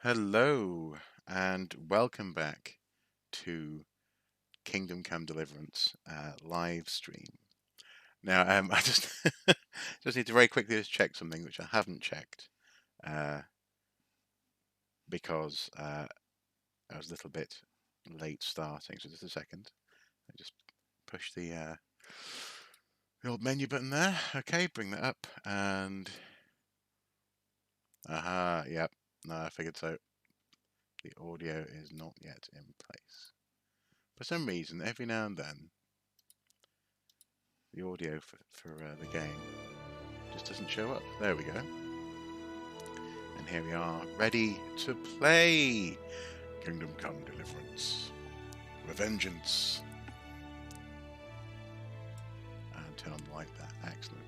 Hello and welcome back to Kingdom Come Deliverance live stream. Now, I just just need to very quickly just check something which I haven't checked because I was a little bit late starting. So just a second. I just push the old menu button there. Okay, bring that up and yep. No, I figured so. The audio is not yet in place. For some reason, every now and then, the audio for the game just doesn't show up. There we go. And here we are, ready to play Kingdom Come Deliverance. Revengeance. And turn on the light there. Excellent.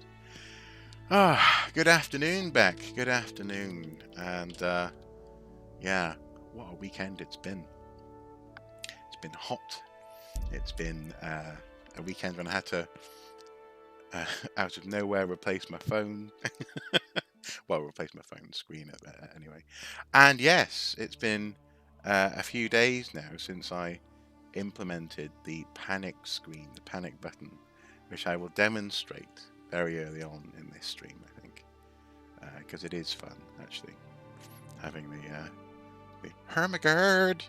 Good afternoon, Beck. Good afternoon. And, yeah, what a weekend it's been. It's been hot. It's been a weekend when I had to, out of nowhere, replace my phone. Well, replace my phone screen anyway. And yes, it's been a few days now since I implemented the panic screen, the panic button, which I will demonstrate very early on in this stream, I think, because it is fun, actually, having the Hermagerd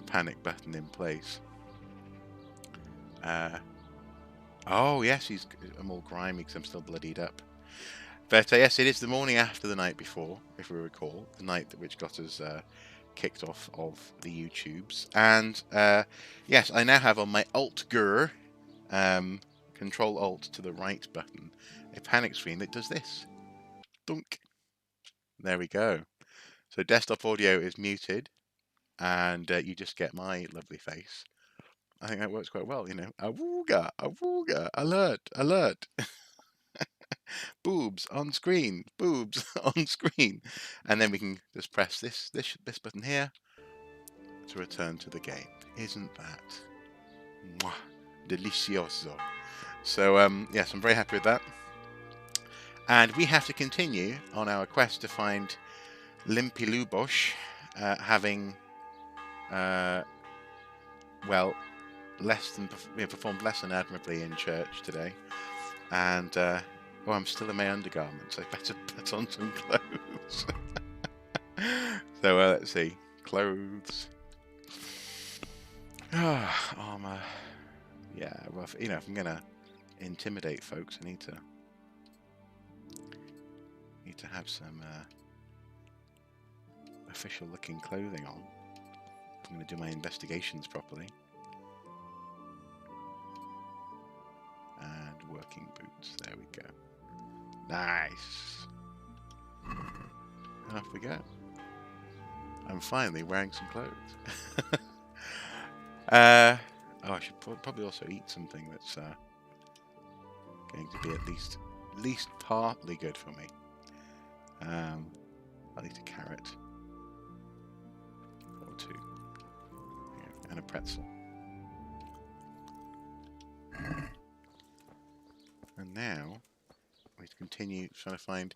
panic button in place. Oh, yes, I'm all grimy because I'm still bloodied up. But yes, it is the morning after the night before, if we recall, the night which got us kicked off of the YouTubes. And yes, I now have on my Alt-Gur, Control-Alt to the right button, a panic screen that does this. Dunk. There we go. So desktop audio is muted, and you just get my lovely face. I think that works quite well, you know. Awooga, awooga, alert, alert. Boobs on screen, boobs on screen. And then we can just press this button here to return to the game. Isn't that mwah, delicioso? So, yes, I'm very happy with that. And we have to continue on our quest to find Limpy Lubosh, having, well, performed less than admirably in church today. And, oh, I'm still in my undergarments, so I better put on some clothes. So, let's see. Clothes. Armor. Yeah, well, if I'm going to intimidate folks, I need to have some official-looking clothing on. I'm going to do my investigations properly. And working boots. There we go. Nice. And off we go. I'm finally wearing some clothes. I should probably also eat something that's going to be at least partly good for me. At least a carrot or two, and a pretzel. And now we continue trying to find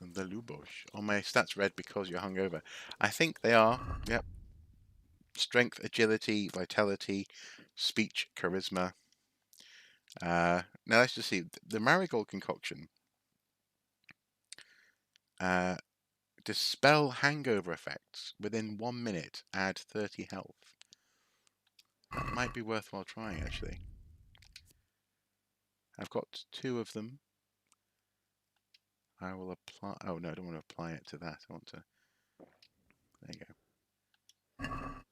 the Lubosh. Oh, my stats read because you're hungover. I think they are. Yep. Strength, agility, vitality, speech, charisma. Now let's just see. The marigold concoction. Dispel hangover effects within 1 minute. Add 30 health. That might be worthwhile trying, actually. I've got 2 of them. I will apply. Oh no, I don't want to apply it to that. I want to. There you go.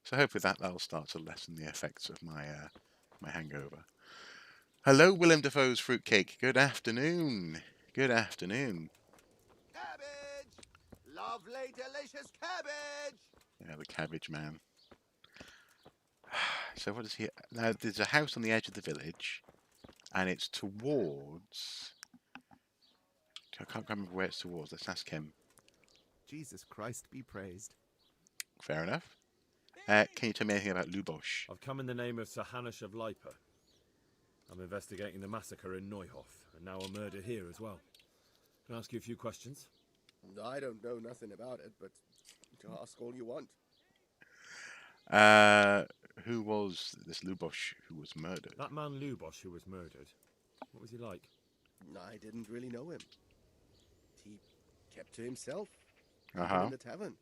So hopefully that'll start to lessen the effects of my my hangover. Hello, Willem Dafoe's fruitcake. Good afternoon. Good afternoon. Cabbage! Lovely, delicious cabbage! Yeah, the cabbage man. So what is he? Now there's a house on the edge of the village, and it's towards. I can't remember where it's towards. Let's ask him. Jesus Christ be praised. Fair enough. Can you tell me anything about Lubosh? I've come in the name of Sir Hanush of Lipa. I'm investigating the massacre in Norihoff, and now a murder here as well. Can I ask you a few questions? I don't know nothing about it, but ask all you want. Who was this Lubosh who was murdered? That man Lubosh who was murdered. What was he like? I didn't really know him. He kept to himself, even Uh-huh. in the tavern.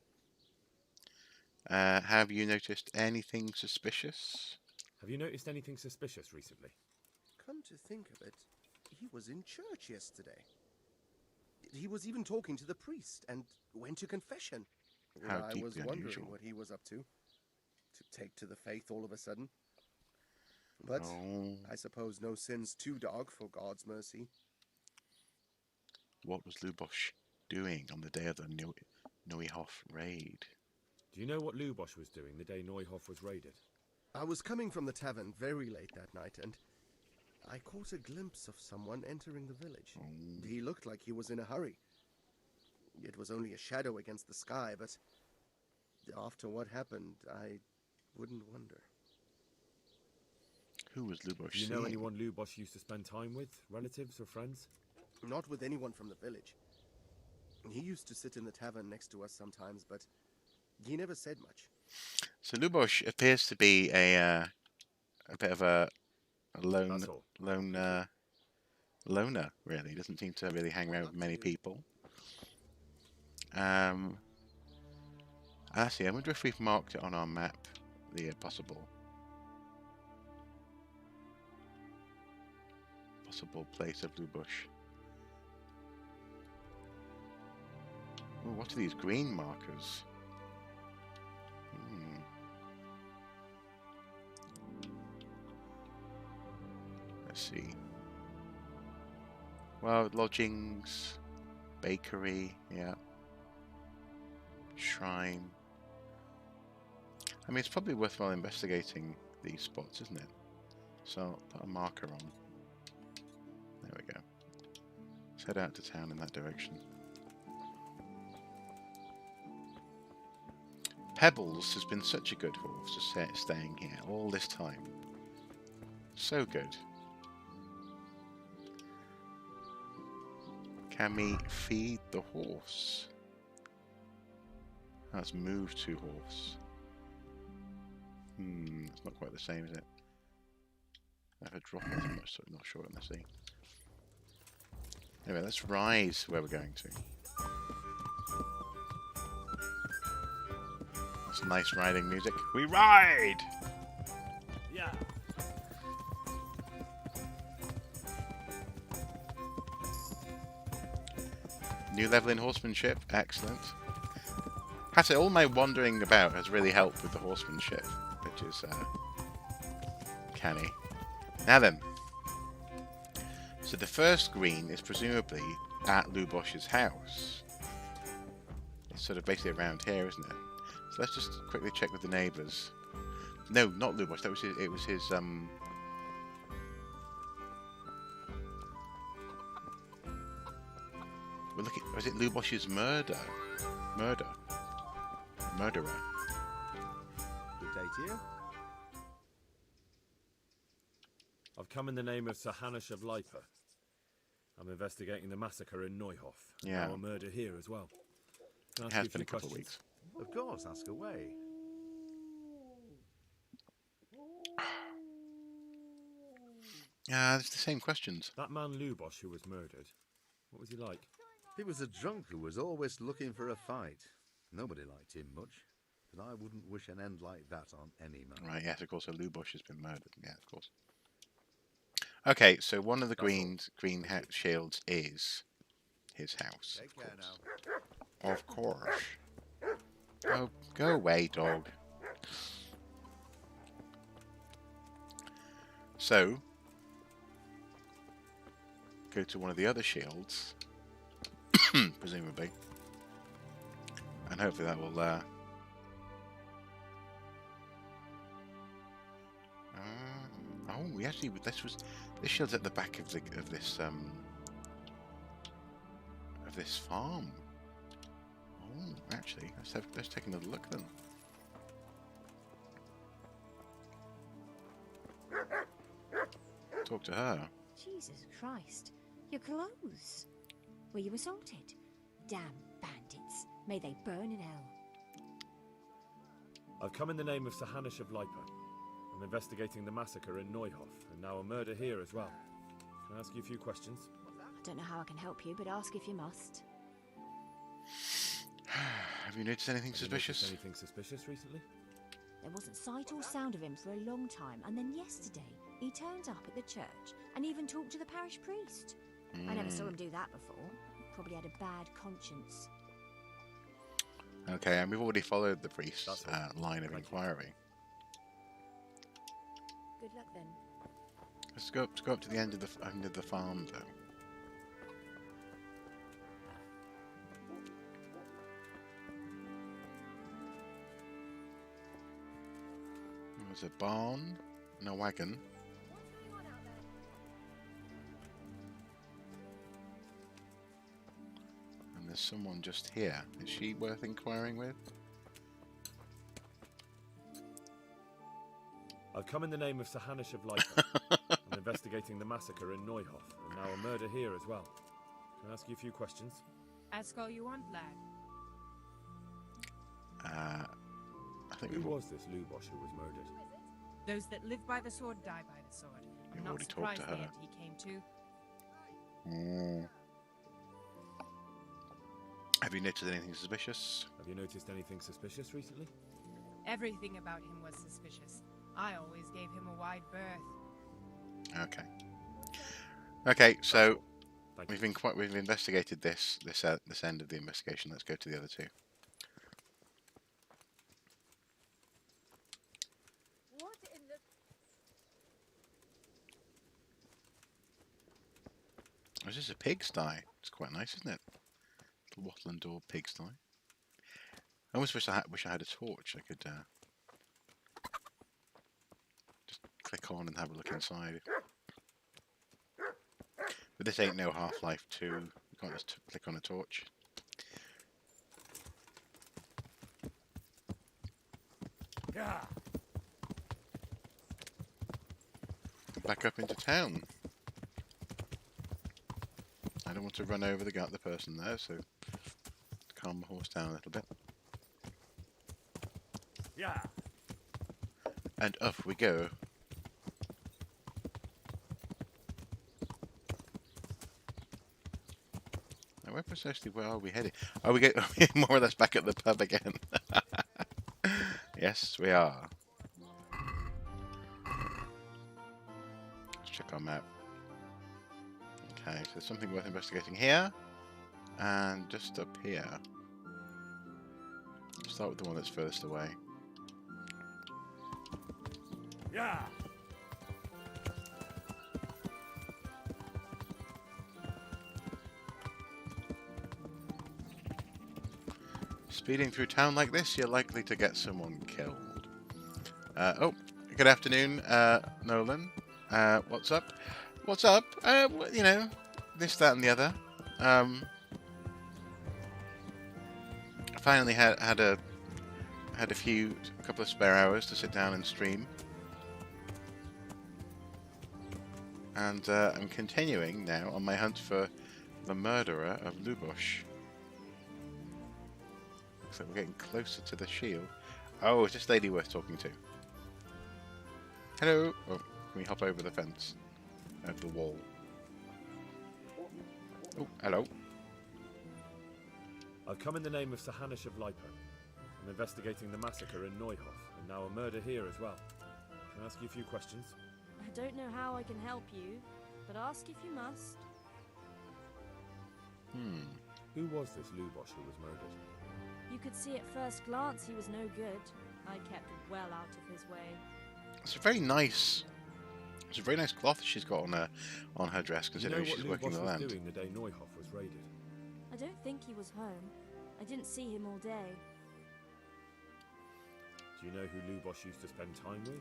Have you noticed anything suspicious? Have you noticed anything suspicious recently? Come to think of it, he was in church yesterday. He was even talking to the priest and went to confession. How I was deeply wondering unusual. what he was up to take to the faith all of a sudden. But Oh, I suppose no sin's too dark for God's mercy. what was Lubosh doing on the day of the Norihoff raid? Do you know what Lubosh was doing the day Norihoff was raided? I was coming from the tavern very late that night, and I caught a glimpse of someone entering the village. Oh. He looked like he was in a hurry. It was only a shadow against the sky, but after what happened, I wouldn't wonder. Who was Lubosh Do you know seeing? anyone Lubosh used to spend time with? Relatives or friends? Not with anyone from the village. He used to sit in the tavern next to us sometimes, but he never said much. So Lubosh appears to be a bit of a lone That's all. loner. Really, doesn't seem to really hang around with many people. Actually, I wonder if we've marked it on our map, the possible place of Lubosh. Oh, what are these green markers? Let's see. Well, lodgings, bakery, yeah. Shrine. I mean, it's probably worthwhile investigating these spots, isn't it? So I'll put a marker on. There we go. Let's head out to town in that direction. Pebbles has been such a good horse to staying here all this time. So good. Can we feed the horse? That's move to horse. It's not quite the same, is it? If I drop it, I'm not sure on the sea. Anyway, let's rise where we're going to. That's nice riding music. We ride! Yeah. New level in horsemanship. Excellent. Has it all my wandering about has really helped with the horsemanship, which is canny. Now then. So the first green is presumably at Lubosh's house. It's sort of basically around here, isn't it? So let's just quickly check with the neighbours. No, not Lubosh. That was his, it was his We're looking. Was it Lubosh's murderer? Good day to you. I've come in the name of Sir Hanush of Lipa. I'm investigating the massacre in Norihoff. Yeah. Now a murder here as well. It has been a couple of weeks. Of course, ask away. Yeah, it's the same questions. That man Lubosh who was murdered, what was he like? He was a drunk who was always looking for a fight. Nobody liked him much, but I wouldn't wish an end like that on any man. Right, yes, of course. So Lubosh has been murdered. Yeah, of course. Okay, so one of the green shields is his house. Take care now. Of course. Oh, go away, dog. So, go to one of the other shields, presumably, and hopefully that will. Oh, we actually this shield's at the back of this farm. Oh, actually, let's take another look then. Talk to her. Jesus Christ, your clothes. Were you assaulted? Damn bandit. May they burn in hell. I've come in the name of Sir Hanish of Lipa. I'm investigating the massacre in Norihoff, and now a murder here as well. Can I ask you a few questions? I don't know how I can help you, but ask if you must. Have you noticed anything suspicious? Anything suspicious recently? There wasn't sight or sound of him for a long time, and then yesterday he turned up at the church and even talked to the parish priest. I never saw him do that before. Probably had a bad conscience. Okay, and we've already followed the priest's line of Thank you. inquiry. Good luck then. Let's go up to the end of the farm, though. There's a barn and a wagon. And there's someone just here. Is she worth inquiring with? I've come in the name of Sir Hanish of Lipa. I'm investigating the massacre in Norihoff, and now a murder here as well. Can I ask you a few questions? Ask all you want, lad. I think Who we've was this Lubosh who was murdered? Those that live by the sword die by the sword. We've I'm not already talked surprised to the her. end he came to. Have you noticed anything suspicious? Have you noticed anything suspicious recently? Everything about him was suspicious. I always gave him a wide berth. Okay. Okay, so Thank you. we've investigated this end of the investigation. Let's go to the other two. What in the... Oh, is this a pigsty? It's quite nice, isn't it? The wattle and door pigsty. I almost wish I had a torch. I could just click on and have a look inside. But this ain't no Half-Life 2. You can't just click on a torch. Yeah. Back up into town. I don't want to run over the person there, so calm the horse down a little bit. Yeah. And off we go. Now, where are we heading? Are we more or less back at the pub again? Yes, we are. Let's check our map. Okay, so there's something worth investigating here, and just up here. Start with the one that's furthest away. Yeah. Speeding through town like this, you're likely to get someone killed. Oh, good afternoon, Nolan. What's up? What's up? You know, this, that, and the other. I finally had a couple of spare hours to sit down and stream, and I'm continuing now on my hunt for the Murderer of Lubosh. Looks like we're getting closer to the shield. Oh, is this lady worth talking to? Hello. Oh, can we hop over the fence? Over the wall. Oh, hello. I've come in the name of Sir Hanish of Lipa. I'm investigating the massacre in Norihoff, and now a murder here as well. Can I ask you a few questions? I don't know how I can help you, but ask if you must. Who was this Lubosh who was murdered? You could see at first glance he was no good. I kept well out of his way. It's a very nice cloth she's got on her dress, Do you considering know what she's working the Lubosh was land. doing the day Norihoff was raided? I don't think he was home. I didn't see him all day. Do you know who Lubosh used to spend time with?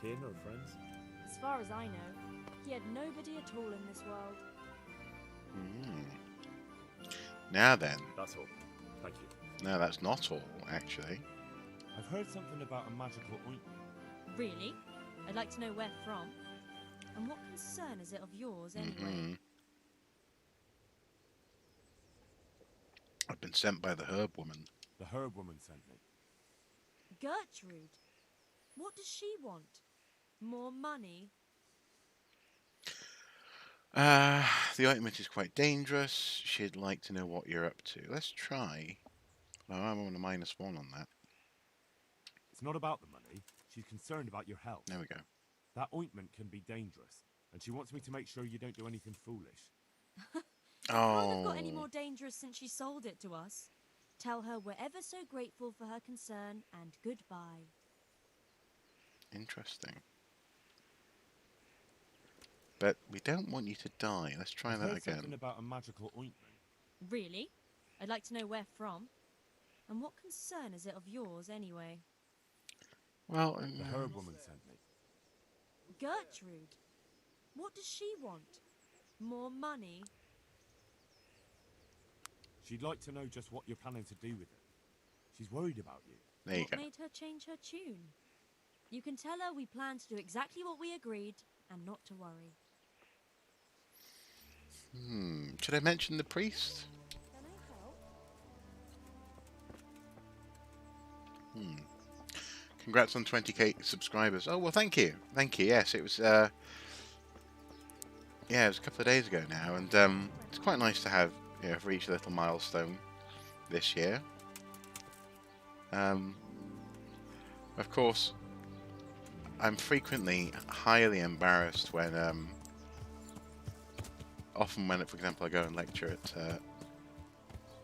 Kin or friends? As far as I know, he had nobody at all in this world. Now then, That's all. Thank you. no, that's not all, actually. I've heard something about a magical ointment. Really? I'd like to know where from. And what concern is it of yours, anyway? I've been sent by the herb woman. The herb woman sent me. Gertrude? What does she want? More money? The ointment is quite dangerous. She'd like to know what you're up to. Let's try. Oh, I'm on a -1 on that. It's not about the money. She's concerned about your health. There we go. That ointment can be dangerous, and she wants me to make sure you don't do anything foolish. Can't have got any Oh, more dangerous since she sold it to us. Tell her we're ever so grateful for her concern, and goodbye. interesting. But we don't want you to die. Let's try I've that heard something again. about a magical ointment. Really? I'd like to know where from. And what concern is it of yours, anyway? Well, The herb woman sent me. Gertrude? What does she want? More money? She'd like to know just what you're planning to do with it. She's worried about you. there you What go. made her change her tune? You can tell her we plan to do exactly what we agreed, and not to worry. Should I mention the priest? Can I help? Congrats on 20k subscribers. Oh, well, thank you. Thank you. Yes, it was, yeah, it was a couple of days ago now, and it's quite nice to have, reached a little milestone this year. Of course, I'm frequently highly embarrassed when, often when, for example, I go and lecture at,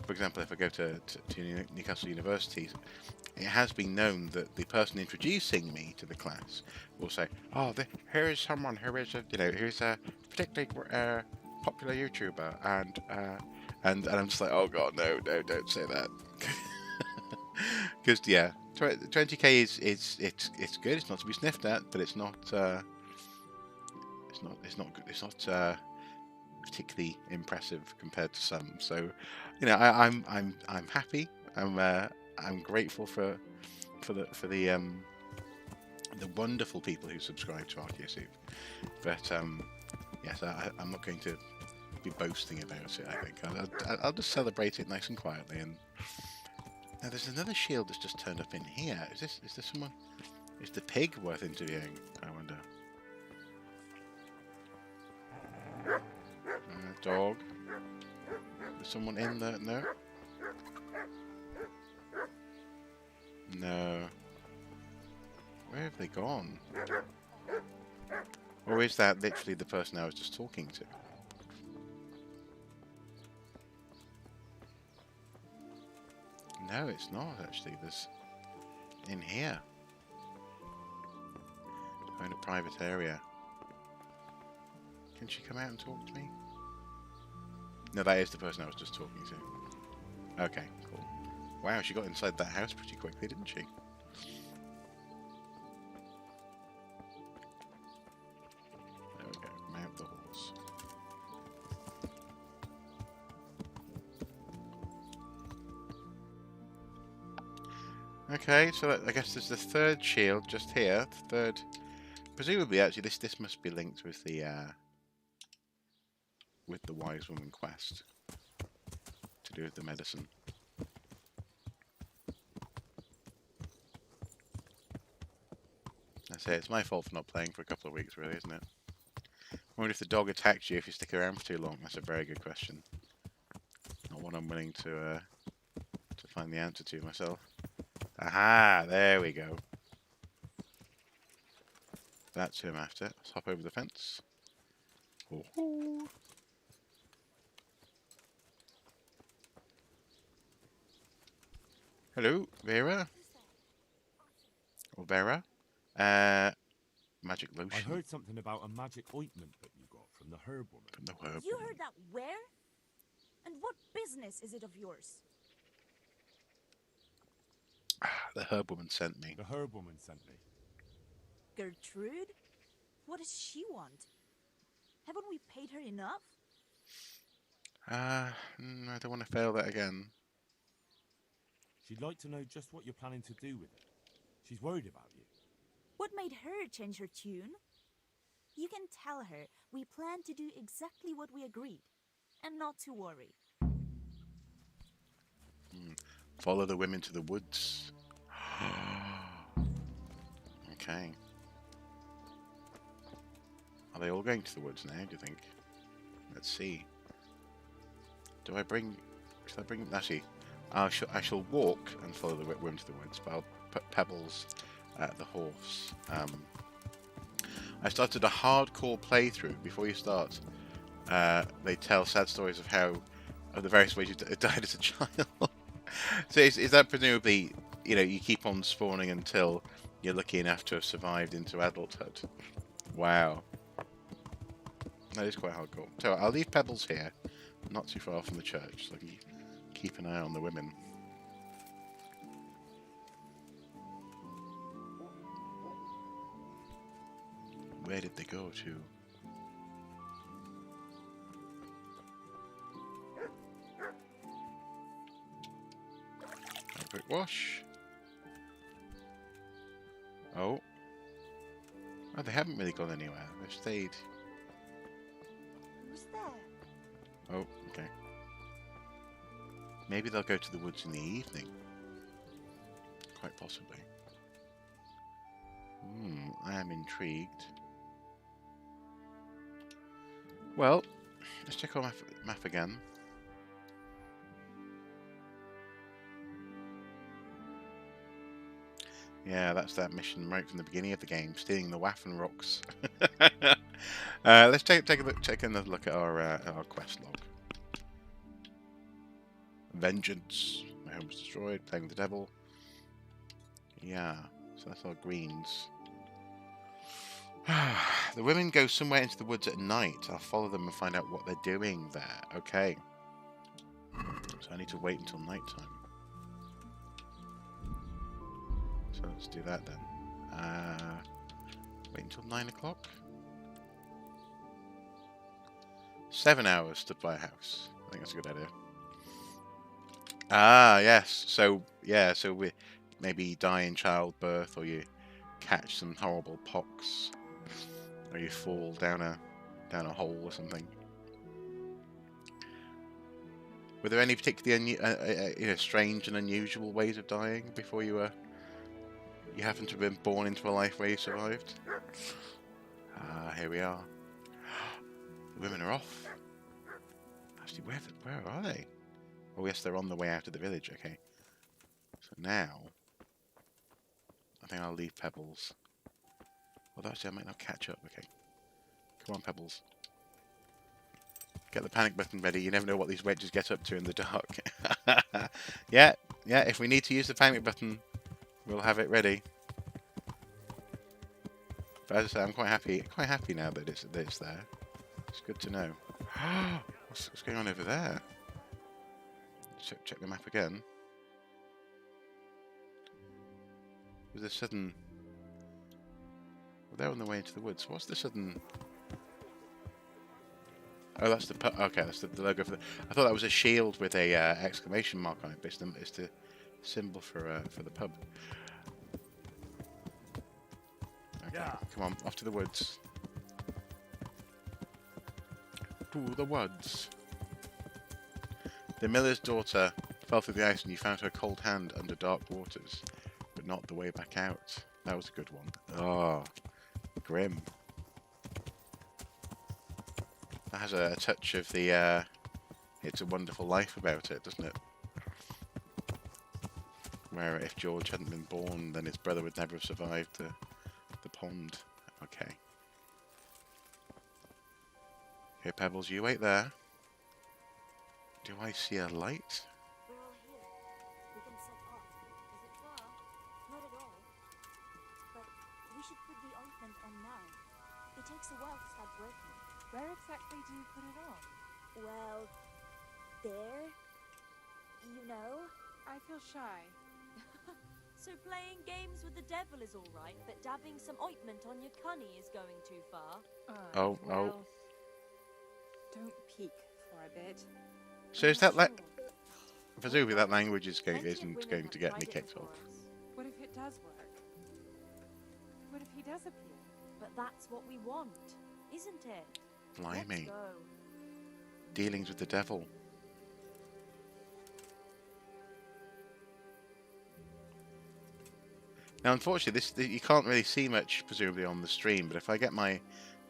for example, if I go to Newcastle University, it has been known that the person introducing me to the class will say, "Oh, here is someone who is who's a particularly popular YouTuber," and I'm just like, "Oh God, no, don't say that," because 20k is it's good. It's not to be sniffed at, but it's not good. It's not particularly impressive compared to some. So, I'm happy. I'm grateful for the wonderful people who subscribe to Arceus. But yes, I'm not going to be boasting about it. I think I'll just celebrate it nice and quietly. And now there's another shield that's just turned up in here. Is there someone? Is the pig worth interviewing? I wonder. Dog. Is someone in there? No. No. Where have they gone? Or is that literally the person I was just talking to? No, it's not actually. There's in here. I'm in a private area. Can she come out and talk to me? No, that is the person I was just talking to. Okay, cool. Wow, she got inside that house pretty quickly, didn't she? There we go. Mount the horse. Okay, so I guess there's the third shield just here. The third, presumably, actually, this must be linked with the wise woman quest to do with the medicine. I say it's my fault for not playing for a couple of weeks, really, isn't it? I wonder if the dog attacks you if you stick around for too long. That's a very good question. Not one I'm willing to find the answer to myself. Aha! There we go. That's who I'm after. Let's hop over the fence. Oh-hoo. Hello, Vera. Or Vera. Magic lotion. I heard something about a magic ointment that you got from the herb woman. From the herb You woman. heard that where? And what business is it of yours? The herb woman sent me. The herb woman sent me. Gertrude? What does she want? Haven't we paid her enough? I don't want to fail that again. She'd like to know just what you're planning to do with it. She's worried about you. What made her change her tune? You can tell her we plan to do exactly what we agreed, and not to worry. Follow the women to the woods. Okay. Are they all going to the woods now, do you think? Let's see. Should I bring... Actually, I shall walk and follow the women to the woods, but I'll put Pebbles at the horse. I started a hardcore playthrough. Before you start, they tell sad stories of the various ways you died as a child. So is that presumably, you keep on spawning until you're lucky enough to have survived into adulthood? Wow. That is quite hardcore. So I'll leave Pebbles here, not too far from the church, so I can keep an eye on the women. Where did they go to? A quick wash. Oh, they haven't really gone anywhere. They've stayed. Who's there? Oh, okay. Maybe they'll go to the woods in the evening. Quite possibly. I am intrigued. Well, let's check our map again. Yeah, that's that mission right from the beginning of the game, stealing the Waffen rocks. Let's take another look at our quest log. Vengeance. My home was destroyed. Playing with the devil. Yeah, so that's our greens. The women go somewhere into the woods at night. I'll follow them and find out what they're doing there. Okay. So I need to wait until night time. So let's do that then. Wait until 9 o'clock. 7 hours to buy a house. I think that's a good idea. Ah, yes. So we maybe die in childbirth, or you catch some horrible pox, or you fall down a hole or something. Were there any particularly strange and unusual ways of dying before you happened to have been born into a life where you survived? Here we are. The women are off. Actually, where are they? Oh yes, they're on the way out of the village. Okay. So now, I think I'll leave Pebbles. Although actually I might not catch up. Okay. Come on, Pebbles. Get the panic button ready. You never know what these wedges get up to in the dark. Yeah. If we need to use the panic button, we'll have it ready. But as I say, I'm quite happy now that it's there. It's good to know. What's going on over there? Check the map again. There's a sudden... Well, they're on the way into the woods. What's the sudden... Oh, that's the... Okay, that's the logo for the... I thought that was a shield with a exclamation mark on it, but it's the symbol for the pub. Okay, yeah. Come on, off to the woods. To the woods. The miller's daughter fell through the ice and you found her cold hand under dark waters, but not the way back out. That was a good one. Oh, grim. That has a touch of the It's a Wonderful Life about it, doesn't it? Where if George hadn't been born, then his brother would never have survived the pond. Okay. Okay, Pebbles, you wait there. Do I see a light? We're all here. We can set off. Is it far? Not at all. But we should put the ointment on now. It takes a while to start working. Where exactly do you put it on? Well, there. You know. I feel shy. So playing games with the devil is all right, but dabbing some ointment on your cunny is going too far. Well, don't peek for a bit. So is that presumably that language isn't going to get me kicked off. What if it does work? What if he does appear? But that's what we want, isn't it? Blimey. Let's go. Dealings with the devil. Now, unfortunately, you can't really see much, presumably, on the stream, but if I get my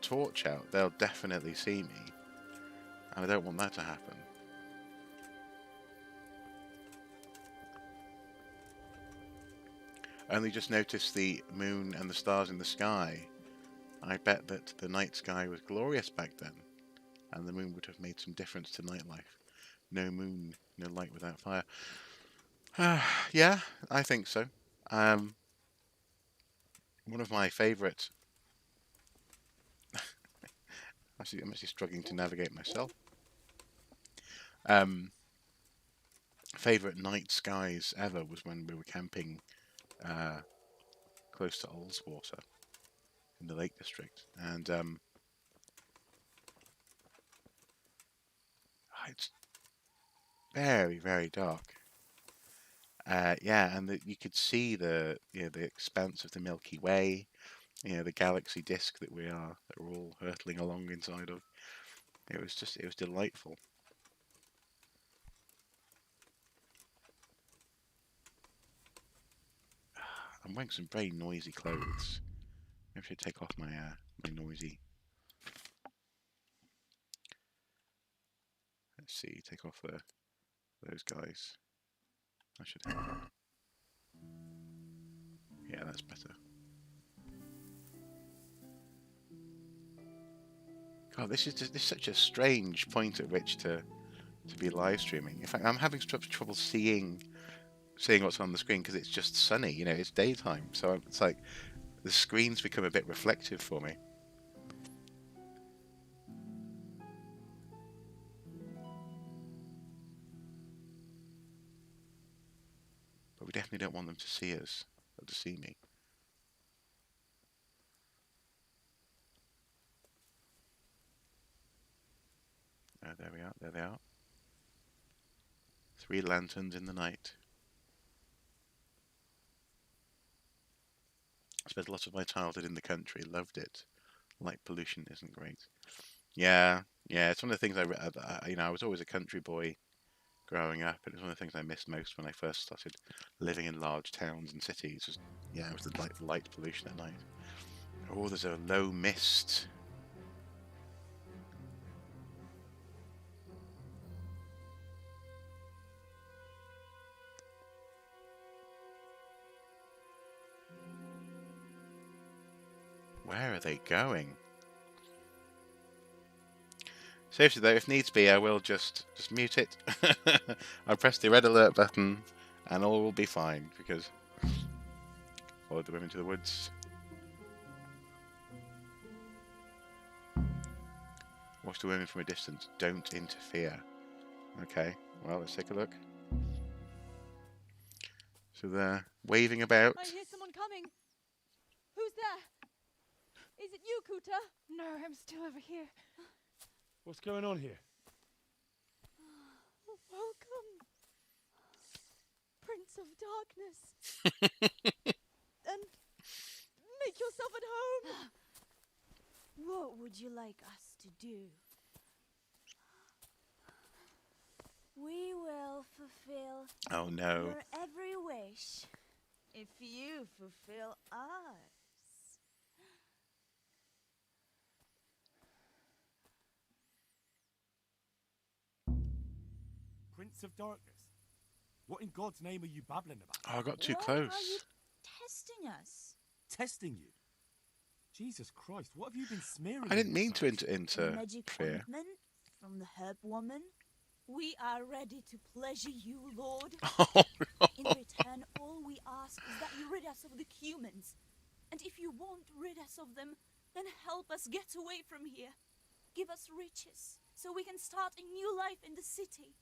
torch out, they'll definitely see me. And I don't want that to happen. I only just noticed the moon and the stars in the sky. I bet that the night sky was glorious back then, and the moon would have made some difference to nightlife. No moon, no light without fire. Yeah, I think so. One of my favourite... I'm actually struggling to navigate myself. Favourite night skies ever was when we were camping close to Ullswater in the Lake District, and it's very, very dark. Yeah, and you could see the expanse of the Milky Way, the galaxy disk that we're all hurtling along inside of. It was delightful. I'm wearing some very noisy clothes. Maybe I should take off my my noisy. Let's see, take off those guys. I should have. Yeah, that's better. God, this is such a strange point at which to be live streaming. In fact, I'm having trouble seeing what's on the screen because it's just sunny. It's daytime, so it's like the screen's become a bit reflective for me. But we definitely don't want them to see us or to see me. Oh, there we are. There they are. 3 lanterns in the night. I spent a lot of my childhood in the country. Loved it. Light pollution isn't great. Yeah. It's one of the things I was always a country boy growing up, and it was one of the things I missed most when I first started living in large towns and cities. It was the light pollution at night. Oh, there's a low mist. Where are they going? Seriously though, if needs be, I will just mute it. I'll press the red alert button and all will be fine, because follow the women to the woods. Watch the women from a distance. Don't interfere. Okay, well, let's take a look. So they're waving about. I hear someone coming. Who's there? Is it you, Kuta? No, I'm still over here. What's going on here? Welcome, Prince of Darkness. And make yourself at home. What would you like us to do? We will fulfill Oh no. your every wish if you fulfill ours. Prince of Darkness? What in God's name are you babbling about? Oh, I got too Why close. are you testing us? Testing you? Jesus Christ, what have you been smearing? I didn't mean to Magic interfere. ointment from the herb woman? We are ready to pleasure you, Lord. In return, all we ask is that you rid us of the humans. And if you won't rid us of them, then help us get away from here. Give us riches, so we can start a new life in the city.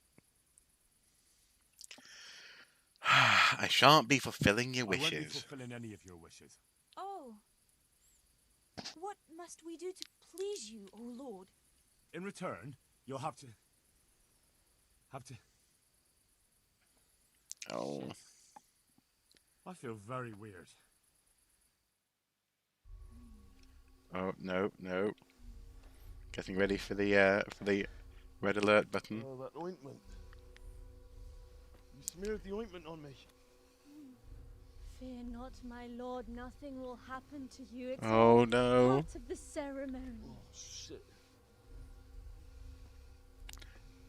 I shan't be fulfilling your I won't be wishes. fulfilling any of your wishes. Oh. What must we do to please you, O Lord? In return, you'll have to... Oh. I feel very weird. Oh, no. Getting ready for the red alert button. Oh, that ointment. You smeared the ointment on me. Fear not, my lord. Nothing will happen to you. It's Oh all no. part of the ceremony. Oh, shit.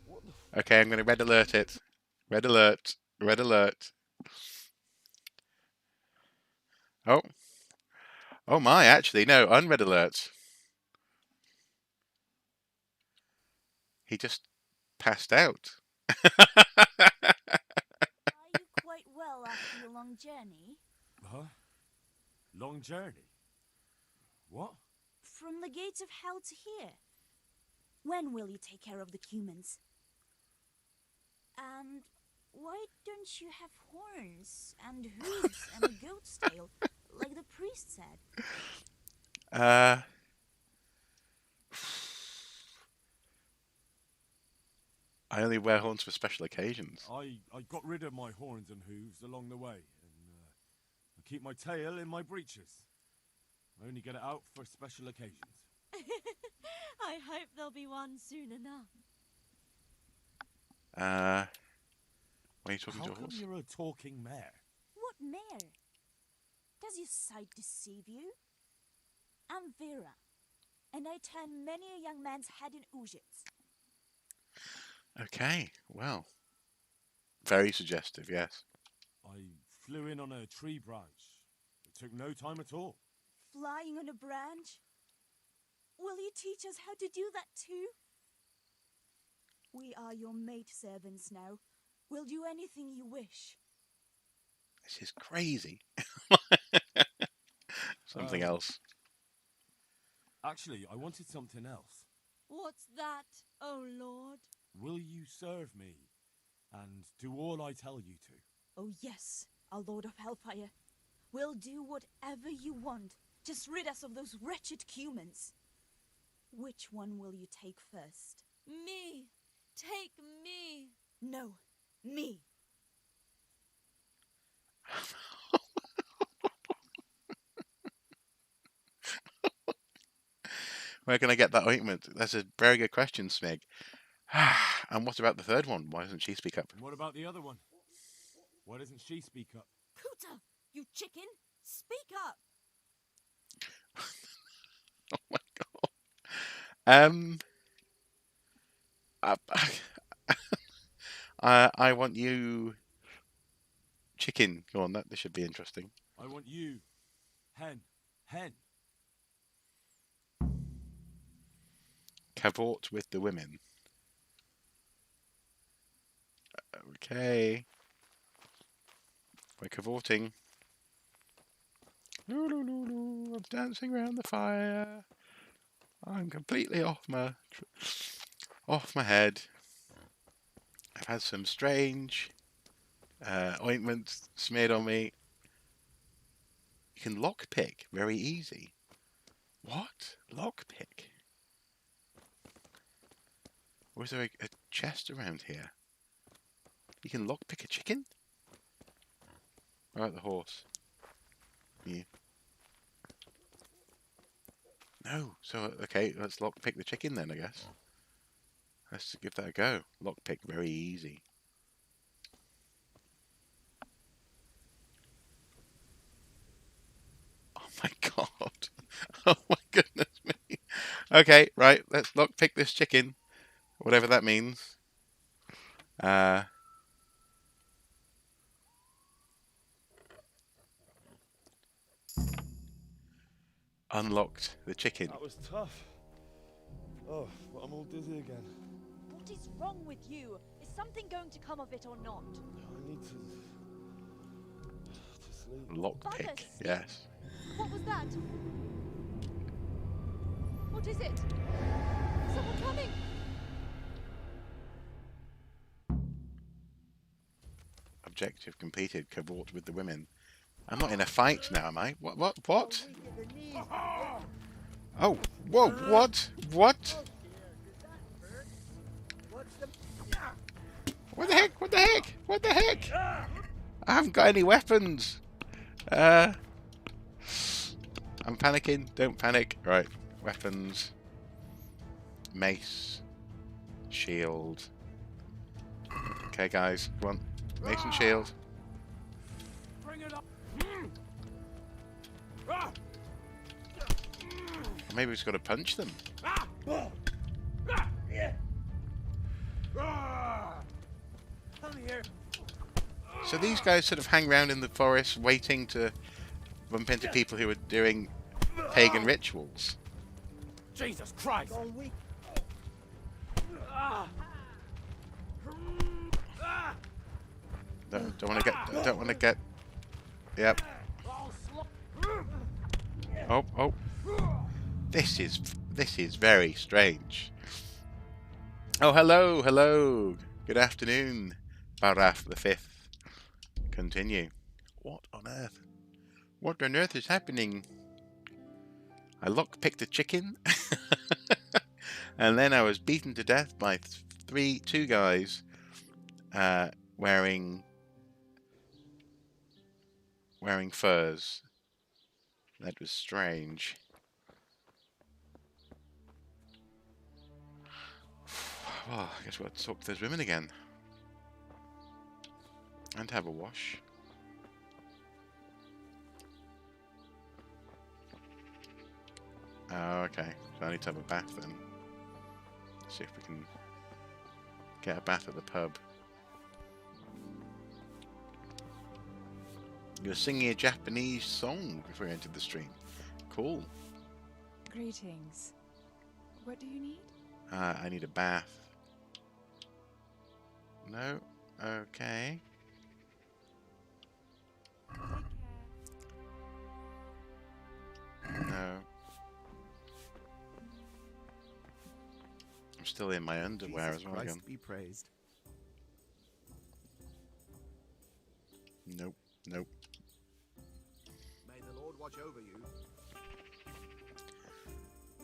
What the Okay, I'm going to red alert it. Red alert. Red alert. Oh. Oh my, actually, no, unread alert. He just passed out. Are you quite well after your long journey? Huh? Long journey? What? From the gates of hell to here. When will you take care of the humans? And why don't you have horns and hooves and a goat's tail, like the priest said? I only wear horns for special occasions. I got rid of my horns and hooves along the way, and I keep my tail in my breeches. I only get it out for special occasions. I hope there'll be one soon enough. Why are you talking to How a come horse? you're a talking mare? What mare? Does your sight deceive you? I'm Vera, and I turn many a young man's head in Uzhitz. Okay, well. Very suggestive, yes. I flew in on a tree branch. It took no time at all. Flying on a branch? Will you teach us how to do that too? We are your maidservants now. We'll do anything you wish. This is crazy. Something else. Actually, I wanted something else. What's that, oh lord? Will you serve me and do all I tell you to? Oh yes, our Lord of Hellfire. We'll do whatever you want. Just rid us of those wretched humans. Which one will you take first? Me! Take me! No, me. Where can I get that ointment? That's a very good question, Smig. And what about the third one? Why doesn't she speak up? And what about the other one? Why doesn't she speak up? Pooter, you chicken! Speak up! Oh my god. I want you... Chicken. Go on, this should be interesting. I want you. Hen. Hen. Cavort with the women. Okay. We're cavorting. I'm dancing around the fire. I'm completely off my head. I've had some strange ointment smeared on me. You can lockpick very easy. What? Lockpick? Or is there a chest around here? You can lockpick a chicken? What about the horse? You. No. So, okay, let's lockpick the chicken then, I guess. Let's give that a go. Lockpick, very easy. Oh my god. Oh my goodness me. Okay, right, let's lockpick this chicken. Whatever that means. Unlocked the chicken. That was tough. Oh, but I'm all dizzy again. What is wrong with you? Is something going to come of it or not? I need to sleep. Lockpick, Buggers. yes. What was that? What is it? Someone coming! Objective completed. Cavort with the women. I'm not in a fight now, am I? What? Oh, whoa, what? What? What the heck? What the heck? What the heck? I haven't got any weapons. I'm panicking. Don't panic. Right. Weapons. Mace. Shield. Okay, guys. Come on. Mace and shield. Bring it up. Maybe we've just got to punch them. So these guys sort of hang around in the forest waiting to bump into people who are doing pagan rituals. Jesus Christ! Don't want to get. Yep. Oh. This is very strange. Oh, hello. Good afternoon, Baraf the Fifth. Continue. What on earth? What on earth is happening? I lockpicked a chicken, and then I was beaten to death by two guys wearing furs. That was strange. Well, I guess we'll have to talk to those women again. And have a wash. Oh, okay. So I need to have a bath then. See if we can get a bath at the pub. You're singing a Japanese song before you entered the stream. Cool. Greetings. What do you need? I need a bath. No? Okay. No. I'm still in my underwear as well again. Christ be praised. Nope. May the Lord watch over you.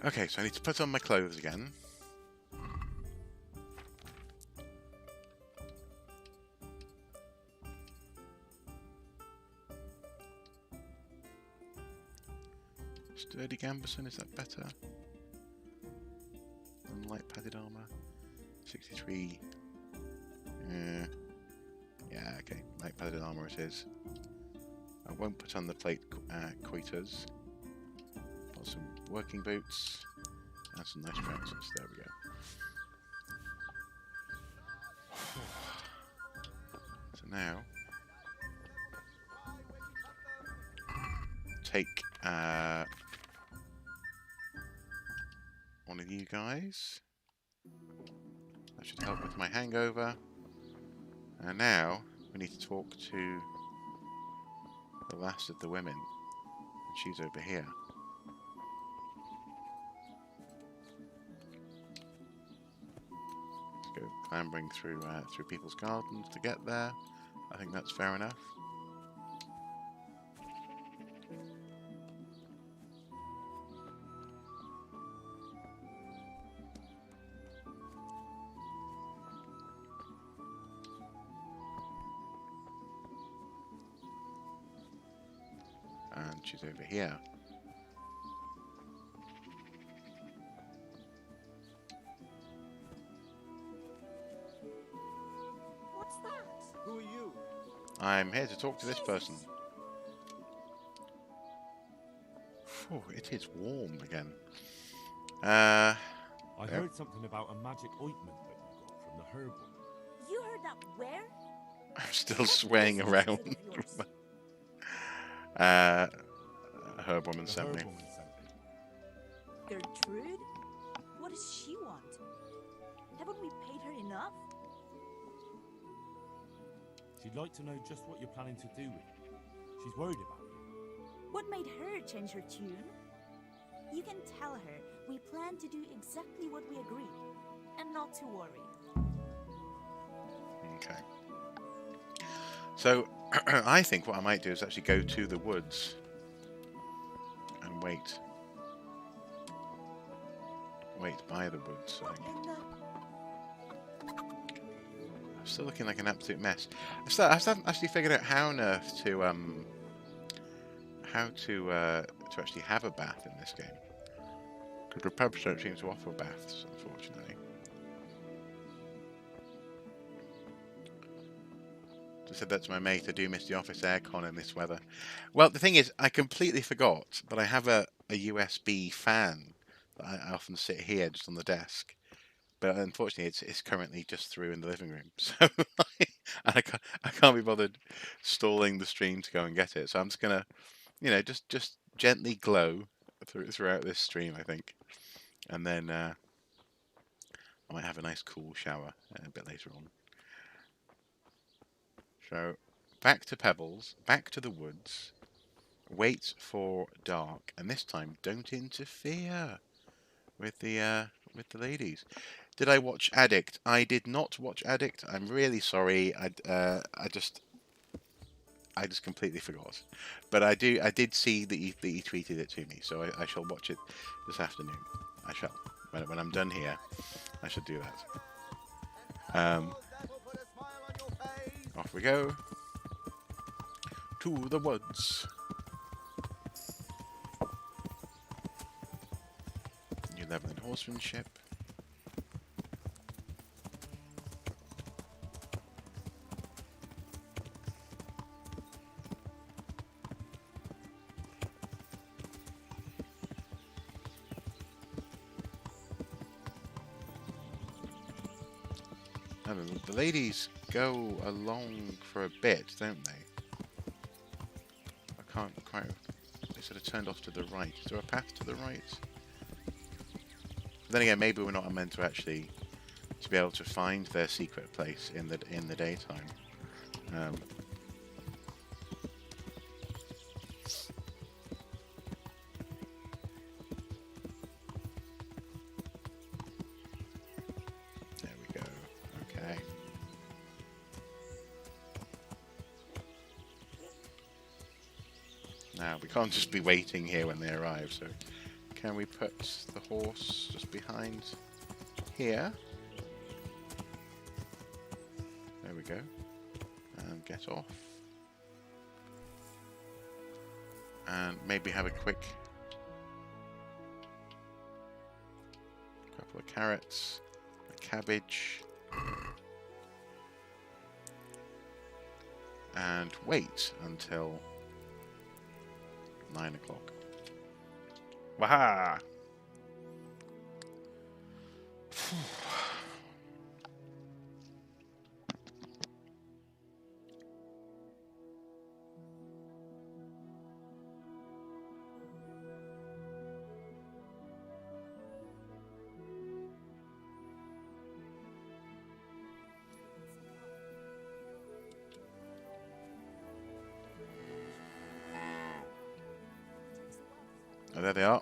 Okay, so I need to put on my clothes again. Sturdy gambeson, is that better? And light padded armor. 63. Yeah, okay. Light padded armor it is. I won't put on the plate quotas. Got some working boots and some nice trousers. There we go. So now take one of you guys. That should help with my hangover. And now we need to talk to the last of the women. And she's over here. Let's go clambering through people's gardens to get there. I think that's fair enough. And she's over here. What's that? Who are you? I'm here to talk to this person. Phew, it is warm again. I heard something about a magic ointment that you got from the herb woman. You heard that where? I'm still swaying around. Herb woman The sent herb me. woman sent me. Gertrude? What does she want? Haven't we paid her enough? She'd like to know just what you're planning to do with it. She's worried about you. What made her change her tune? You can tell her we plan to do exactly what we agreed, and not to worry. Okay. So, I think what I might do is actually go to the woods and wait. Wait by the woods, I think. I'm still looking like an absolute mess. I still haven't actually figured out how on earth to actually have a bath in this game. Because the pubs don't seem to offer baths, unfortunately. Just said that to my mate. I do miss the office aircon in this weather. Well, the thing is, I completely forgot that I have a USB fan that I often sit here just on the desk. But unfortunately, it's currently just through in the living room, so I can't be bothered stalling the stream to go and get it. So I'm just gonna, just gently glow throughout this stream, I think, and then I might have a nice cool shower a bit later on. So back to Pebbles, back to the woods. Wait for dark, and this time don't interfere with the ladies. Did I watch Addict? I did not watch Addict. I'm really sorry. I just completely forgot. But I did see that he tweeted it to me, so I shall watch it this afternoon. I shall. When I'm done here, I should do that. Off we go. To the woods. New level in horsemanship. The ladies go along for a bit, don't they? I can't quite... They sort of turned off to the right. Is there a path to the right? But then again, maybe we're not meant to actually to be able to find their secret place in the daytime. There we go. Okay. Now we can't just be waiting here when they arrive, so can we put the horse just behind here? There we go. And get off. And maybe have a quick couple of carrots, a cabbage, and wait until 9 o'clock. Waha! Oh, there they are.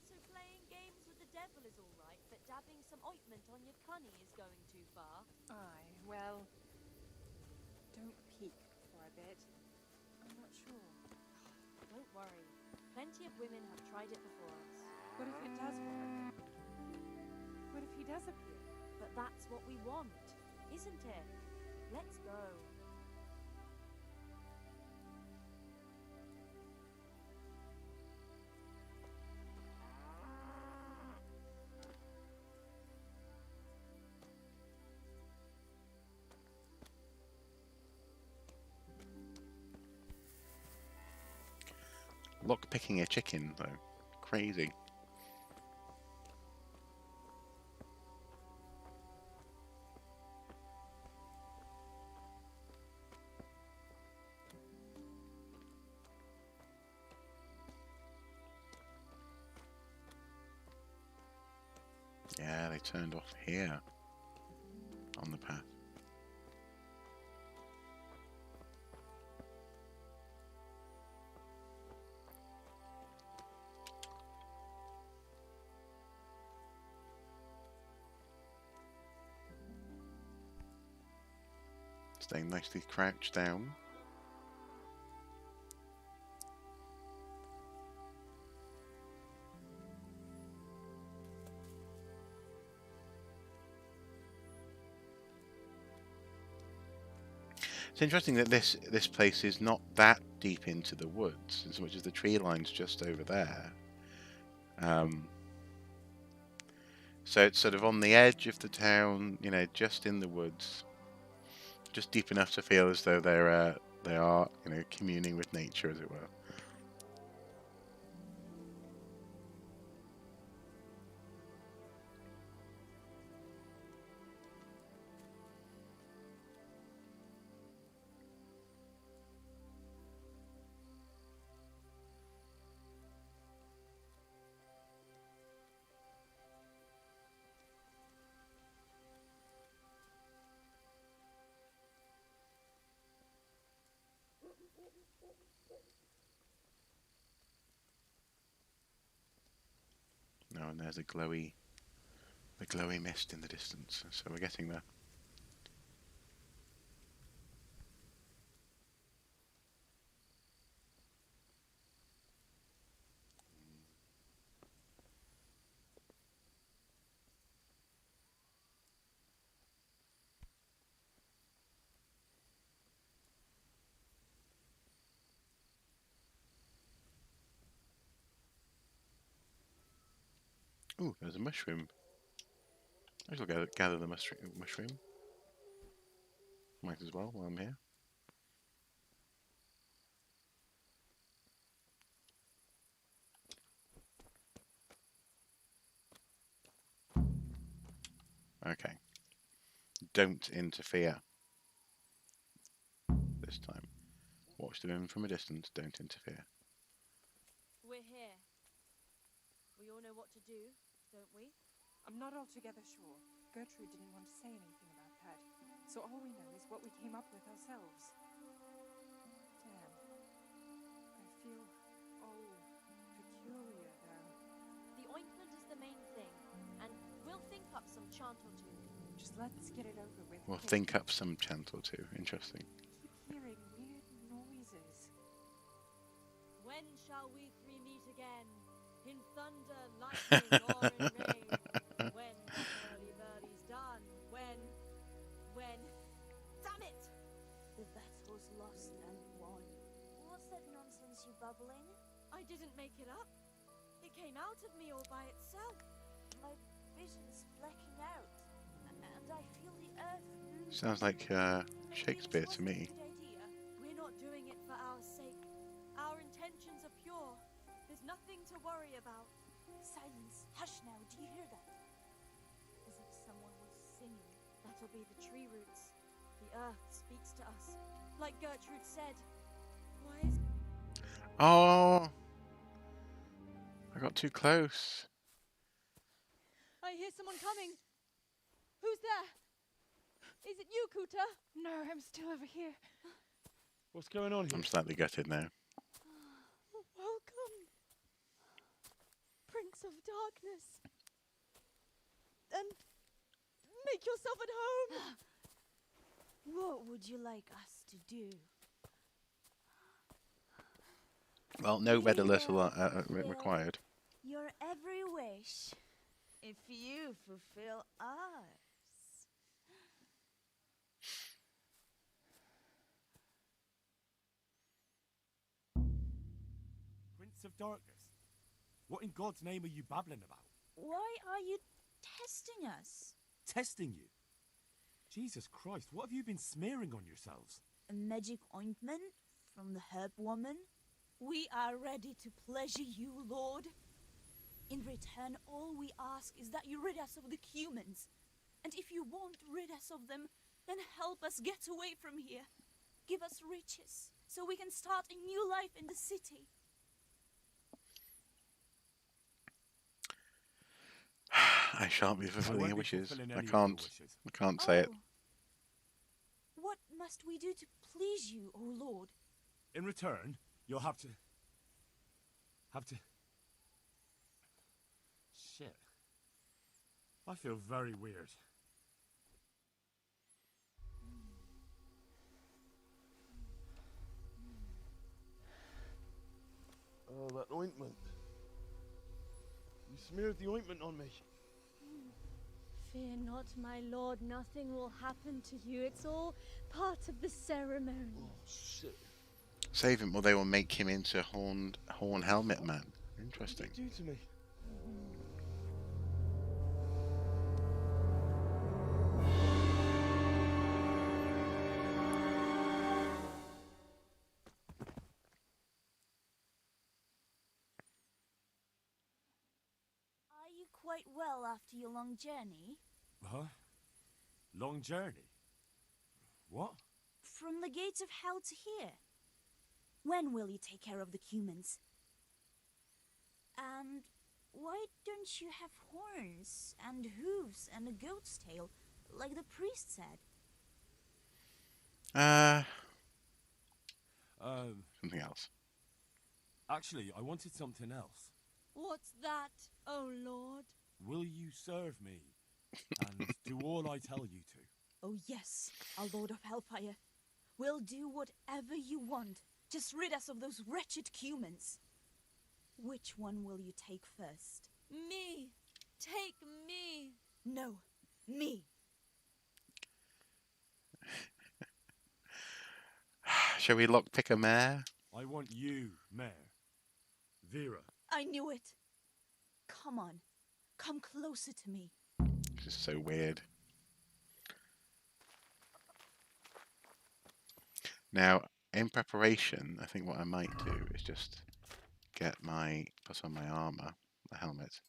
So playing games with the devil is all right, but dabbing some ointment on your cunny is going too far? Aye, well, don't peek for a bit. I'm not sure. Don't worry. Plenty of women have tried it before us. What if it does work? What if he does appear? But that's what we want, isn't it? Let's go. Lock picking a chicken though. Crazy. Yeah, they turned off here on the path. Staying nicely crouched down. It's interesting that this place is not that deep into the woods, as much as the tree line's just over there. So it's sort of on the edge of the town, you know, just in the woods, just deep enough to feel as though they are, you know, communing with nature, as it were. Oh, and there's the glowy mist in the distance. So we're getting there. Ooh, there's a mushroom. I shall gather the mushroom. Might as well while I'm here. Okay. Don't interfere. This time. Watch them from a distance, don't interfere. We're here. We all know what to do, don't we? I'm not altogether sure. Gertrude didn't want to say anything about that. So all we know is what we came up with ourselves. Damn. I feel, peculiar though. The ointment is the main thing, and we'll think up some chant or two. Just let's get it over with. We'll think up some chant or two. Interesting. I keep hearing weird noises. When shall we three meet again? In thunder, lightning, or in rain? When the hurly-burly's done? When? Damn it! The battle's lost and won. What's that nonsense you bubbling? I didn't make it up. It came out of me all by itself. My vision's blacking out, and I feel the earth move. Sounds like Shakespeare to me. Good idea. We're not doing it for our sake. Our intentions are pure. There's nothing to worry about. Silence. Hush now. Do you hear that? As if someone was singing. That'll be the tree roots. The earth speaks to us. Like Gertrude said. Why is... Oh! I got too close. I hear someone coming. Who's there? Is it you, Kuta? No, I'm still over here. What's going on here? I'm slightly gutted now. Welcome, Prince of Darkness. And make yourself at home. What would you like us to do? Well, no red alert required. Your every wish, if you fulfill ours. Prince of Darkness? What in God's name are you babbling about? Why are you testing us? Testing you? Jesus Christ, what have you been smearing on yourselves? A magic ointment from the herb woman? We are ready to pleasure you, Lord. In return, all we ask is that you rid us of the humans. And if you won't rid us of them, then help us get away from here. Give us riches, so we can start a new life in the city. I shan't be fulfilling your wishes. fulfilling I any of can't. your wishes. I can't say it. What must we do to please you, O Lord? In return, you'll have to... Shit. I feel very weird. Oh, that ointment. You smeared the ointment on me. Fear not, my lord. Nothing will happen to you. It's all part of the ceremony. Oh, shit. Save him, or they will make him into Horn Helmet Man. Interesting. What did you do to me? quite well after your long journey? Huh? Long journey? What? From the gates of hell to here. When will you take care of the humans? And why don't you have horns and hooves and a goat's tail, like the priest said? Something else. Actually, I wanted something else. What's that, oh Lord? Will you serve me and do all I tell you to? Oh yes, our Lord of Hellfire. We'll do whatever you want. Just rid us of those wretched humans. Which one will you take first? Me! Take me! No, me. Shall we lockpick a mare? I want you, Mare. Vera. I knew it. Come on. Come closer to me. This is so weird. Now, in preparation, I think what I might do is just put on my armor, the helmet,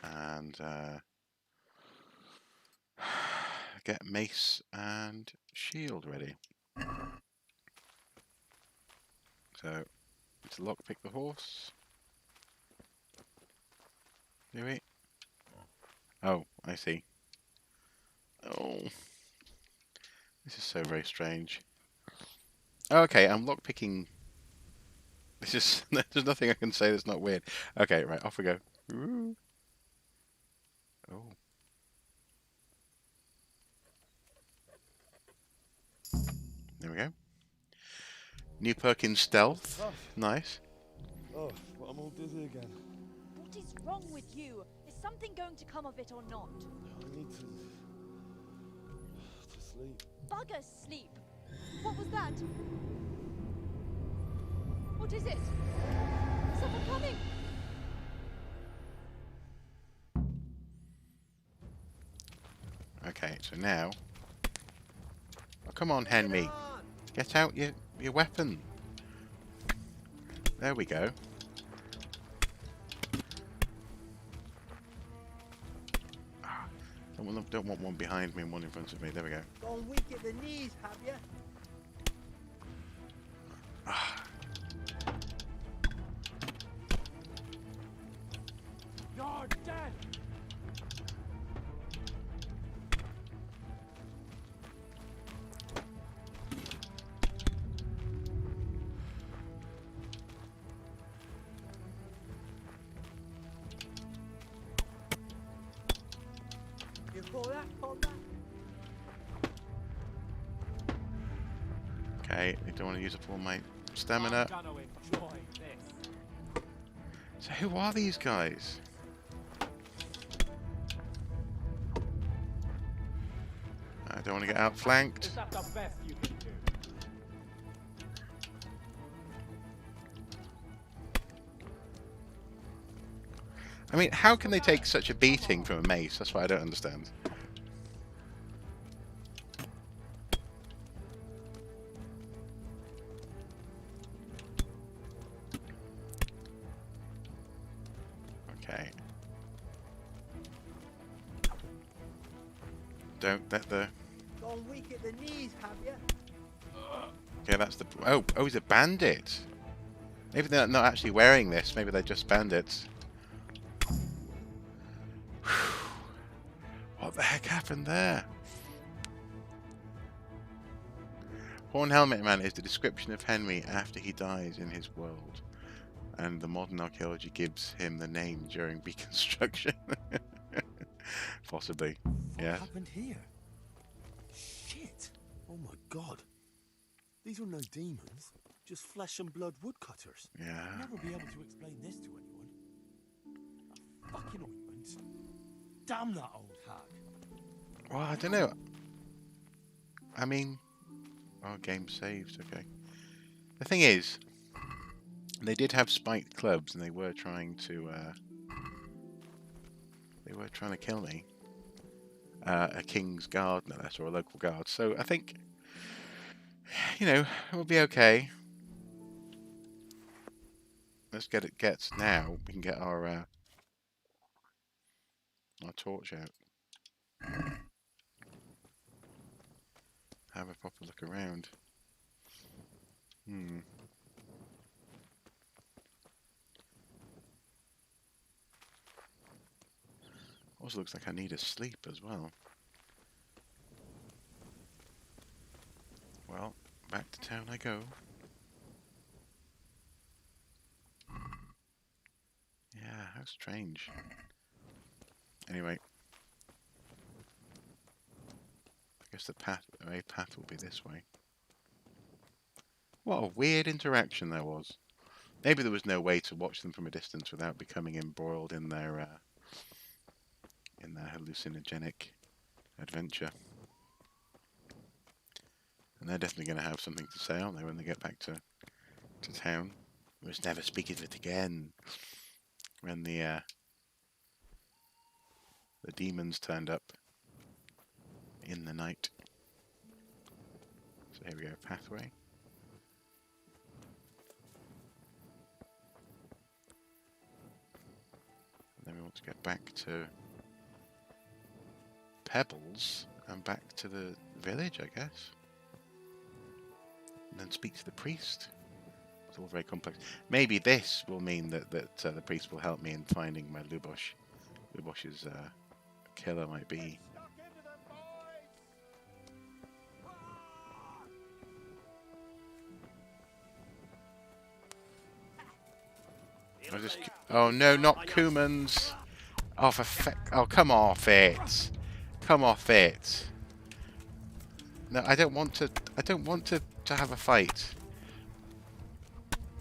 and get mace and shield ready. So, let's lockpick the horse. Do we? Oh, I see. Oh, this is so very strange. Okay, I'm lockpicking. This is there's nothing I can say that's not weird. Okay, right, off we go. Ooh. Oh. There we go. New perk in stealth. Nice. Oh, but I'm all dizzy again. What is wrong with you? Is something going to come of it or not? I need to sleep. Bugger sleep! What was that? What is it? Someone coming! Okay, so now. Oh, come on, Henry. Get out your weapon. There we go. Don't want one behind me and one in front of me. There we go. Gone weak at the knees, have you? You're dead! You call that, Commander? Okay, I don't want to use up all my stamina. I'm gonna enjoy this. So who are these guys? I don't want to get outflanked. Is that the best you can do? I mean, how can they take such a beating from a mace? That's what I don't understand. Okay. Don't let the... Gone weak at the knees, have you? Okay, that's the... Oh, he's a bandit. Maybe they're not actually wearing this. Maybe they're just bandits. What the heck happened there? Horn Helmet Man is the description of Henry after he dies in his world, and the modern archaeology gives him the name during reconstruction. Possibly, yeah. What happened here? Shit! Oh my god. These were no demons, just flesh and blood woodcutters. Yeah. I'll never be able to explain this to anyone. A fucking ointment. Damn that old hag. Well, I don't know. I mean, our game saved. Okay. The thing is, they did have spiked clubs, and they were trying to. They were trying to kill me. A king's guard, no less, or a local guard. So I think, you know, we'll be okay. Let's get now. We can get our our torch out. Have a proper look around. Also looks like I need a sleep as well. Well, back to town I go. Yeah, how strange. Anyway. I guess the main path will be this way. What a weird interaction there was. Maybe there was no way to watch them from a distance without becoming embroiled in their hallucinogenic adventure. And they're definitely going to have something to say, aren't they, when they get back to town? We must never speak of it again. When the demons turned up in the night. So here we go, pathway. And then we want to get back to Pebbles and back to the village, I guess. And then speak to the priest. It's all very complex. Maybe this will mean that the priest will help me in finding my Lubosh. Lubosh's killer might be. Oh no, not Kumans! Oh oh, come off it! Come off it! No, I don't want to. I don't want to have a fight.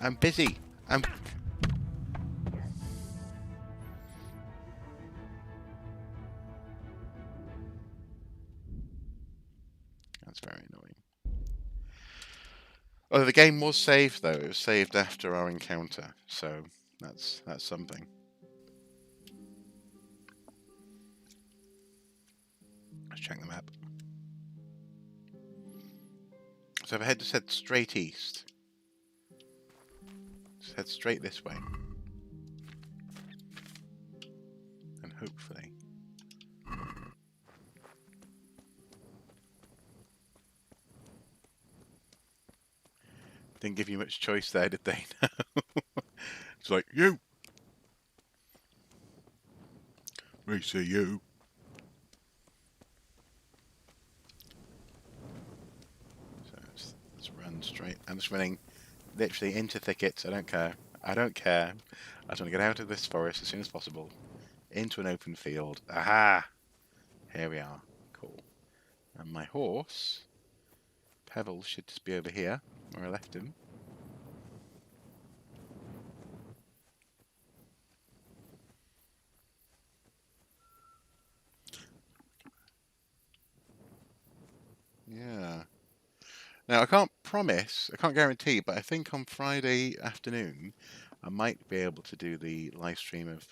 I'm busy. That's very annoying. Oh, the game was saved though. It was saved after our encounter, so that's something. Let's check the map. So if I just head straight east. Just head straight this way. And hopefully... Didn't give you much choice there, did they? It's like, you! We see you. So let's run straight. I'm just running literally into thickets. I don't care. I don't care. I just want to get out of this forest as soon as possible. Into an open field. Aha! Here we are. Cool. And my horse, Pebbles, should just be over here, where I left him. Yeah. Now, I can't promise, I can't guarantee, but I think on Friday afternoon, I might be able to do the live stream of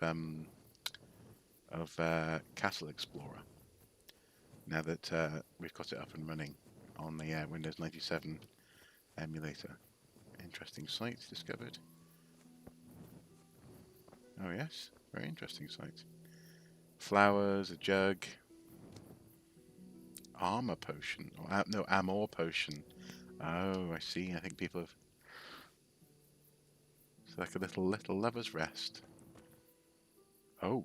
Castle Explorer. Now that we've got it up and running on the Windows 97 emulator. Interesting site discovered. Oh yes, very interesting site. Flowers, a jug, armor potion, or no, amor potion. Oh, I see. I think people have. It's like a little lover's rest. Oh,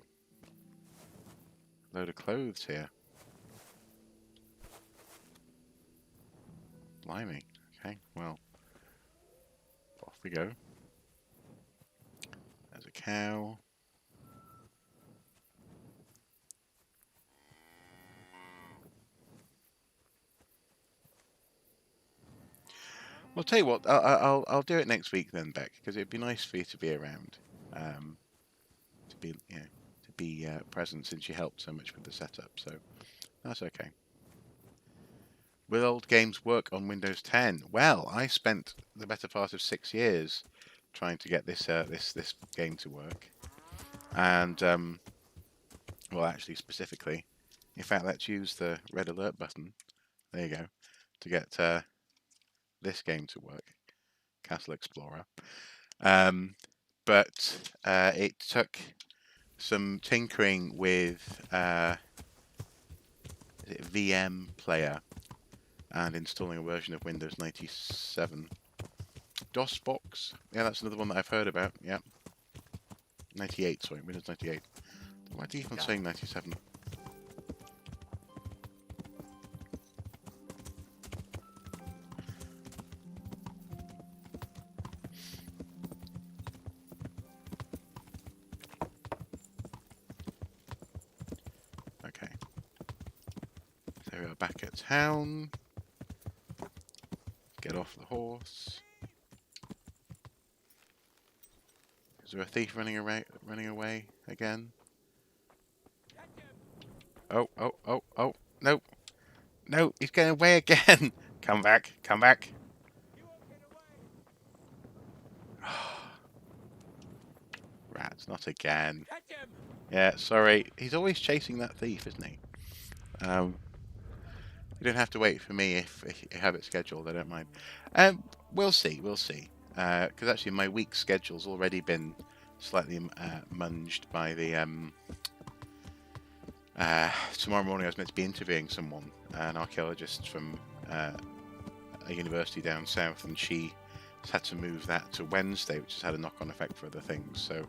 load of clothes here. Blimey. Okay, well, off we go. There's a cow. Well, I'll tell you what, I'll do it next week then, Beck, because it'd be nice for you to be around, to be present since you helped so much with the setup. So that's okay. Will old games work on Windows 10? Well, I spent the better part of 6 years trying to get this game to work, and well, actually, specifically, in fact, let's use the red alert button. There you go, to get this game to work, Castle Explorer. But it took some tinkering with is it VM Player and installing a version of Windows 97. DOSBox, yeah, that's another one that I've heard about. Yeah, 98. Sorry, Windows 98. Why do you keep on saying 97? Okay. So we are back at town. Get off the horse. Is there a thief running away again? Oh, no. No, he's getting away again. Come back, come back. Rats, not again. Yeah, sorry. He's always chasing that thief, isn't he? You don't have to wait for me if you have it scheduled, I don't mind. We'll see. Because actually my week's schedule's already been slightly munged by the... tomorrow morning I was meant to be interviewing someone, an archaeologist from a university down south, and she has had to move that to Wednesday, which has had a knock-on effect for other things. So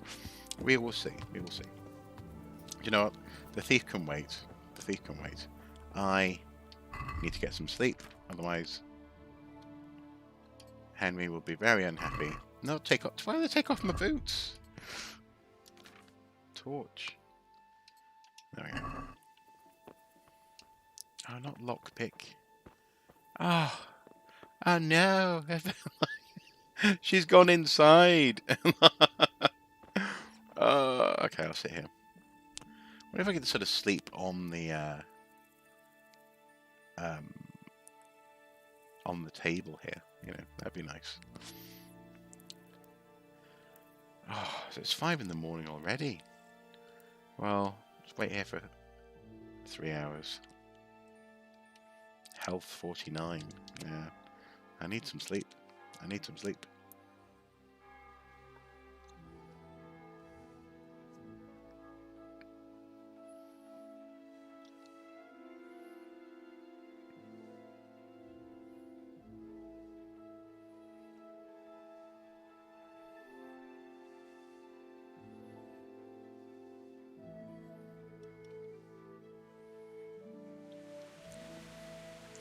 we will see. You know what? The thief can wait. I need to get some sleep, otherwise Henry will be very unhappy. No, why do they take off my boots? Torch. There we go. Oh, not lockpick. Oh no. She's gone inside. Okay, I'll sit here. What if I could sort of sleep on the table here? You know, that'd be nice. Oh, so it's 5 in the morning already. Well, just wait here for 3 hours. Health 49. Yeah, I need some sleep.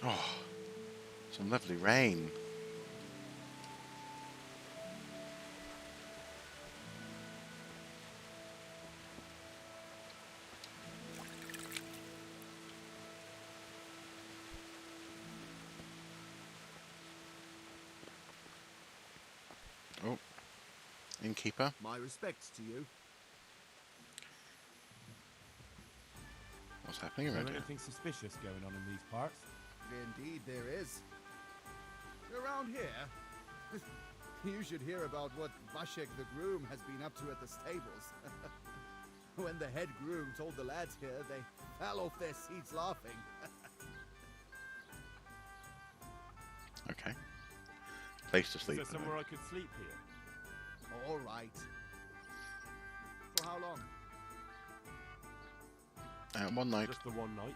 Oh, some lovely rain. Oh, innkeeper. My respects to you. What's happening around here? Anything suspicious going on in these parts? Indeed, there is. Around here, you should hear about what Bashek the groom has been up to at the stables. When the head groom told the lads here, they fell off their seats laughing. Okay. Place to sleep. Is there somewhere I could sleep here? All right. For how long? 1 night. Just the one night?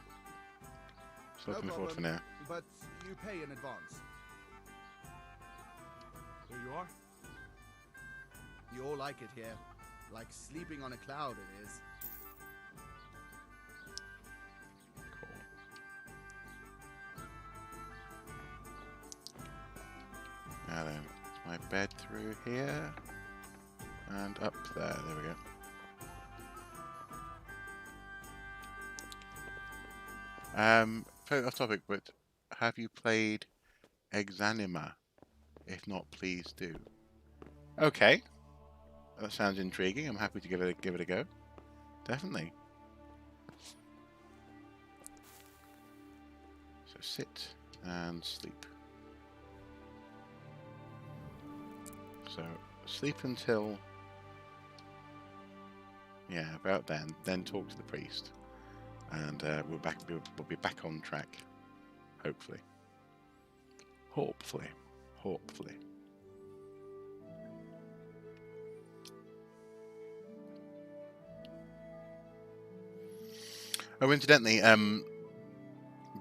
So I can afford for now. But you pay in advance. Here you are. You all like it here. Like sleeping on a cloud it is. Cool. Now then, it's my bed through here. And up there. There we go. Off topic, but have you played Exanima? If not, please do. Okay, that sounds intriguing. I'm happy to give it a go. Definitely. So sit and sleep. So sleep until about then. Then talk to the priest. And we'll be back on track, hopefully. Hopefully. Oh, incidentally,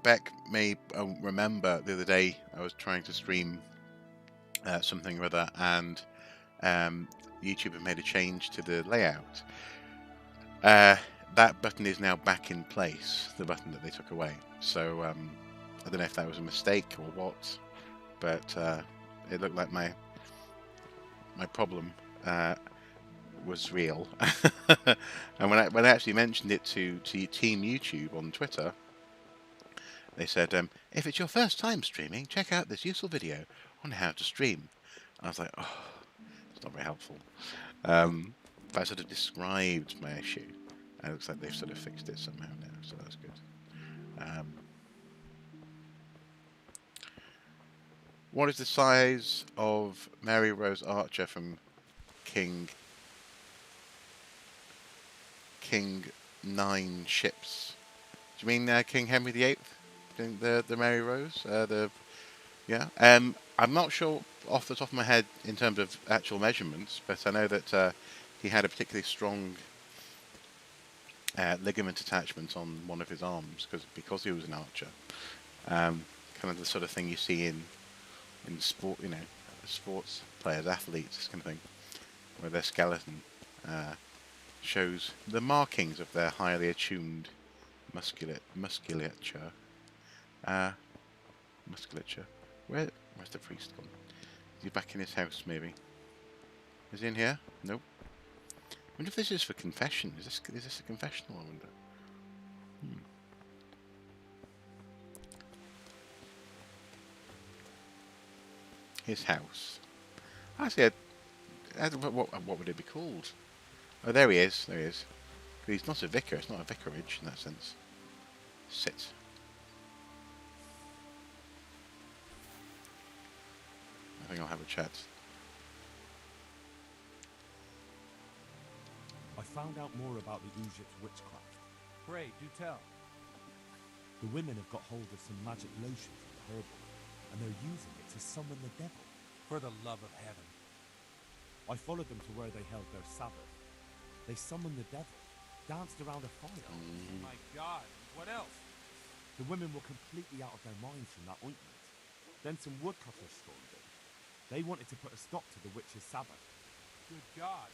Beck may remember the other day I was trying to stream something or other, and YouTube have made a change to the layout. That button is now back in place, the button that they took away. So I don't know if that was a mistake or what, but it looked like my problem was real. And when I actually mentioned it to Team YouTube on Twitter, they said, if it's your first time streaming, check out this useful video on how to stream. And I was like, oh, it's not very helpful. But I sort of described my issue, and it looks like they've sort of fixed it somehow now, so that's good. What is the size of Mary Rose Archer from King 9 ships? Do you mean King Henry VIII? The Mary Rose? Yeah. I'm not sure off the top of my head in terms of actual measurements, but I know that he had a particularly strong ligament attachment on one of his arms because he was an archer. Kind of the sort of thing you see in sport, sports players, athletes, this kind of thing, where their skeleton shows the markings of their highly attuned musculature. Where's the priest gone? Is he back in his house, maybe? Is he in here? Nope. I wonder if this is for confession. Is this a confessional, I wonder? His house. Actually, what would it be called? Oh, there he is. There he is. But he's not a vicar. It's not a vicarage in that sense. Sit. I think I'll have a chat. I found out more about the Egypt's witchcraft. Pray, do tell. The women have got hold of some magic lotion from the herbal, and they're using it to summon the devil. For the love of heaven. I followed them to where they held their Sabbath. They summoned the devil, danced around a fire. My God, what else? The women were completely out of their minds from that ointment. Then some woodcutters stormed in. They wanted to put a stop to the witch's Sabbath. Good God.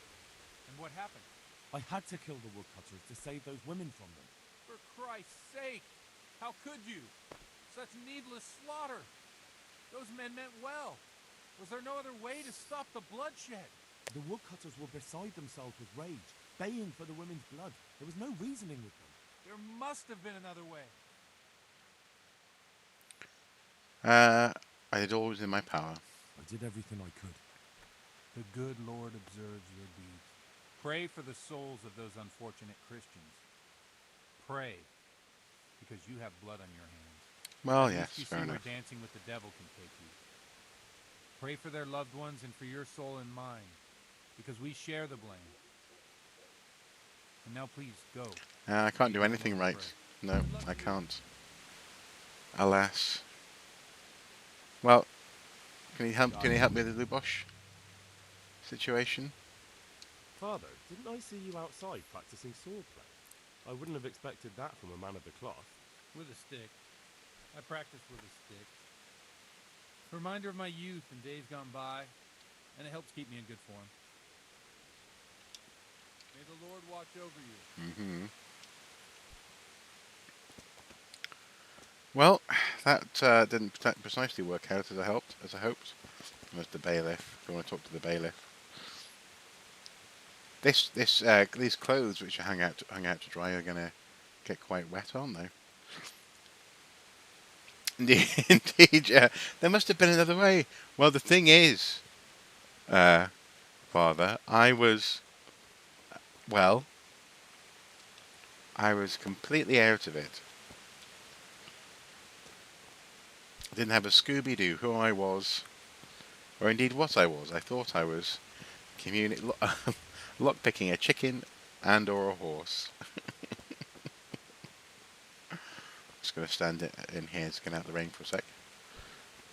And what happened? I had to kill the woodcutters to save those women from them. For Christ's sake! How could you? Such needless slaughter! Those men meant well. Was there no other way to stop the bloodshed? The woodcutters were beside themselves with rage, baying for the women's blood. There was no reasoning with them. There must have been another way. I did all that was in my power. I did everything I could. The good Lord observes your deeds. Pray for the souls of those unfortunate Christians. Pray, because you have blood on your hands. Well, yes, fair enough. Where dancing with the devil can take you. Pray for their loved ones and for your soul and mine, because we share the blame. And now please go. I can't do anything right. No, I can't. Alas. Well, can you help me with the Lubosh situation? Father, didn't I see you outside practicing swordplay? I wouldn't have expected that from a man of the cloth. With a stick. I practice with a stick. Reminder of my youth and days gone by, and it helps keep me in good form. May the Lord watch over you. Mm-hmm. Well, that didn't precisely work out as I hoped. There's the bailiff. If you want to talk to the bailiff. These clothes which are hung out to dry are going to get quite wet, aren't they? Indeed, there must have been another way. Well, the thing is, Father, I was completely out of it. I didn't have a Scooby-Doo who I was, or indeed what I was. I thought I was lockpicking a chicken and or a horse. Just going to stand in here to get out the rain for a sec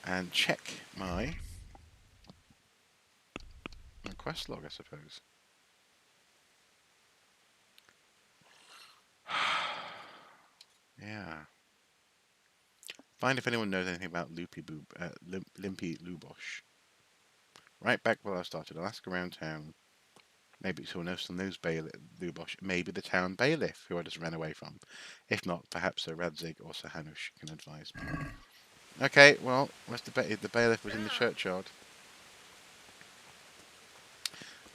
and check my quest log, I suppose. Yeah. Find if anyone knows anything about Limpy Lubosh. Right back where I started. I'll ask around town. Maybe someone knows Lubosh. Maybe the town bailiff, who I just ran away from. If not, perhaps Sir Radzig or Sir Hanush can advise me. Okay, well, where's the bailiff was in the churchyard.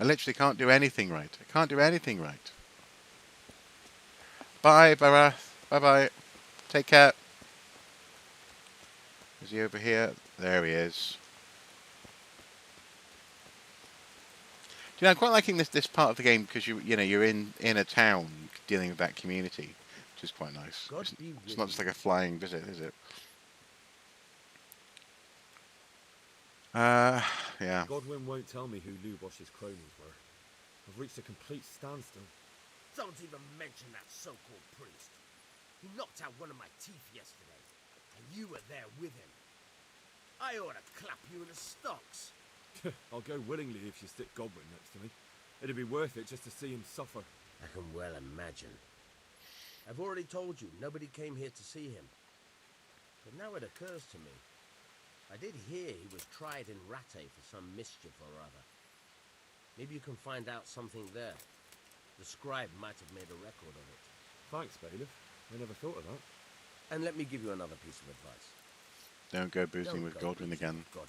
I literally can't do anything right. I can't do anything right. Bye, Barath. Bye-bye. Take care. Is he over here? There he is. Do you know, I'm quite liking this part of the game because you're in a town dealing with that community, which is quite nice. It's not just like a flying visit, is it? Yeah. Godwin won't tell me who Lubosh's cronies were. I've reached a complete standstill. Don't even mention that so-called priest. He knocked out one of my teeth yesterday, and you were there with him. I ought to clap you in the stocks. I'll go willingly if you stick Godwin next to me. It'd be worth it just to see him suffer. I can well imagine. I've already told you, nobody came here to see him. But now it occurs to me. I did hear he was tried in Rattay for some mischief or other. Maybe you can find out something there. The scribe might have made a record of it. Thanks, Bailiff. I never thought of that. And let me give you another piece of advice. Don't go boozing with Godwin again. Farewell.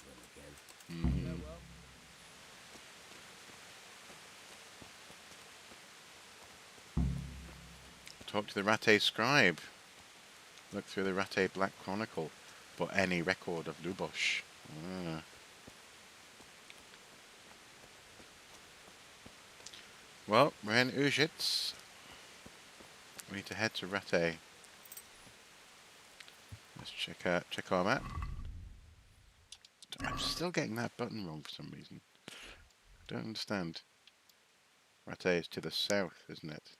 Talk to the Rattay scribe. Look through the Rattay Black Chronicle for any record of Lubosh. Ah. Well, we're in Ujits. We need to head to Rattay. Let's check our map. I'm still getting that button wrong for some reason. I don't understand. Rattay is to the south, isn't it?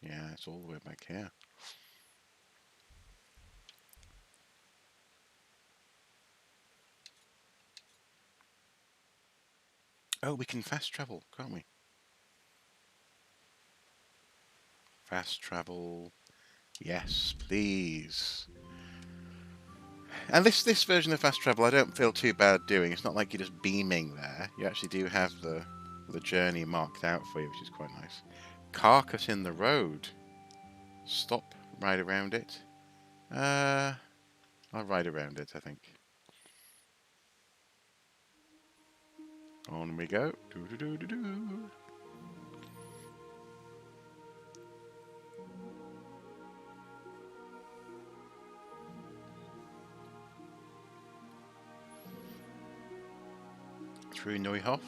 Yeah, it's all the way back here. Oh, we can fast travel, can't we? Fast travel. Yes, please. And this version of fast travel I don't feel too bad doing. It's not like you're just beaming there. You actually do have the journey marked out for you, which is quite nice. Carcass in the road. Stop, ride around it. I'll ride around it, I think. On we go. Do-do-do-do-do. Through Norihoff.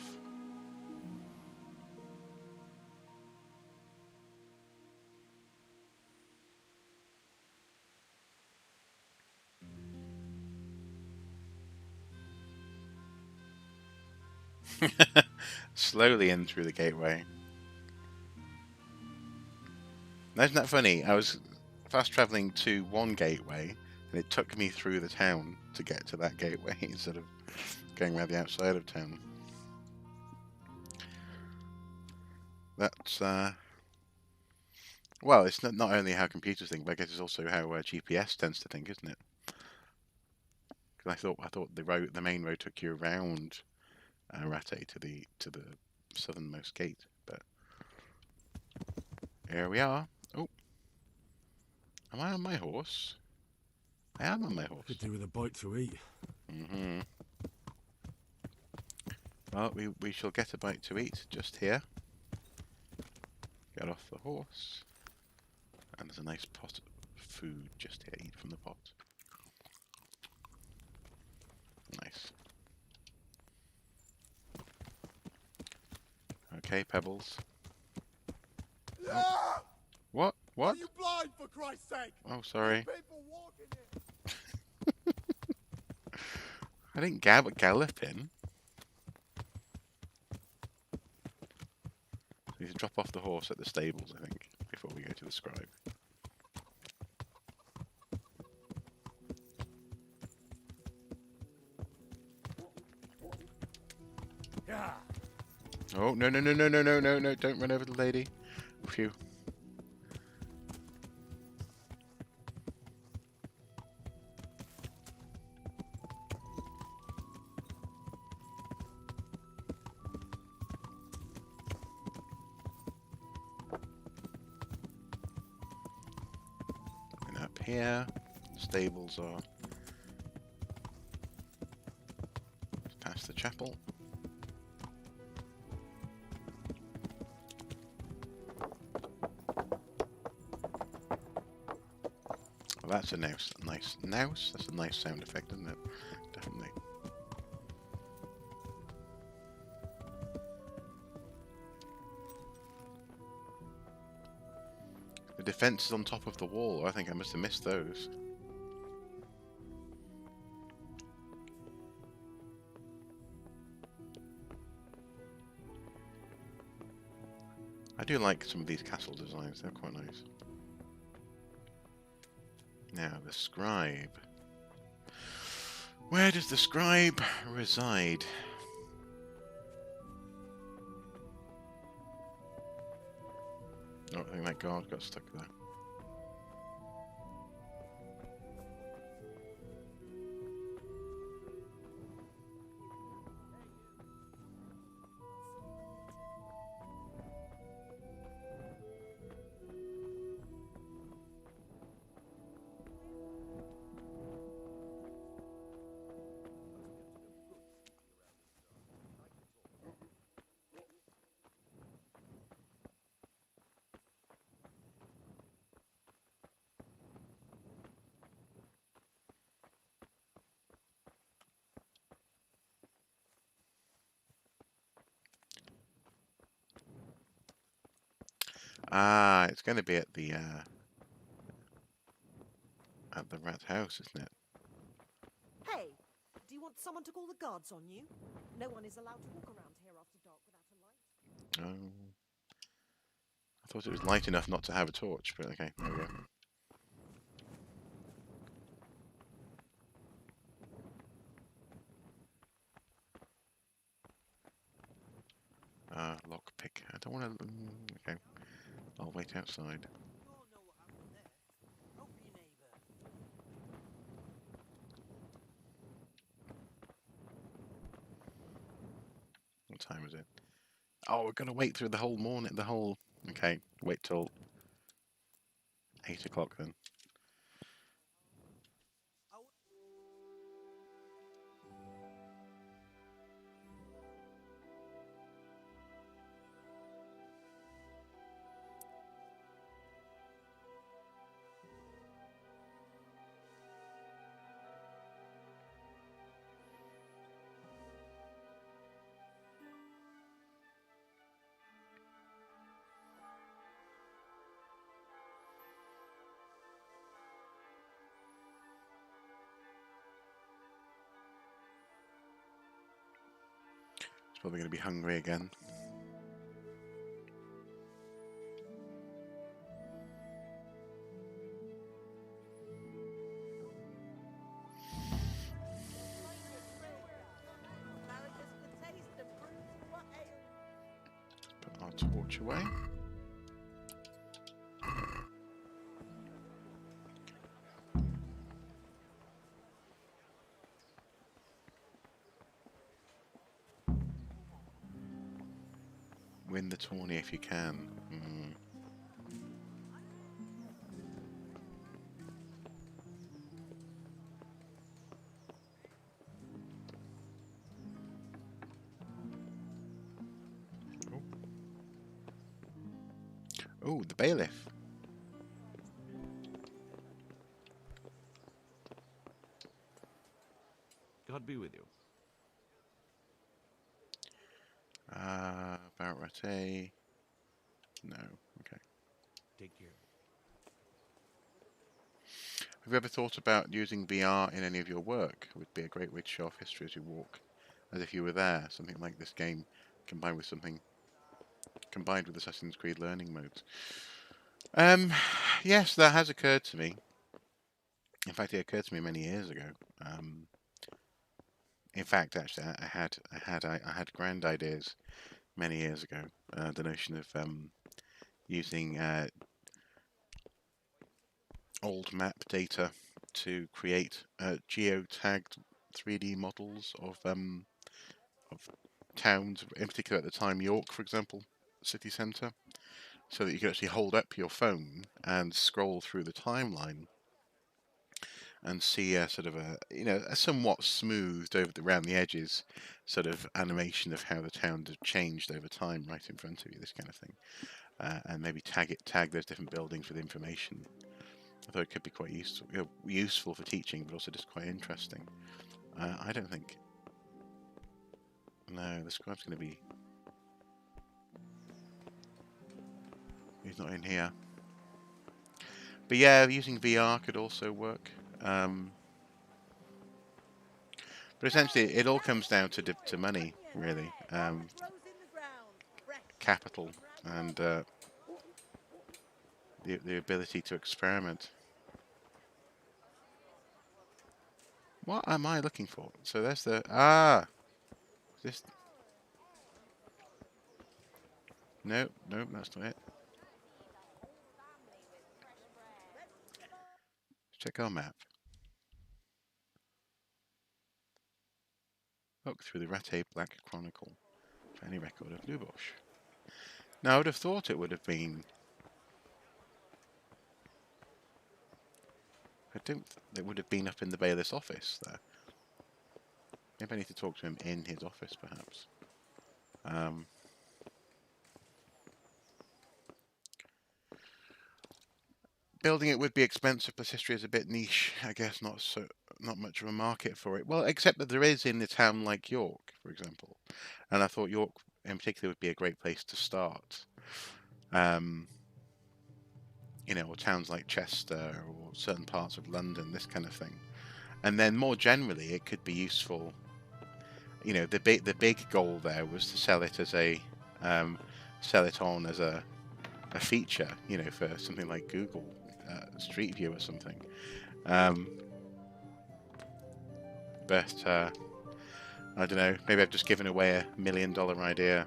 Slowly in through the gateway. Isn't that funny? I was fast travelling to one gateway and it took me through the town to get to that gateway instead of going around the outside of town. That's well, it's not only how computers think, but I guess it's also how GPS tends to think, isn't it? Because I thought the main road took you around Rattay to the southernmost gate, but here we are. Oh, am I on my horse? I am on my horse. Could do with a bite to eat. Mm-hmm. Well, we shall get a bite to eat just here. Get off the horse, and there's a nice pot of food just here. Eat from the pot. Nice. Okay, Pebbles. Oh. What? What? Are you blind, for Christ's sake? Oh, sorry. People walking here. I didn't gallop in. We need to drop off the horse at the stables, I think, before we go to the scribe. Yeah. Oh, no, don't run over the lady. Phew. here. Stables are past the chapel. Well, that's a nice nouse. That's a nice sound effect, isn't it? Definitely. The defense is on top of the wall. I think I must have missed those. I do like some of these castle designs. They're quite nice. Now, the scribe. Where does the scribe reside? Oh, I think that guard got stuck there. Ah, it's going to be at the rat house, isn't it? Hey, do you want someone to call the guards on you? No one is allowed to walk around here after dark without a light. Oh. I thought it was light enough not to have a torch, but okay, there we go. Lockpick. I don't want to... okay. I'll wait outside. What time is it? Oh, we're going to wait through the whole morning, okay, wait till 8 o'clock then. He's probably going to be hungry again. Put our torch away. Win the tourney if you can. Oh, the bailiff. God be with you. About Ratte. No, okay. Take care. Have you ever thought about using VR in any of your work? It would be a great way to show off history as you walk, as if you were there. Something like this game, combined with Assassin's Creed learning modes. Yes, that has occurred to me. In fact, it occurred to me many years ago. In fact, actually, I had grand ideas many years ago. The notion of using old map data to create geo-tagged 3D models of towns, in particular at the time York, for example, city centre, so that you could actually hold up your phone and scroll through the timeline and see a sort of a somewhat smoothed around the edges sort of animation of how the town has changed over time right in front of you, this kind of thing. And maybe tag those different buildings with information. I thought it could be quite useful for teaching, but also just quite interesting. I don't think... No, the scribe's going to be... He's not in here. But yeah, using VR could also work. But essentially, it all comes down to money, really. Capital and the ability to experiment. What am I looking for? So there's the... This... Nope, that's not it. Check our map. Look through the Rattay Black Chronicle for any record of Lubosh. Now, I would have thought it would have been... It would have been up in the Bailiff's office there. Maybe I need to talk to him in his office, perhaps. Building it would be expensive, plus history is a bit niche. I guess not much of a market for it. Well, except that there is in a town like York, for example. And I thought York, in particular, would be a great place to start. You know, or towns like Chester or certain parts of London, this kind of thing. And then more generally, it could be useful. You know, the big goal there was to sell it as a sell it on as a feature. You know, for something like Google Street View or something. But I don't know. Maybe I've just given away $1 million idea.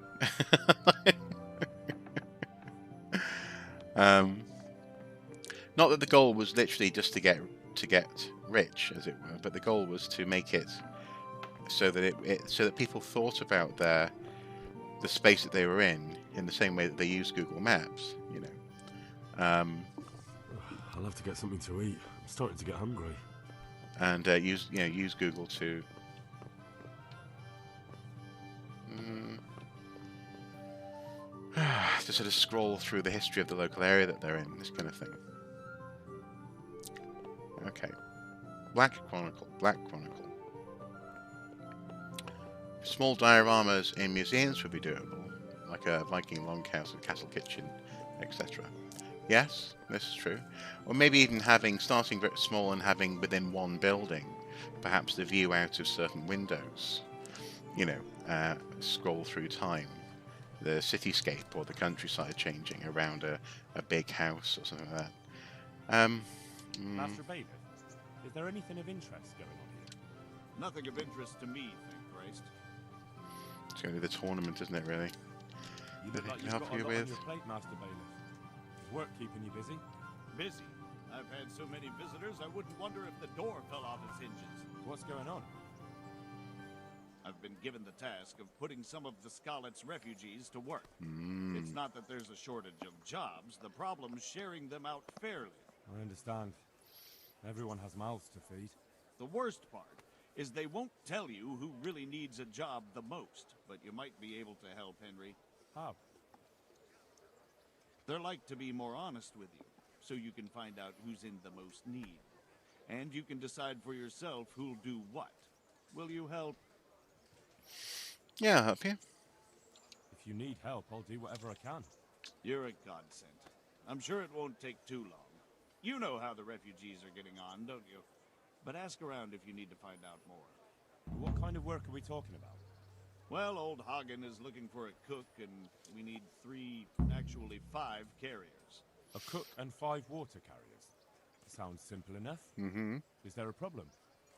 Not that the goal was literally just to get rich, as it were, but the goal was to make it so that so that people thought about the space that they were in the same way that they use Google Maps. You know. I'll have to get something to eat. I'm starting to get hungry. And use Google to to sort of scroll through the history of the local area that they're in, this kind of thing. Okay. Black Chronicle. Small dioramas in museums would be doable, like a Viking longhouse, a castle kitchen, etc. Yes, this is true. Or maybe even starting very small and having within one building, perhaps the view out of certain windows. You know, scroll through time. The cityscape or the countryside changing around a big house or something like that. Master Bailiff, is there anything of interest going on here? Nothing of interest to me, thank Christ. It's going to be the tournament, isn't it, really? You look like you've got a lot on your plate, Master Bailiff. Is work keeping you busy? Busy? I've had so many visitors, I wouldn't wonder if the door fell off its hinges. What's going on? I've been given the task of putting some of the Scarlet's refugees to work. It's not that there's a shortage of jobs, the problem's sharing them out fairly. I understand. Everyone has mouths to feed. The worst part is they won't tell you who really needs a job the most, but you might be able to help, Henry. How? They're like to be more honest with you, so you can find out who's in the most need. And you can decide for yourself who'll do what. Will you help? Yeah, I'll help you. If you need help, I'll do whatever I can. You're a godsend. I'm sure it won't take too long. You know how the refugees are getting on, don't you? But ask around if you need to find out more. What kind of work are we talking about? Well, old Hagen is looking for a cook, and we need 5 carriers. A cook and 5 water carriers. Sounds simple enough. Mm-hmm. Is there a problem?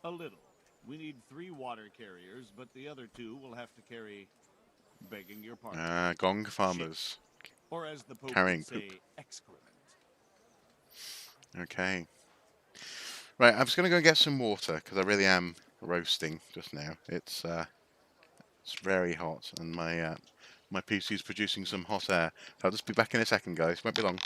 A little. We need 3 water carriers, but the other 2 will have to carry, begging your pardon, gong farmers. shit. Or as the Pope Carrying would say, poop. excrement. Okay. Right, I'm just going to go get some water, because I really am roasting just now. It's very hot, and my my PC's producing some hot air. So I'll just be back in a second, guys. Won't be long.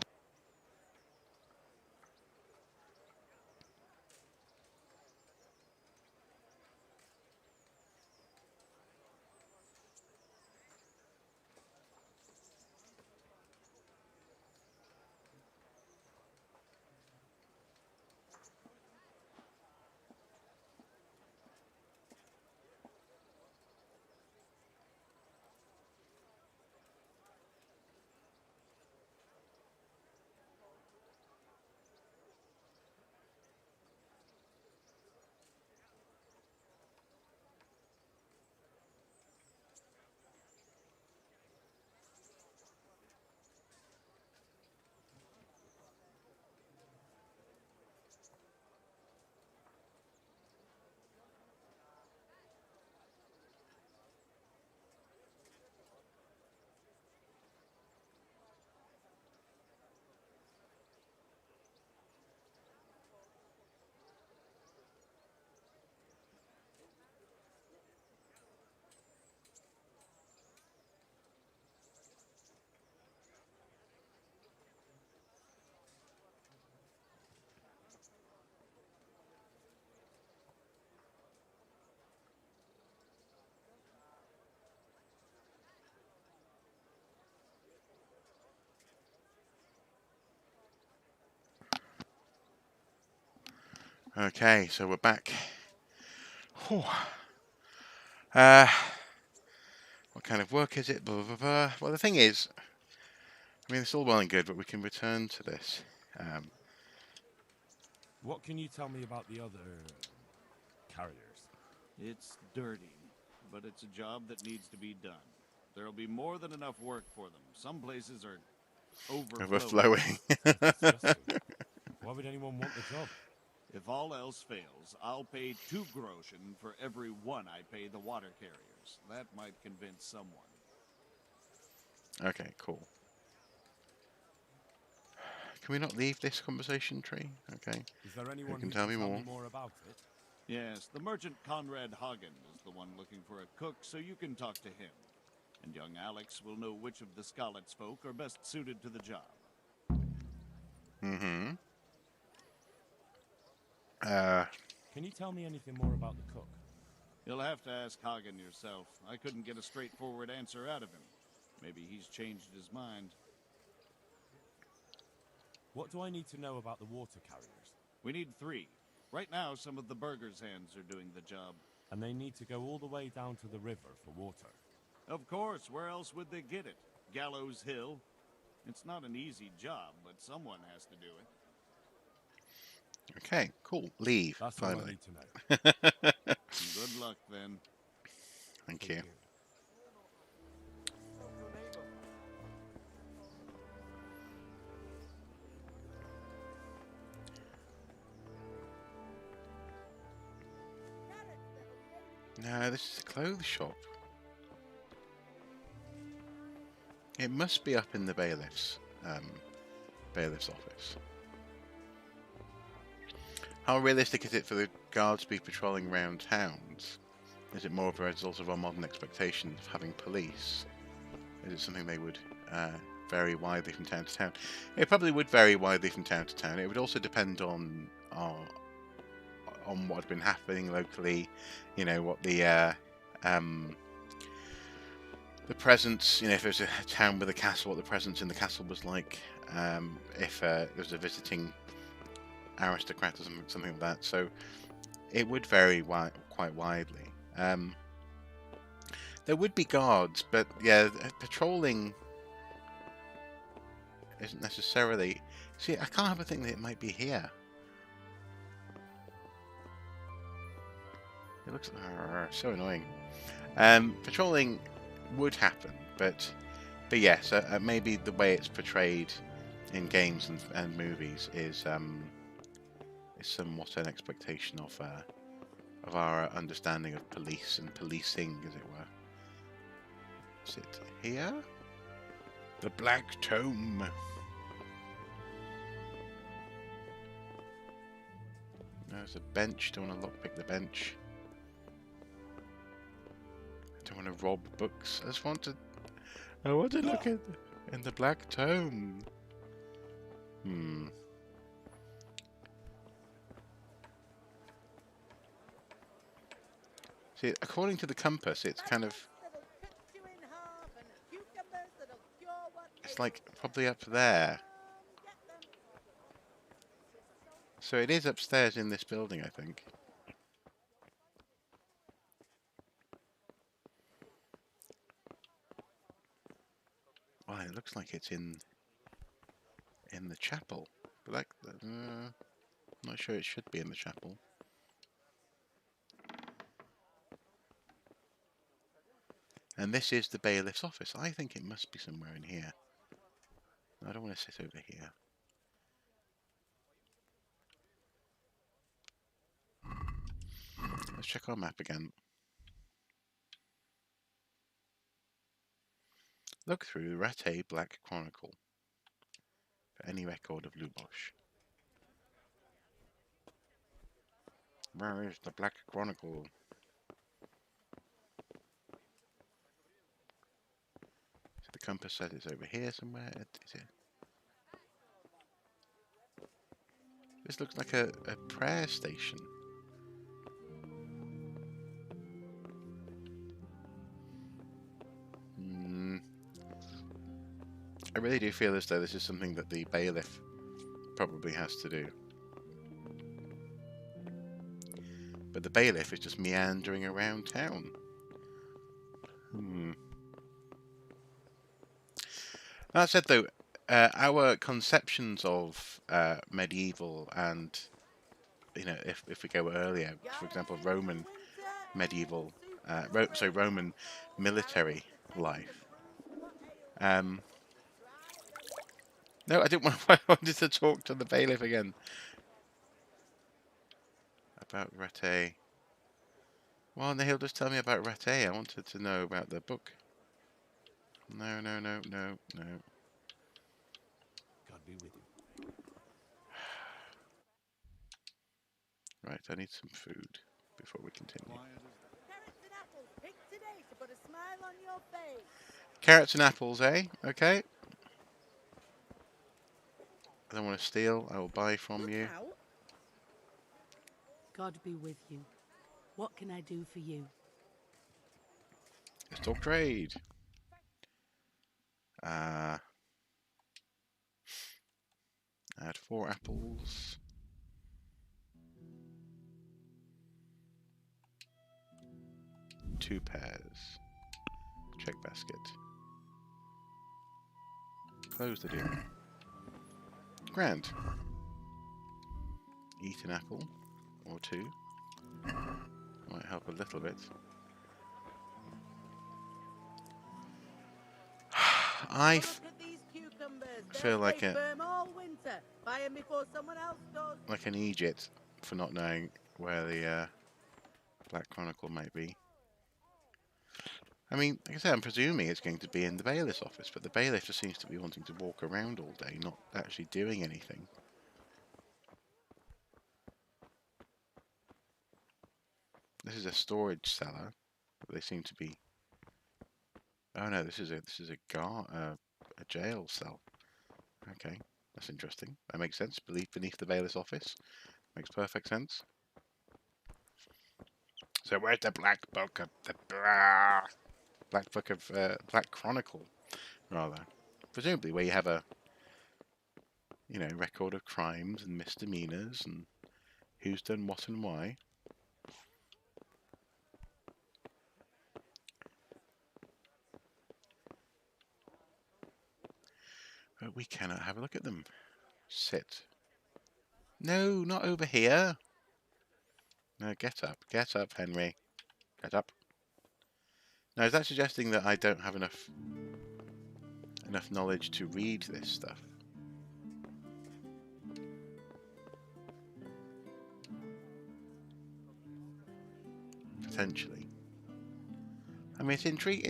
Okay, so we're back. Whew. What kind of work is it? Blah, blah, blah. Well, the thing is, I mean, it's all well and good, but we can return to this. What can you tell me about the other carriers? It's dirty, but it's a job that needs to be done. There'll be more than enough work for them. Some places are overflowing. Why would anyone want the job? If all else fails, I'll pay 2 groschen for every 1 I pay the water carriers. That might convince someone. Okay, cool. Can we not leave this conversation tree? Okay. Is there anyone who can who tell can me tell more? more about it? Yes, the merchant Conrad Hagen is the one looking for a cook, so you can talk to him. And young Alex will know which of the Skalitz folk are best suited to the job. Mm-hmm. Can you tell me anything more about the cook? You'll have to ask Hagen yourself. I couldn't get a straightforward answer out of him. Maybe he's changed his mind. What do I need to know about the water carriers? We need 3. Right now, some of the burgers' hands are doing the job. And they need to go all the way down to the river for water. Of course, where else would they get it? Gallows Hill? It's not an easy job, but someone has to do it. Okay, cool. Leave. That's finally. all I need to know. Good luck, then. Thank you. No, this is a clothes shop. It must be up in the bailiff's office. How realistic is it for the guards to be patrolling around towns? Is it more of a result of our modern expectations of having police? Is it something they would vary widely from town to town? It probably would vary widely from town to town. It would also depend on what had been happening locally. You know, what the presence, you know, if it was a town with a castle, what the presence in the castle was like. If there was a visiting aristocrat or something like that. So it would vary quite widely. There would be guards, but yeah, patrolling isn't necessarily... See, I can't help but think that it might be here. It looks so annoying. Patrolling would happen, but yes, maybe the way it's portrayed in games and movies is somewhat an expectation of our understanding of police and policing, as it were. Is it here? The Black Tome. There's a bench. Don't want to lockpick the bench. I don't want to rob books. I want to look in the Black Tome. See, according to the compass, it's kind of... It's like probably up there. So it is upstairs in this building, I think. Well, it looks like it's in the chapel, but I'm not sure it should be in the chapel. And this is the bailiff's office. I think it must be somewhere in here. I don't want to sit over here. Let's check our map again. Look through the Rattay Black Chronicle for any record of Lubosh. Where is the Black Chronicle? So the compass says it's over here somewhere. Is it? This looks like a prayer station. I really do feel as though this is something that the bailiff probably has to do. but the bailiff is just meandering around town. That said, though, our conceptions of medieval and, you know, if we go earlier, for example, Roman medieval, Roman military life. No, I didn't want. I wanted to talk to the bailiff again about Rattay. Well, no, he'll just tell me about Rattay. I wanted to know about the book. No. God be with you. Right, I need some food before we continue. Carrots and apples picked today to put a smile on your face. Carrots and apples, eh? Okay. I don't want to steal. I will buy from you. God be with you. What can I do for you? Let's talk trade. Add 4 apples. Two pairs. Check basket. Close the deal. Grand. Eat an apple or 2. Might help a little bit. I feel like like an idiot for not knowing where the Black Chronicle might be. I mean, like I said, I'm presuming it's going to be in the bailiff's office, but the bailiff just seems to be wanting to walk around all day, not actually doing anything. This is a storage cellar. They seem to be. Oh no, this is a jail cell. Okay, that's interesting. That makes sense. Beneath the bailiff's office, makes perfect sense. So where's the Black Book of the Black Chronicle, rather? Presumably where you have a, you know, record of crimes and misdemeanors and who's done what and why. But we cannot have a look at them. Sit. No, not over here. No, get up, Henry. Get up. Now, is that suggesting that I don't have enough knowledge to read this stuff? Potentially. I mean, it's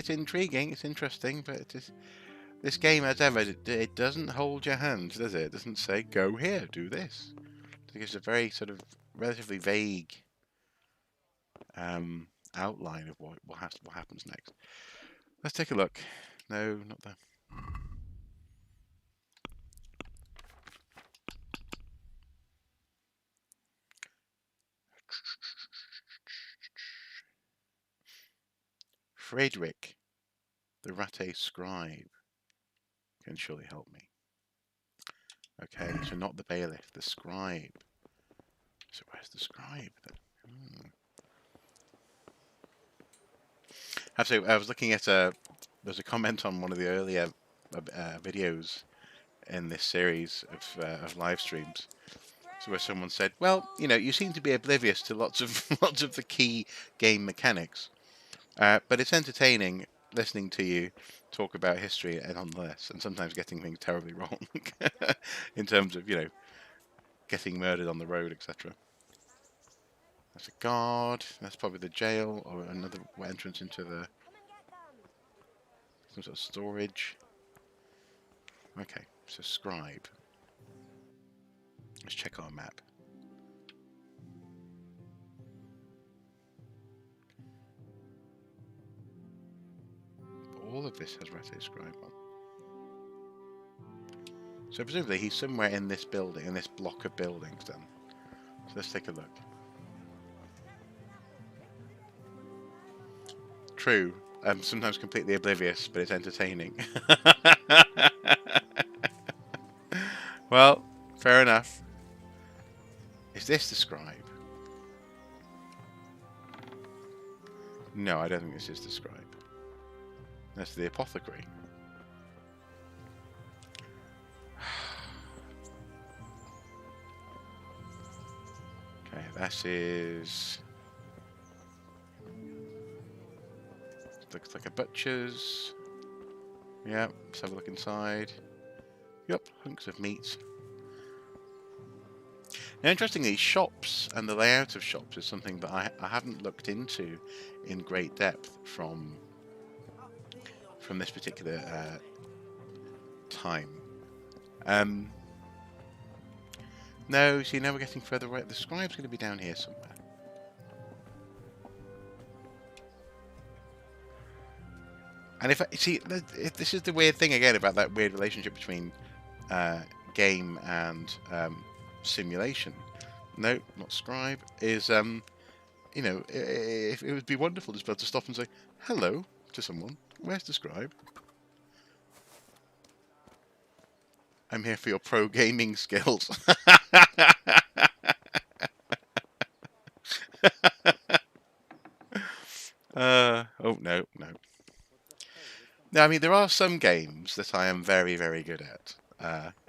intriguing, it's interesting, but it is, this game, as ever, it doesn't hold your hand, does it? It doesn't say, go here, do this. It gives a very sort of relatively vague outline of what happens next. Let's take a look. No, not that. Friedrich, the Rattay scribe, can surely help me. Okay, so not the bailiff, the scribe. So where's the scribe then? Actually, I was looking at there's a comment on one of the earlier videos in this series of live streams, so where someone said, "Well, you know, you seem to be oblivious to lots of the key game mechanics, but it's entertaining listening to you talk about history and nonetheless, and sometimes getting things terribly wrong in terms of, you know, getting murdered on the road, etc." That's a guard. That's probably the jail or another entrance into some sort of storage. Okay, so scribe. Let's check our map. All of this has Rattay scribe on. So presumably he's somewhere in this building, in this block of buildings then. So let's take a look. True, I'm sometimes completely oblivious, but it's entertaining. Well, fair enough. Is this the scribe? No, I don't think this is the scribe. That's the apothecary. Okay, that is... looks like a butcher's. Yeah, let's have a look inside. Yep, hunks of meat. Now, interestingly, shops and the layout of shops is something that I haven't looked into in great depth from this particular time. No, see, now we're getting further away. The scribe's going to be down here somewhere. And if I see, this is the weird thing again about that weird relationship between game and simulation. No, not scribe. Is you know, it would be wonderful to be able to stop and say hello to someone. Where's the scribe? I'm here for your pro gaming skills. Oh no. No, I mean there are some games that I am very, very good at.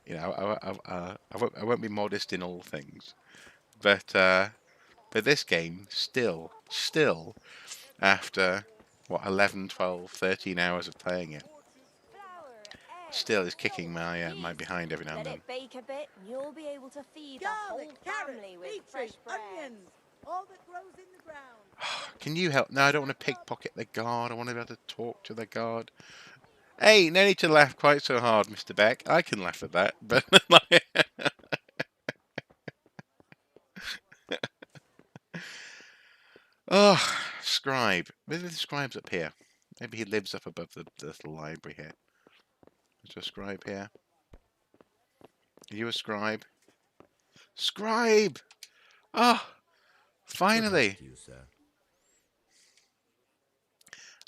You know, I won't be modest in all things, but this game still, after what 11, 12, 13 hours of playing it, still is kicking my my behind every now and Let then. it bake a bit, and you'll be able to feed Garlic, the whole carrots, family with beetroot, fresh bread. onions, all that grows in the ground. Can you help? No, I don't want to pickpocket the guard. I want to be able to talk to the guard. Hey, no need to laugh quite so hard, Mr. Beck. I can laugh at that, but oh, scribe. Maybe the scribe's up here. Maybe he lives up above the little library here. Is there a scribe here? Are you a scribe? Scribe! Ah, oh, finally. You, sir.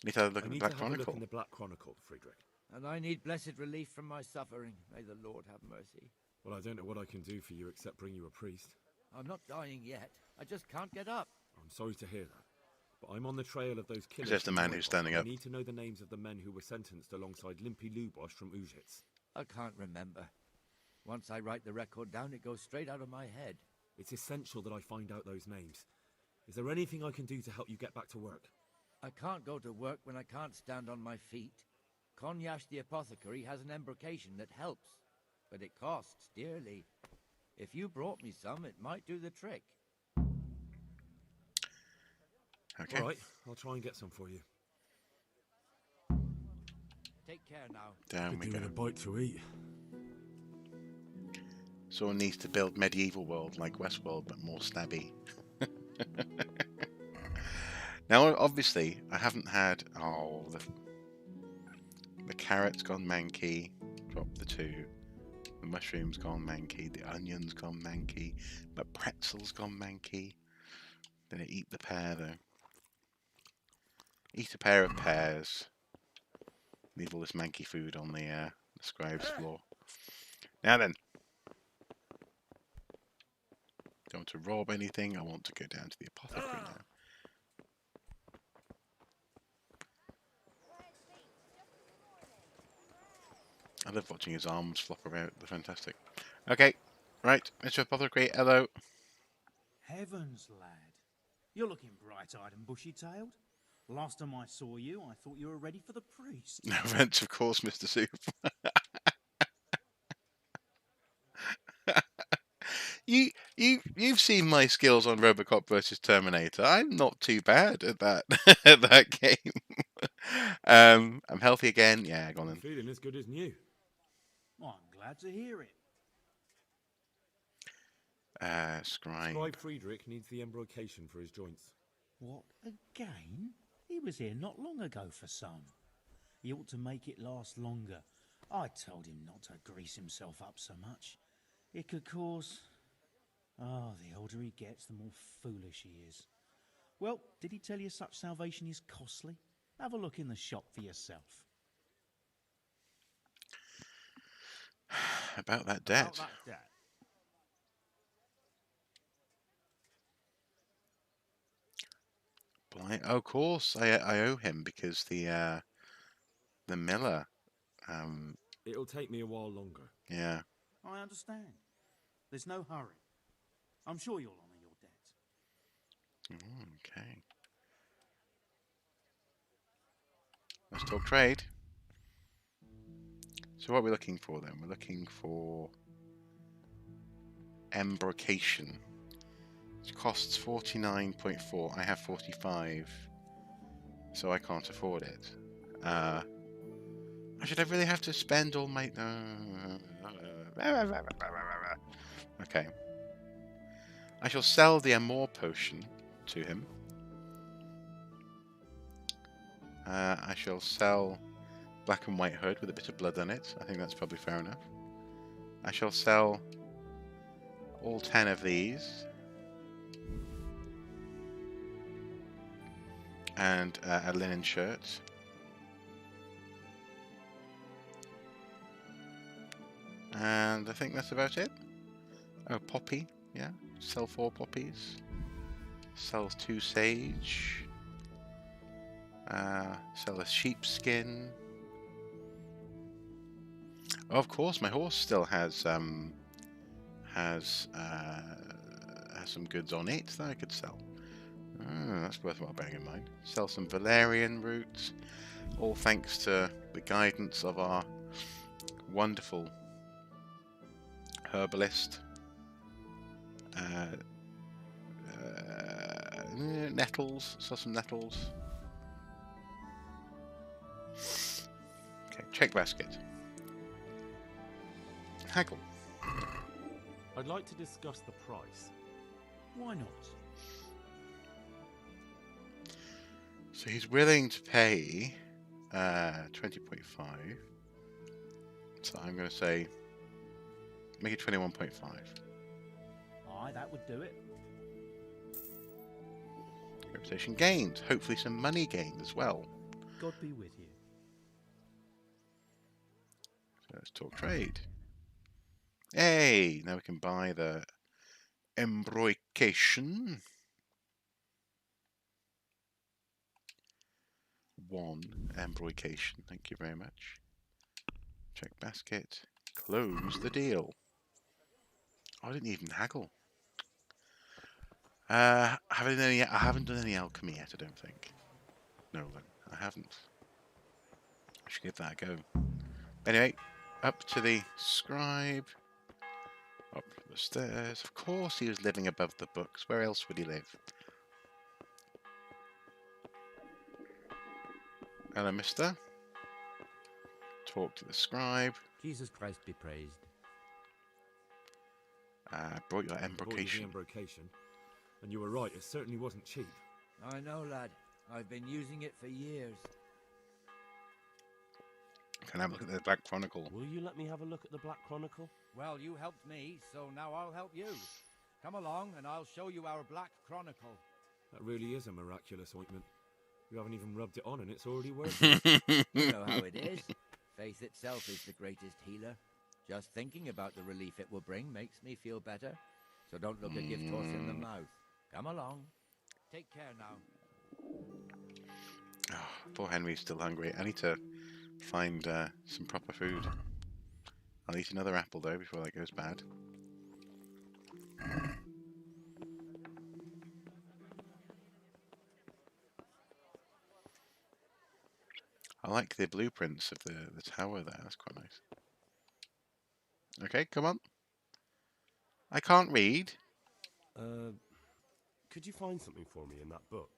Need to have a look at the Black Look Chronicle. in the Black Chronicle, Friedrich. And I need blessed relief from my suffering. May the Lord have mercy. Well, I don't know what I can do for you except bring you a priest. I'm not dying yet. I just can't get up. I'm sorry to hear that. But I'm on the trail of those killers. There's the man who's standing up. I need to know the names of the men who were sentenced alongside Limpy Lubosh from Uzhitz. I can't remember. Once I write the record down, it goes straight out of my head. It's essential that I find out those names. Is there anything I can do to help you get back to work? I can't go to work when I can't stand on my feet. Konyash the apothecary has an embrocation that helps, but it costs dearly. If you brought me some, it might do the trick. Okay. All right, I'll try and get some for you. Take care now. Down we go. A bite to eat. Someone needs to build medieval world like Westworld, but more stabby. Now, obviously, I haven't had... Oh, the carrot's gone manky. Drop the 2. The mushroom's gone manky. The onion's gone manky. The pretzel's gone manky. Then I eat the pear, though. Eat a pair of pears. Leave all this manky food on the scribe's floor. Now then. Don't want to rob anything. I want to go down to the apothecary now. I love watching his arms flop around. They're fantastic. Okay, right, Mr. Apothecary, hello. Heavens, lad. You're looking bright-eyed and bushy-tailed. Last time I saw you, I thought you were ready for the priest. No offense, of course, Mr. Soup. You've seen my skills on Robocop versus Terminator. I'm not too bad at that at that game. I'm healthy again. Yeah, go on then. Feeling as good as new. Well, I'm glad to hear it. Scribe. Scribe Friedrich needs the embrocation for his joints. What, again? He was here not long ago for some. He ought to make it last longer. I told him not to grease himself up so much. It could cause... Oh, the older he gets, the more foolish he is. Well, did he tell you such salvation is costly? Have a look in the shop for yourself. About that debt. About that debt. Blind. Oh, of course, I owe him because the miller. It'll take me a while longer. Yeah. I understand. There's no hurry. I'm sure you'll honour your debt. Okay. Let's talk trade. So what are we looking for then? We're looking for embrocation. It costs 49.4. I have 45, so I can't afford it. Should I really have to spend all my... Okay. I shall sell the Amour potion to him. I shall sell Black and White Hood with a bit of blood on it. I think that's probably fair enough. I shall sell all 10 of these. And a linen shirt. And I think that's about it. Oh, poppy, yeah. Sell 4 poppies. Sell 2 sage. Sell a sheepskin. Oh, of course, my horse still has some goods on it that I could sell. Oh, that's worthwhile bearing in mind. Sell some valerian roots, all thanks to the guidance of our wonderful herbalist. Nettles, sell some nettles. Okay, check basket. Haggle. I'd like to discuss the price. Why not? So he's willing to pay 20.5. So I'm going to say make it 21.5. Aye, that would do it. Reputation gained. Hopefully some money gained as well. God be with you. So let's talk trade. Hey, now we can buy the embrocation. 1 embrocation. Thank you very much. Check basket. Close the deal. Oh, I didn't even haggle. I haven't done any alchemy yet, I don't think. No, I haven't. I should give that a go. Anyway, up to the scribe. Up the stairs. Of course he was living above the books. Where else would he live? Hello, mister. Talk to the scribe. Jesus Christ be praised. Brought your embrocation. And you were right, it certainly wasn't cheap. I know, lad. I've been using it for years. Can I have a look at the Black Chronicle? Will you let me have a look at the Black Chronicle? Well, you helped me, so now I'll help you. Come along and I'll show you our Black Chronicle. That really is a miraculous ointment. You haven't even rubbed it on and it's already working. You know how it is. Faith itself is the greatest healer. Just thinking about the relief it will bring makes me feel better. So don't look a gift horse in the mouth. Come along. Take care now. Oh, poor Henry's still hungry. I need to find some proper food. I'll eat another apple though before that goes bad. I like the blueprints of the tower there. That's quite nice. Okay, come on. I can't read. Could you find something for me in that book?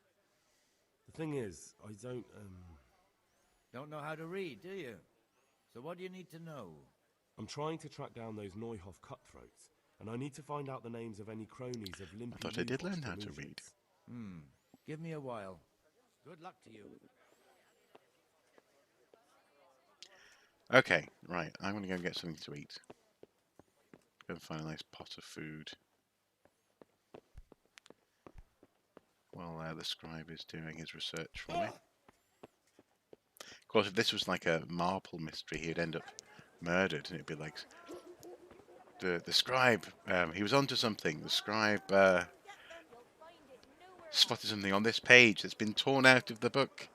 The thing is, I Don't know how to read, do you? So what do you need to know? I'm trying to track down those Norihoff cutthroats, and I need to find out the names of any cronies of Limpy. I thought I did learn how to read. Give me a while. Good luck to you. Okay, right. I'm going to go and get something to eat. Go and find a nice pot of food. While the scribe is doing his research for me. Of course, if this was like a Marple mystery, he'd end up murdered, and it'd be like the scribe. He was onto something. The scribe spotted something on this page that's been torn out of the book.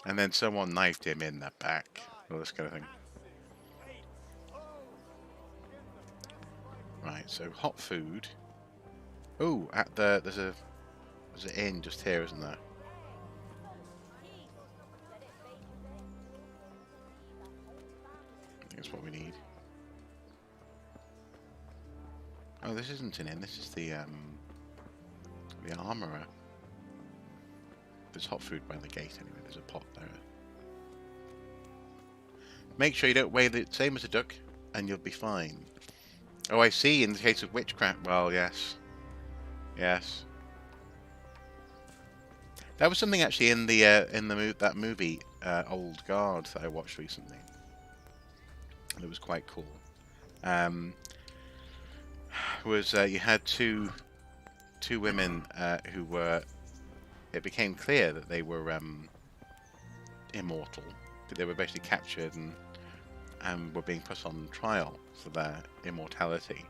And then someone knifed him in the back. All this kind of thing. Right, so hot food. Oh, there's an inn just here, isn't there? I think that's what we need. Oh, this isn't an inn. This is the armourer. There's hot food by the gate anyway. There's a pot there. Make sure you don't weigh the same as a duck, and you'll be fine. Oh, I see. In the case of witchcraft, well, yes, yes. That was something actually in that movie, Old Guard, that I watched recently. It was quite cool. You had two women who were. It became clear that they were immortal. That they were basically captured and were being put on trial for their immortality.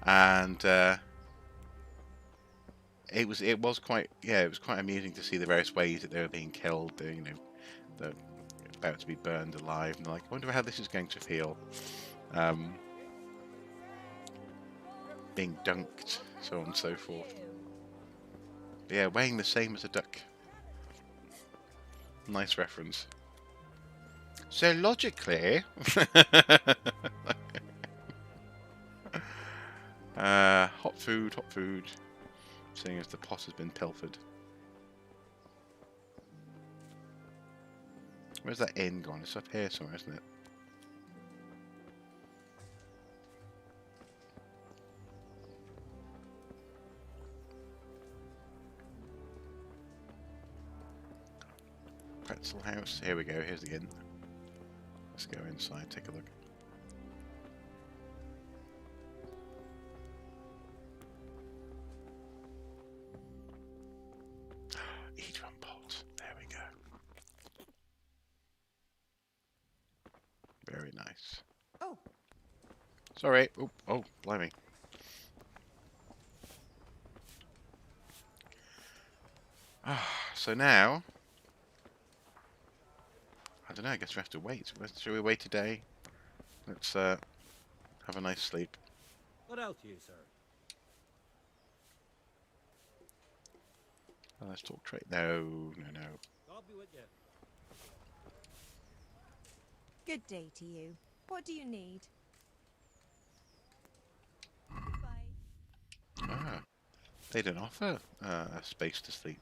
And it was quite amusing to see the various ways that they were being killed. They're about to be burned alive, and they're like, I wonder how this is going to feel. Being dunked, so on and so forth. But yeah, weighing the same as a duck. Nice reference. So logically, hot food, seeing as the pot has been pilfered. Where's that inn gone? It's up here somewhere, isn't it? Pretzel house. Here we go. Here's the inn. Let's go inside, take a look. Eat one pot. There we go. Very nice. Oh. Sorry. Oh, blimey. So now, I don't know, I guess we have to wait. Shall we wait today? Let's have a nice sleep. What else you, sir? Oh, let's talk trade. No. God be with you. Good day to you. What do you need? Ah, they don't offer a space to sleep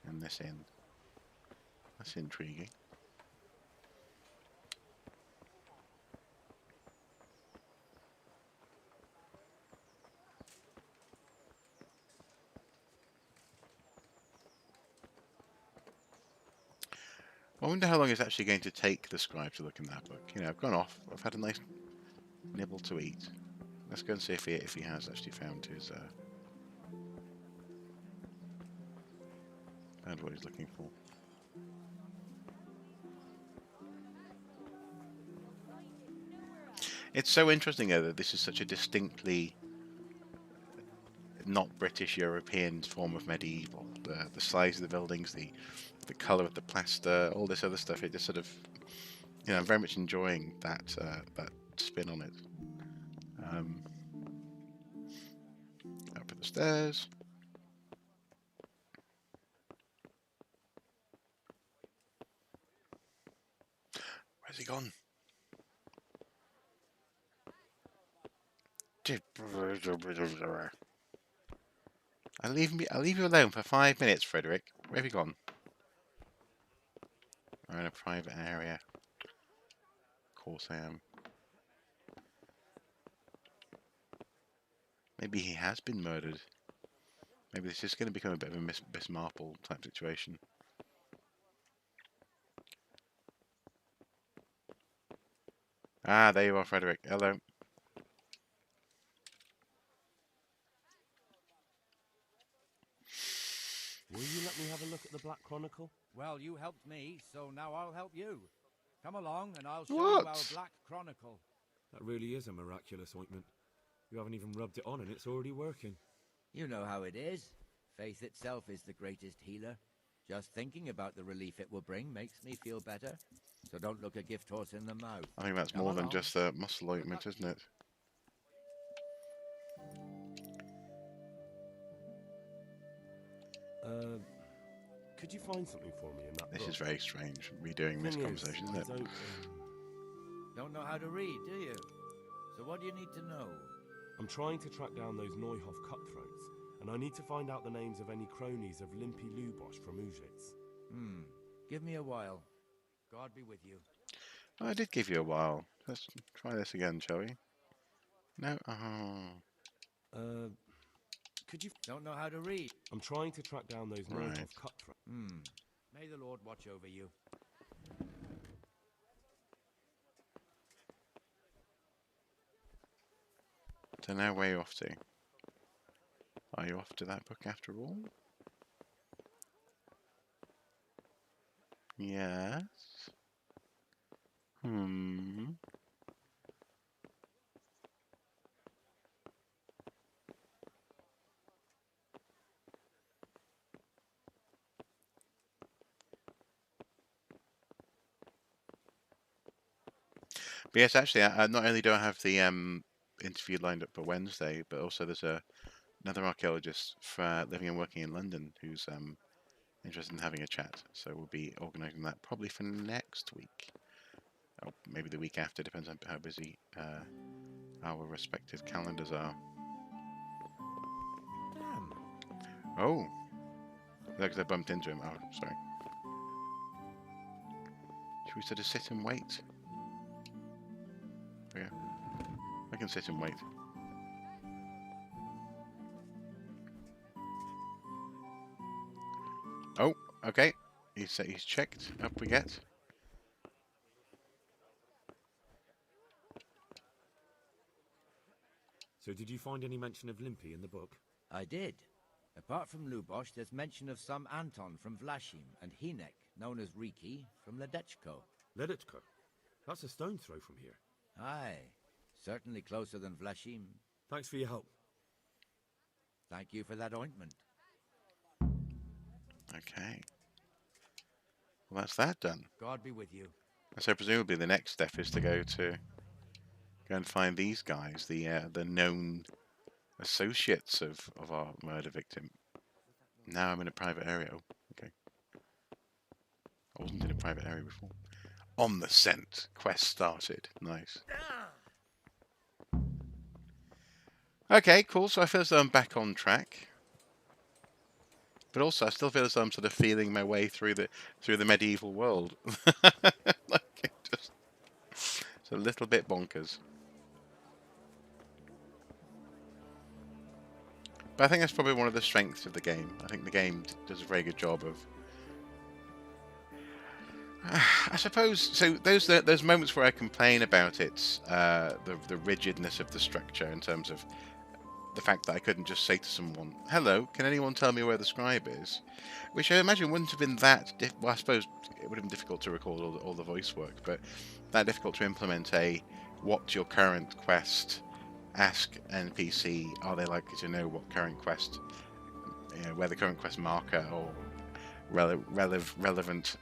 in this inn. That's intriguing. I wonder how long it's actually going to take the scribe to look in that book. You know, I've gone off. I've had a nice nibble to eat. Let's go and see if he has actually found his found what he's looking for. It's so interesting though that this is such a distinctly not British European form of medieval. The size of the buildings, the colour of the plaster, all this other stuff. It just sort of, you know, I'm very much enjoying that spin on it. Up the stairs. Where's he gone? I'll leave you alone for 5 minutes, Frederick. Where have you gone? I'm in a private area. Of course I am. Maybe he has been murdered. Maybe this is going to become a bit of a Miss Marple type situation. Ah, there you are, Frederick. Hello. Will you let me have a look at the Black Chronicle? Well, you helped me, so now I'll help you. Come along and I'll show What? you our Black Chronicle. That really is a miraculous ointment. You haven't even rubbed it on and it's already working. You know how it is. Faith itself is the greatest healer. Just thinking about the relief it will bring makes me feel better. So don't look a gift horse in the mouth. I think that's Come more than along. just a muscle ointment, isn't it? Could you find something for me in that This book? is very strange, redoing this Thing is, conversation, I isn't it? Don't know how to read, do you? So what do you need to know? I'm trying to track down those Norihoff cutthroats, and I need to find out the names of any cronies of Limpy Lubosh from Uzhitz. Give me a while. God be with you. Oh, I did give you a while. Let's try this again, shall we? No? Oh. Could you... Don't know how to read. I'm trying to track down those Right. Norihoff cutthroats. May the Lord watch over you. So now where are you off to? Are you off to that book after all? Yes. But yes, actually, not only do I have the interview lined up for Wednesday, but also there's another archaeologist living and working in London who's interested in having a chat. So we'll be organising that probably for next week, or maybe the week after, depends on how busy our respective calendars are. Damn. Oh, because I bumped into him. Oh, sorry. Should we sort of sit and wait? Yeah, I can sit and wait. Oh, okay. He's checked. Up we get. So did you find any mention of Limpy in the book? I did. Apart from Lubosh, there's mention of some Anton from Vlashim and Hinek, known as Riki, from Ledechko. Ledechko? That's a stone's throw from here. Aye, certainly closer than Vlashim. Thanks for your help. Thank you for that ointment. Okay. Well, that's that done. God be with you. So presumably the next step is to go and find these guys, the known associates of our murder victim. Now I'm in a private area. Oh, okay. I wasn't in a private area before. On the scent. Quest started. Nice. Okay, cool. So I feel as though I'm back on track. But also I still feel as though I'm sort of feeling my way through the medieval world. Like it's a little bit bonkers. But I think that's probably one of the strengths of the game. I think the game does a very good job of... I suppose, so those moments where I complain about it, the rigidness of the structure in terms of the fact that I couldn't just say to someone, hello, can anyone tell me where the scribe is? Which I imagine wouldn't have been that... well, I suppose it would have been difficult to record all the voice work, but that difficult to implement what's your current quest? Ask NPC, are they likely to know what current quest, where the current quest marker or relevant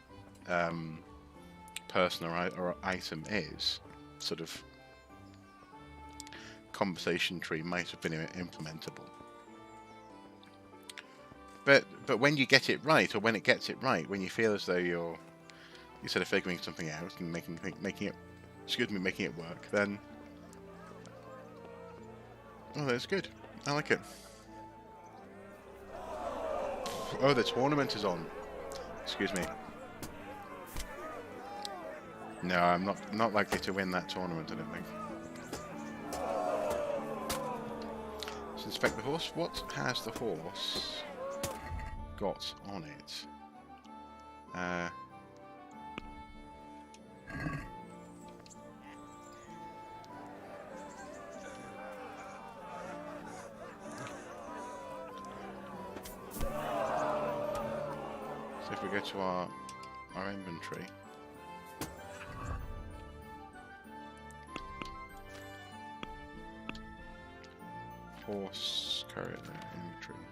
person or item is? Sort of conversation tree might have been implementable. But when you get it right, or when it gets it right, when you feel as though you're sort of figuring something out and making it work, then that's good. I like it. Oh, the tournament is on. Excuse me. No, I'm not likely to win that tournament, I don't think. Let's inspect the horse. What has the horse got on it? So if we go to our inventory, horse courier inventory.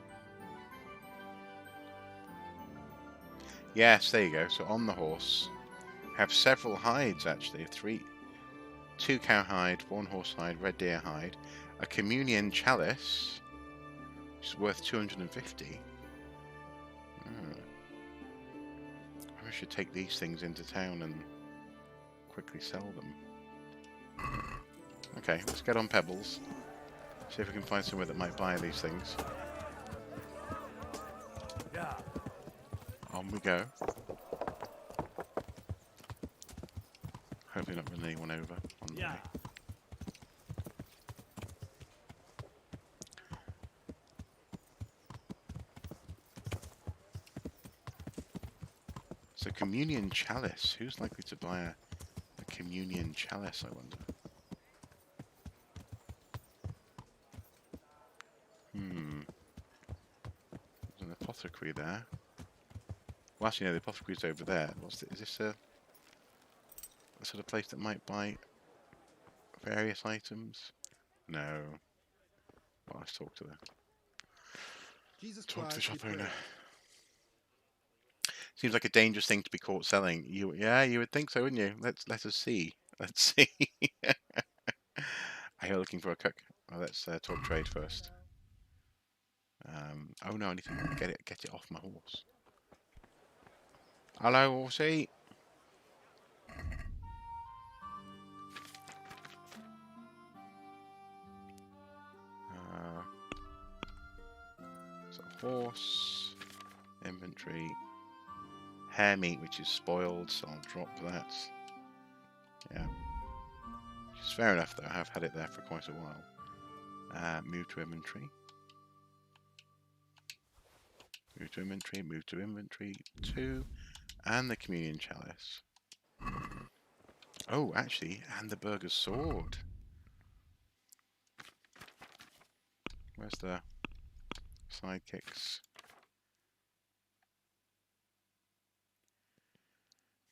Yes, there you go. So on the horse, have several hides actually. 2 cowhide, 1 horse hide, red deer hide, a communion chalice, which is worth 250. I should take these things into town and quickly sell them. Okay, let's get on Pebbles. See if we can find somewhere that might buy these things. On we go. Hopefully not run anyone over on the way. So communion chalice. Who's likely to buy a communion chalice, I wonder? There's an apothecary there. Well, actually, no, the apothecary's over there. Is this a sort of place that might buy various items? No. Well, let's talk to the shop owner. Seems like a dangerous thing to be caught selling. You would think so, wouldn't you? Let us see. Let's see. Are you looking for a cook? Well, let's talk trade first. Oh no, I need to get it off my horse. Hello, horsey. So horse, inventory, hare meat, which is spoiled, so I'll drop that. Yeah, which is fair enough though. I have had it there for quite a while. Move to inventory. Move to inventory. Move to inventory. 2, and the communion chalice. Oh, actually, and the burger's sword. Where's the sidekicks?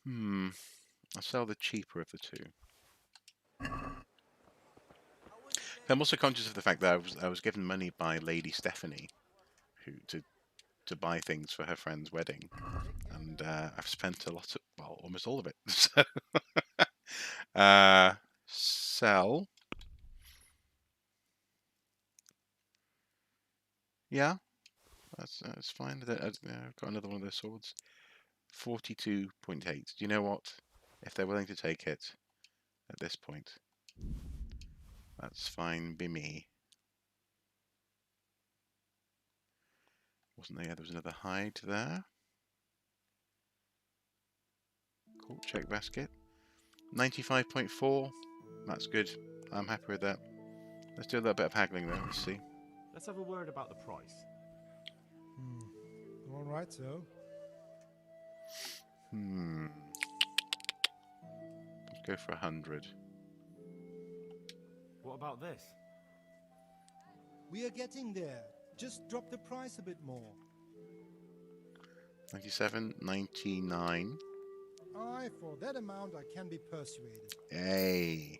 I'll sell the cheaper of the 2. I'm also conscious of the fact that I was given money by Lady Stephanie, to buy things for her friend's wedding, and I've spent a lot of, well, almost all of it. So, sell. Yeah, that's fine. I've got another one of those swords. 42.8. Do you know what? If they're willing to take it at this point, that's fine by me. Wasn't there? Yeah, there was another hide there. Cool. Check basket. 95.4. That's good. I'm happy with that. Let's do a little bit of haggling though. Let's see. Let's have a word about the price. All right, so. Let's go for 100. What about this? We are getting there. Just drop the price a bit more. 97, 99. Aye, for that amount I can be persuaded. Hey.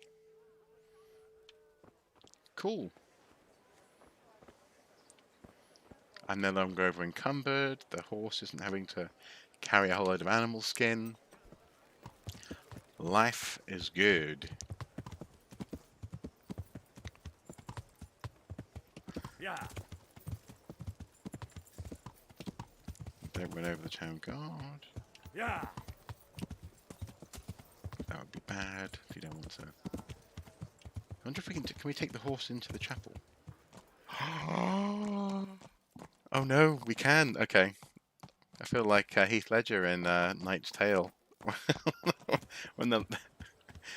Cool. I'm no longer over encumbered. The horse isn't having to carry a whole load of animal skin. Life is good. Yeah. Don't run over the town guard. Yeah. That would be bad if you don't want to. I wonder if we can we take the horse into the chapel? Oh no, we can. Okay. I feel like Heath Ledger in Knight's Tale. When they're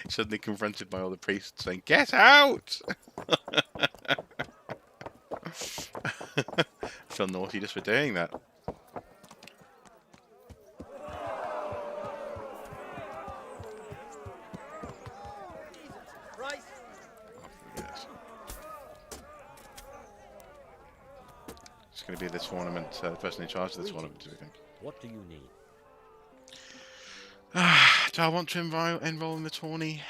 suddenly confronted by all the priests saying, "Get out!" I feel naughty just for doing that. It's going to be the tournament, the person in charge of the tournament, do we think? What do you need? Do I want to enroll in the tourney?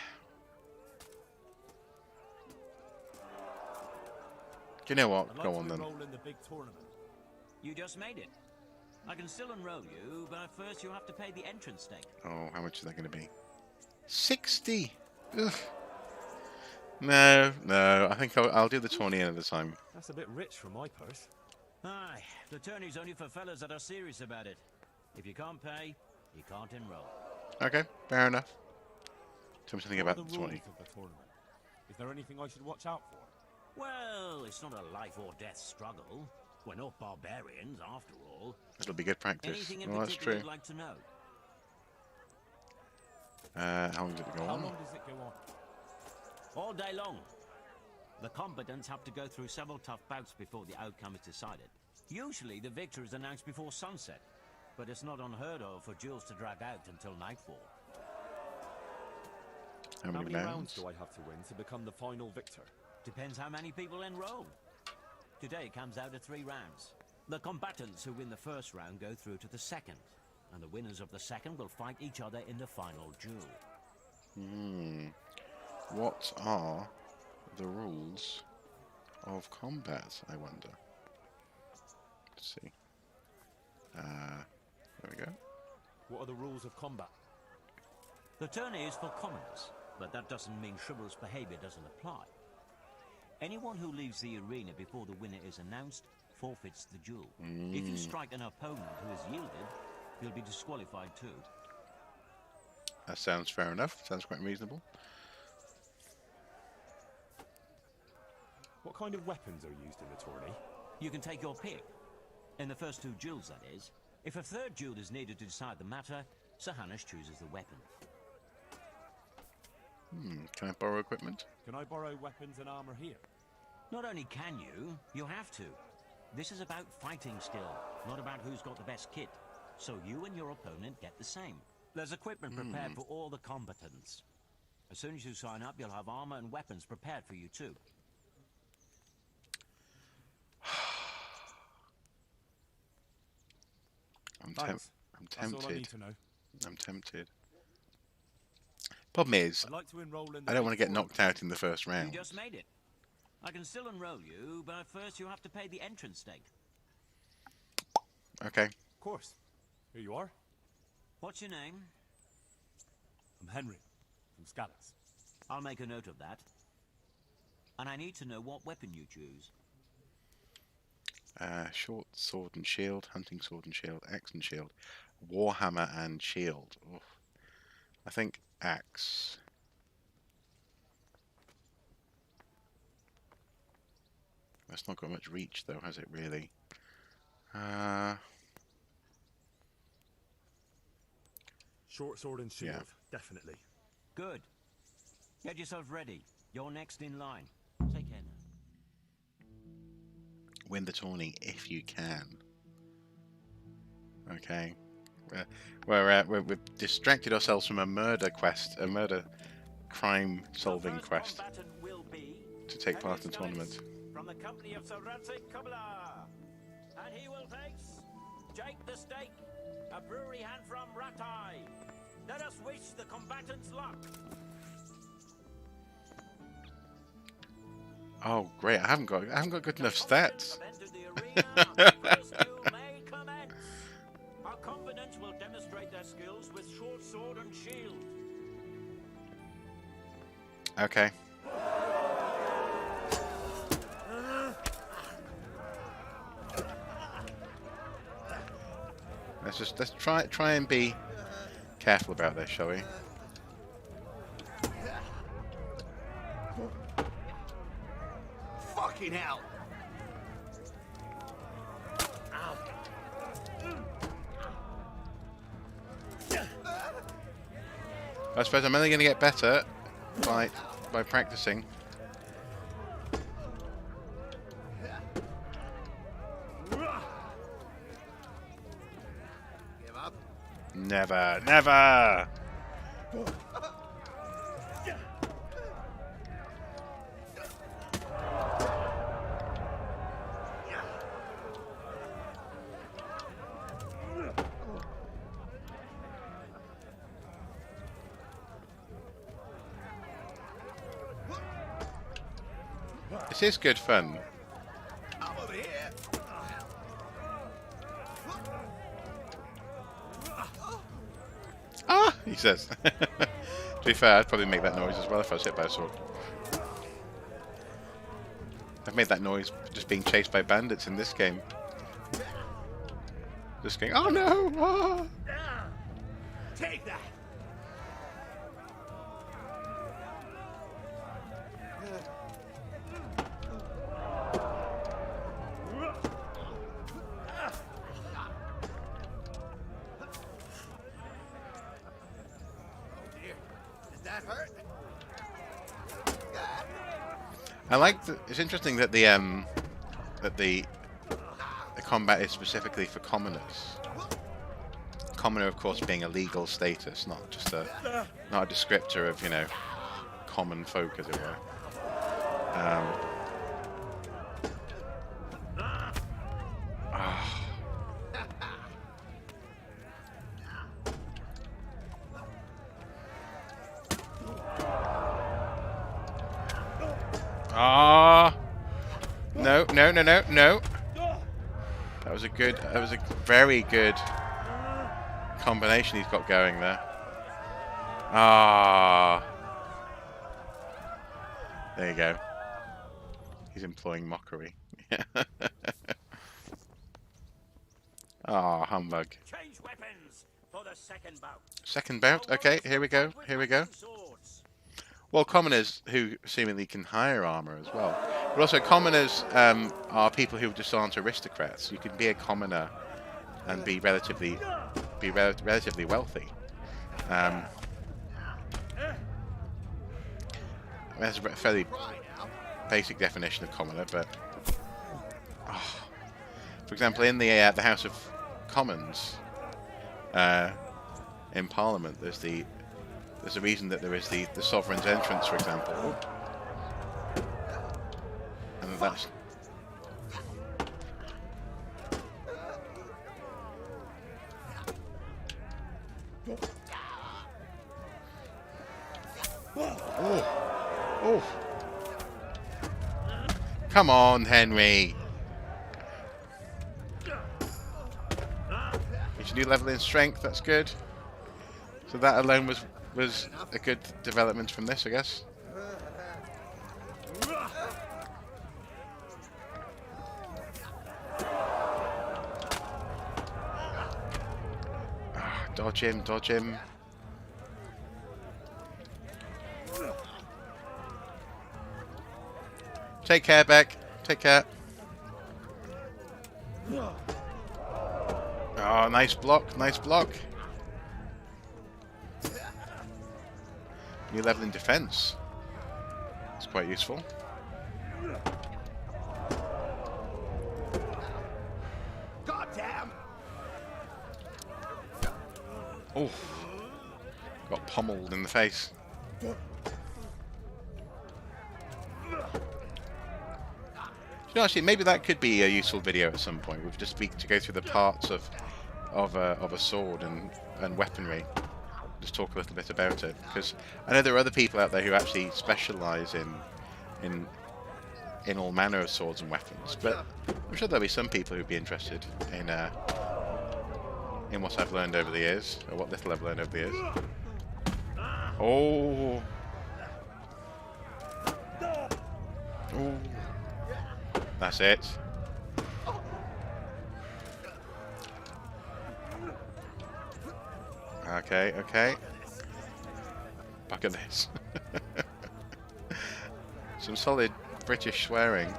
Do you know what? Go on then. In the big tournament. You just made it. I can still enroll you, but first you have to pay the entrance stake. Oh, how much is that going to be? 60! Ugh. No, I think I'll do the tourney another time. That's a bit rich for my purse. Aye, the tourney's only for fellas that are serious about it. If you can't pay, you can't enroll. Okay, fair enough. Tell me something What about are the the rules tourney. of the tournament? Is there anything I should watch out for? Well, it's not a life or death struggle. We're not barbarians, after all. It'll be good practice. Anything in Well, that's particular true. you'd like to know? How long did it go How on? long does it go on? All day long. The combatants have to go through several tough bouts before the outcome is decided. Usually the victor is announced before sunset, but it's not unheard of for duels to drag out until nightfall. How many rounds do I have to win to become the final victor? Depends how many people enroll. Today it comes out of 3 rounds. The combatants who win the first round go through to the second, and the winners of the second will fight each other in the final duel. What are the rules of combat, I wonder? Let's see. There we go. What are the rules of combat? The tourney is for commoners, but that doesn't mean chivalrous behavior doesn't apply. Anyone who leaves the arena before the winner is announced forfeits the duel. If you strike an opponent who has yielded, you'll be disqualified too. That sounds fair enough. Sounds quite reasonable. What kind of weapons are used in the tourney? You can take your pick. In the first 2 duels, that is. If a third duel is needed to decide the matter, Sir Hanush chooses the weapon. Can I borrow equipment? Can I borrow weapons and armor here? Not only can you have to. This is about fighting skill, not about who's got the best kit. So you and your opponent get the same. There's equipment prepared for all the combatants. As soon as you sign up, you'll have armor and weapons prepared for you too. I'm Thanks. That's all I need tempted. to know. I'm tempted. Problem is, I'd like to enroll in the I don't want to big get knocked out in the first round. You just made it. I can still enroll you, but first you have to pay the entrance stake. Okay. Of course. Here you are. What's your name? I'm Henry, from Scallas. I'll make a note of that. And I need to know what weapon you choose. Short sword and shield, hunting sword and shield, axe and shield, warhammer and shield. Oof. I think axe. That's not got much reach though, has it really? Short sword and shield, Yeah. definitely. Good. Get yourself ready. You're next in line. Take care now. Win the tourney if you can. Okay. We've distracted ourselves from a murder quest, a murder crime solving quest to take part in the tournament. From the company of Sir Radzik Kubla. And he will face Jake the Stake, a brewery hand from Ratai. Let us wish the combatants luck. Oh great! I haven't got good enough stats. Our combatants will demonstrate their skills with short sword and shield. Okay. Let's try and be careful about this, shall we? Fucking hell! I suppose I'm only going to get better by practicing. Give up? Never, never. This is good fun. I'm over here. he says. To be fair, I'd probably make that noise as well if I was hit by a sword. I've made that noise just being chased by bandits in this game. Just going, oh no! Ah! Take that! I like. It's interesting that the combat is specifically for commoners. Commoner, of course, being a legal status, not just not a descriptor of, you know, common folk, as it were. No. That was a very good combination he's got going there. There you go. He's employing mockery. Humbug. Change weapons for the second bout. Second bout? Okay, here we go. Well, commoners who seemingly can hire armor as well. But also commoners are people who just aren't aristocrats. You can be a commoner and be relatively wealthy. That's a fairly basic definition of commoner, but for example, in the House of Commons in Parliament, there's a reason that there is the Sovereign's entrance, for example, and that's oh. Come on, Henry. It's a new level in strength. That's good. So that alone was a good development from this, I guess. Dodge him. Take care, Beck. Take care. Oh, nice block. New level in defense. It's quite useful. Goddamn! Oh, got pommeled in the face. You know, actually, maybe that could be a useful video at some point. We've just to go through the parts of a sword and weaponry. Just talk a little bit about it, because I know there are other people out there who actually specialise in all manner of swords and weapons. But I'm sure there'll be some people who'd be interested in what I've learned over the years, or what little I've learned over the years. Oh. That's it. Okay. Back at this. Some solid British swearing.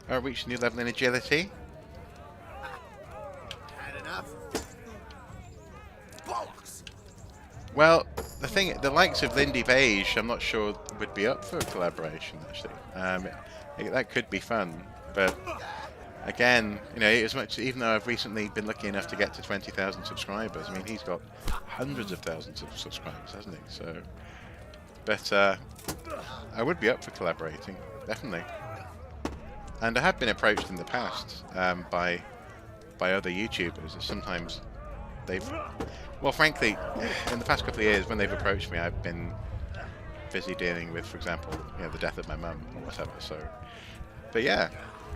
I reached a new level in agility. Had enough. Bollocks! Well, the likes of Lindy Beige, I'm not sure would be up for a collaboration. Actually, that could be fun. But again, you know, even though I've recently been lucky enough to get to 20,000 subscribers, I mean, he's got hundreds of thousands of subscribers, hasn't he? So, but I would be up for collaborating, definitely. And I have been approached in the past by other YouTubers. Sometimes well, frankly, in the past couple of years, when they've approached me, I've been busy dealing with, for example, the death of my mum or whatever. So, but yeah,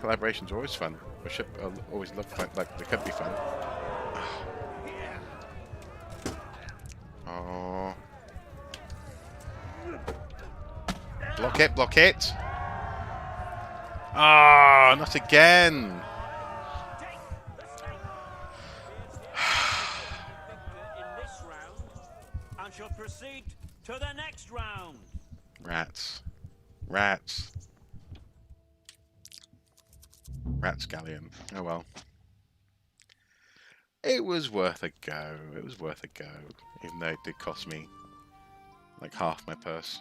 collaborations are always fun. Or should always look like they could be fun. Oh, block it, block it! Ah, not again! And shall proceed to the next round. Rats. Rats. Ratscallion. Oh well. It was worth a go. It was worth a go. Even though it did cost me like half my purse.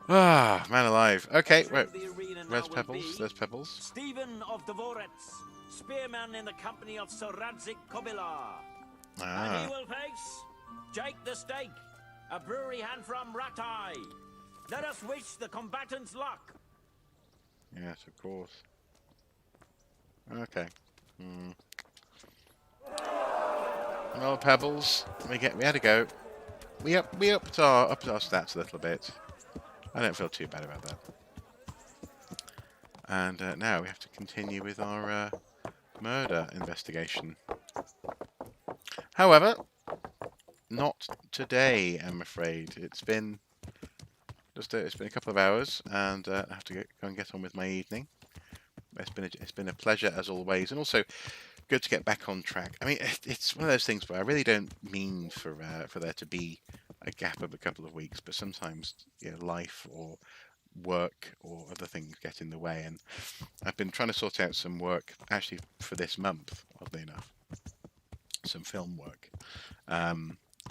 Ah, man alive. Okay, right. Where's Pebbles? There's Pebbles. Stephen of Deliverance, spearman in the company of Sir Radzik Kobilar. And he will face Jake the Stake, a brewery hand from Ratai. Let us wish the combatants luck. Yes, of course. Okay. Well, Pebbles, we had to go. We upped our stats a little bit. I don't feel too bad about that. And now we have to continue with our murder investigation. However, not today, I'm afraid. It's been a couple of hours, and I have to go and get on with my evening. It's been a pleasure as always, and also good to get back on track. I mean, it's one of those things where I really don't mean for there to be a gap of a couple of weeks, but sometimes life or work or other things get in the way, and I've been trying to sort out some work actually for this month, oddly enough, some film work,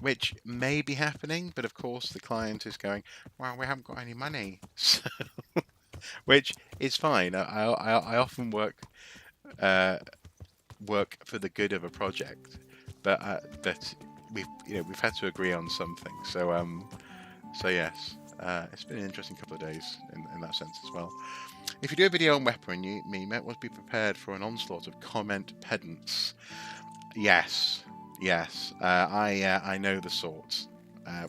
which may be happening, but of course the client is going, well, we haven't got any money, so which is fine. I often work for the good of a project, but we've had to agree on something. So yes, it's been an interesting couple of days in that sense as well. If you do a video on weaponry, you might want to be prepared for an onslaught of comment pedants. Yes. I know the sorts.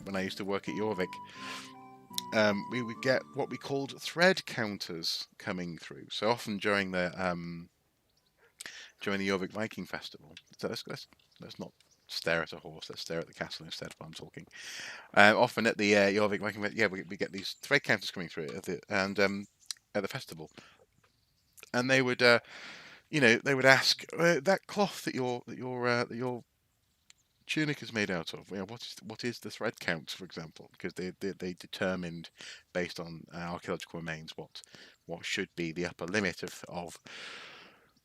When I used to work at Jorvik, we would get what we called thread counters coming through. So often during the Jorvik Viking Festival. So let's not stare at a horse. Let's stare at the castle instead while I'm talking. Often at the Jorvik Viking Festival, we get these thread counters coming through at the festival, and they would they would ask that cloth that your tunic is made out of. What is the thread count, for example? Because they determined based on archaeological remains what should be the upper limit of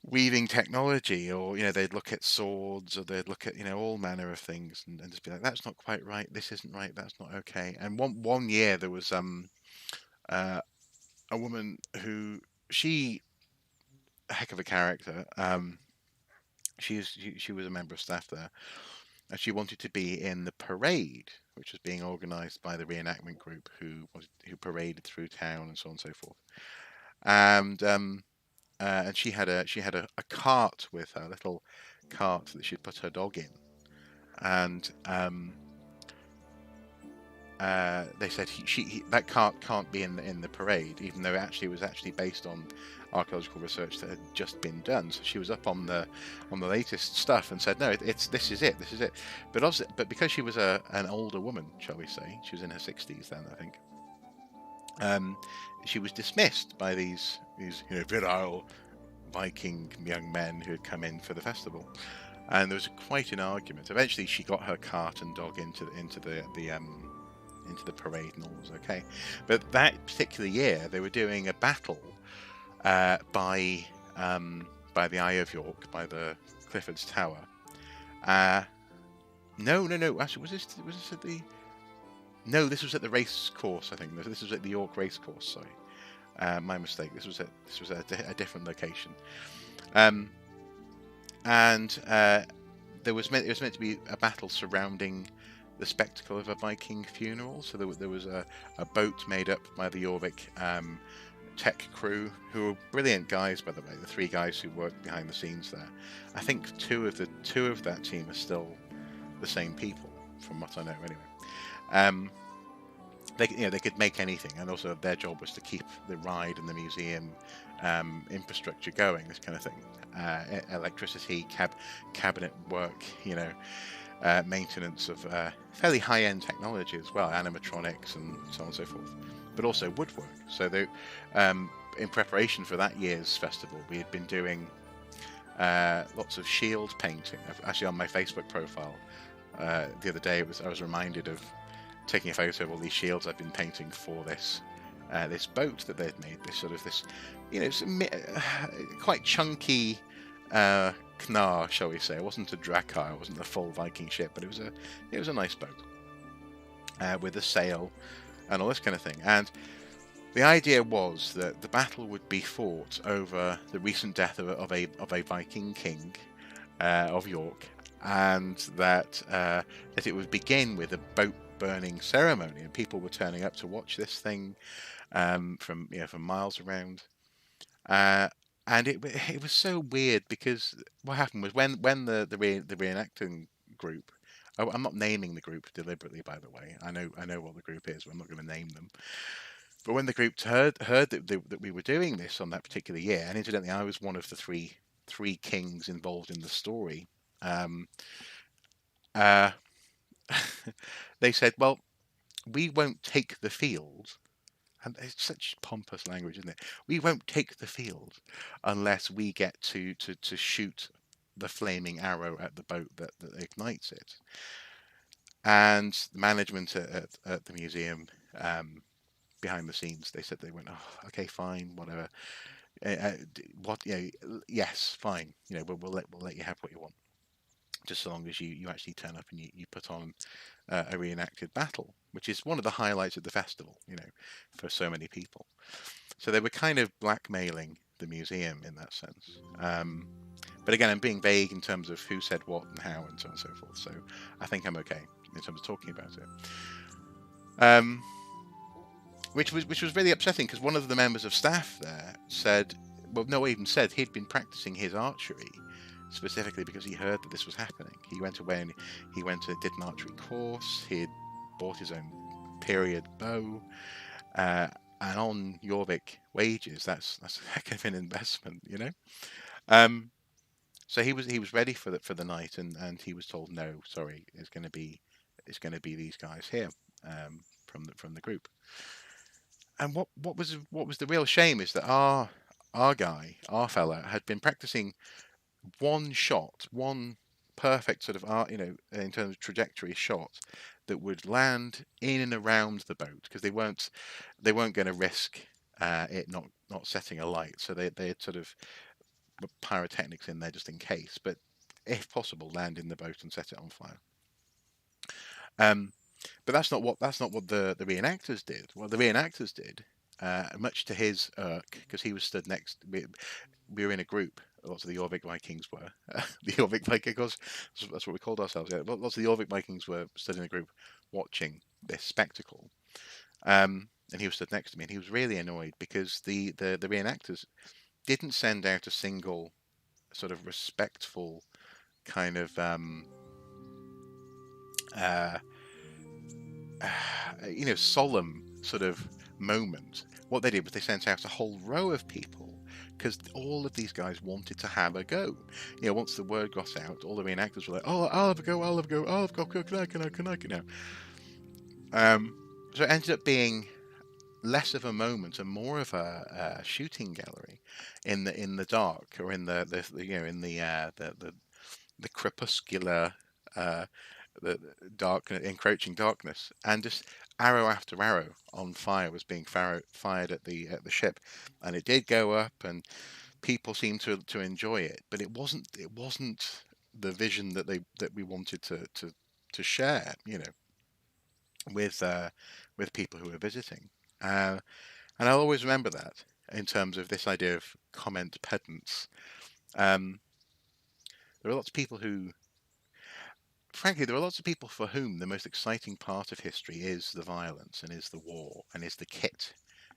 weaving technology, or they'd look at swords, or they'd look at all manner of things, and just be like, that's not quite right, this isn't right, that's not okay. And one year there was a woman who a heck of a character. She was a member of staff there, and she wanted to be in the parade, which was being organised by the reenactment group who paraded through town and so on and so forth. And she had a cart with her, a little cart that she'd put her dog in, and they said that cart can't be in the parade, even though it was actually based on archaeological research that had just been done. So she was up on the latest stuff and said, no, this is it. But because she was an older woman, shall we say, she was in her 60s then, I think. She was dismissed by these virile Viking young men who had come in for the festival, and there was quite an argument. Eventually, she got her cart and dog into the parade, and all was okay. But that particular year, they were doing a battle by the Eye of York, by the Clifford's Tower. No. Actually, was this at the? No, this was at the race course. I think this was at the York race course. Sorry, my mistake. This was at a different location. And it was meant to be a battle surrounding the spectacle of a Viking funeral. So there was a boat made up by the Jorvik tech crew who are brilliant guys, by the way. The 3 guys who worked behind the scenes there. I think two of that team are still the same people, from what I know. Anyway, they could make anything, and also their job was to keep the ride and the museum infrastructure going. This kind of thing, electricity, cabinet work, maintenance of fairly high-end technology as well, animatronics and so on and so forth, but also woodwork. So they, in preparation for that year's festival, we had been doing lots of shield painting. Actually, on my Facebook profile the other day, I was reminded of taking a photo of all these shields I've been painting for this boat that they'd made. It's quite chunky Knar, shall we say. It wasn't a Drakkar, it wasn't a full Viking ship, but it was a nice boat with a sail and all this kind of thing. And the idea was that the battle would be fought over the recent death of a Viking king of York, and that it would begin with a boat burning ceremony, and people were turning up to watch this thing from miles around. And it was so weird, because what happened was when the reenacting group, I'm not naming the group deliberately, by the way. I know what the group is, but I'm not going to name them. But when the group heard that we were doing this on that particular year, and incidentally, I was one of the three kings involved in the story. They said, "Well, we won't take the field." And it's such pompous language, isn't it? We won't take the field unless we get to shoot the flaming arrow at the boat that ignites it. And the management at the museum, behind the scenes, they said, they went, "Oh, okay, fine, whatever. Yes, fine. We'll let you have what you want, just so long as you actually turn up and you put on a reenacted battle," which is one of the highlights of the festival, for so many people. So they were kind of blackmailing the museum in that sense. But again, I'm being vague in terms of who said what and how and so on and so forth. So I think I'm okay in terms of talking about it. Which was really upsetting, because one of the members of staff there said, he'd been practicing his archery specifically because he heard that this was happening. He went away and did an archery course. He had bought his own period bow, and on Jorvik wages, that's a heck of an investment, So he was ready for the night, and he was told, "No, sorry, it's going to be these guys here from the group." And what was the real shame is that our fella had been practicing one perfect sort of in terms of trajectory shot that would land in and around the boat, because they weren't going to risk it not setting alight. So they had sort of pyrotechnics in there just in case, but if possible, land in the boat and set it on fire. But that's not what the reenactors did. What the reenactors did, much to his irk, because he was stood next. We were in a group. Lots of the Jorvik Vikings were. The Jorvik Vikings, that's what we called ourselves. Yeah. Lots of the Jorvik Vikings were stood in a group watching this spectacle. And he was stood next to me, and he was really annoyed because the reenactors didn't send out a single sort of respectful kind of solemn sort of moment. What they did was they sent out a whole row of people, because all of these guys wanted to have a go. Once the word got out, all the reenactors were like, "Oh, I'll have a go, I'll have a go, I'll have a go, can I?" So it ended up being less of a moment and more of a shooting gallery in the dark, or in the crepuscular, the dark, encroaching darkness, and just arrow after arrow on fire was being fired at the ship, and it did go up, and people seemed to enjoy it, but it wasn't the vision that we wanted to share, with people who were visiting, and I'll always remember that in terms of this idea of comment pedants. There are lots of people who. Frankly, there are lots of people for whom the most exciting part of history is the violence, and is the war, and is the kit,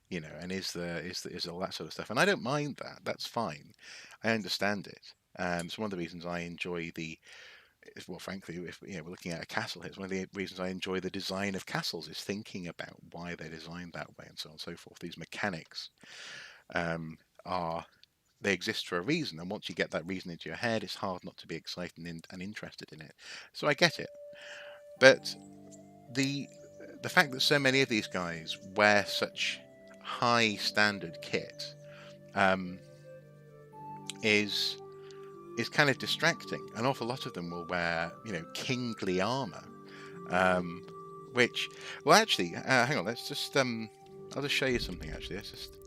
you know, and is all that sort of stuff. And I don't mind that. That's fine. I understand it. It's one of the reasons I enjoy well, frankly, if you know we're looking at a castle here, it's one of the reasons I enjoy the design of castles is thinking about why they're designed that way and so on and so forth. These mechanics are they exist for a reason, and once you get that reason into your head, it's hard not to be excited and interested in it. So I get it, but the fact that so many of these guys wear such high standard kit is kind of distracting. An awful lot of them will wear, you know, kingly armor, which, well, actually, hang on. Let's just, I'll just show you something. Actually, let's just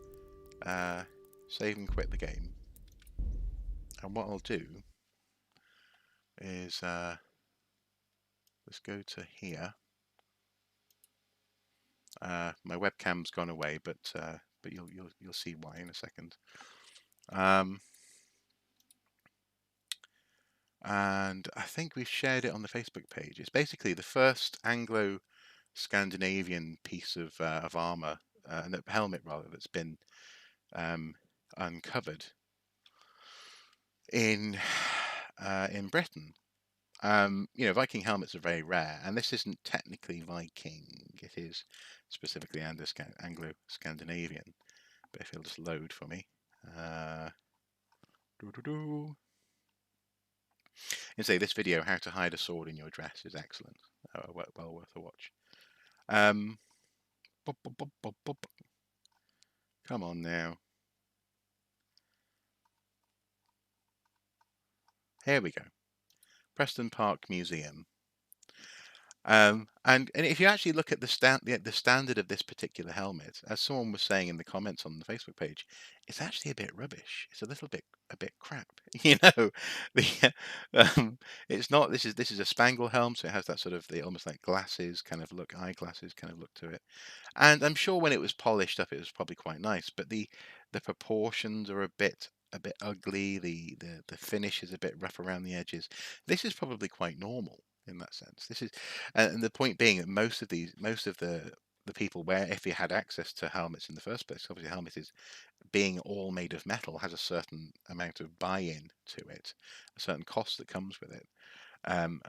save and quit the game. And what I'll do is let's go to here. My webcam's gone away, but you'll see why in a second. And I think we've shared it on the Facebook page. It's basically the first Anglo-Scandinavian piece of armor, helmet rather, that's been uncovered in Britain. You know, Viking helmets are very rare, and this isn't technically Viking. It is specifically Anglo-Scandinavian. But if it'll just load for me. And say this video, how to hide a sword in your dress, is excellent. Well worth a watch. Come on now. Here we go. Preston Park Museum. And if you actually look at the standard of this particular helmet, as someone was saying in the comments on the Facebook page, it's actually a bit rubbish. It's a bit crap. You know, it's not. This is a spangle helm, so it has that sort of almost like glasses kind of look, eyeglasses kind of look to it. And I'm sure when it was polished up, it was probably quite nice. But the proportions are a bit ugly. The finish is a bit rough around the edges. This is probably quite normal in that sense. This is, and the point being that most of the people where, if you had access to helmets in the first place, obviously helmet is being all made of metal, has a certain amount of buy-in to it, a certain cost that comes with it.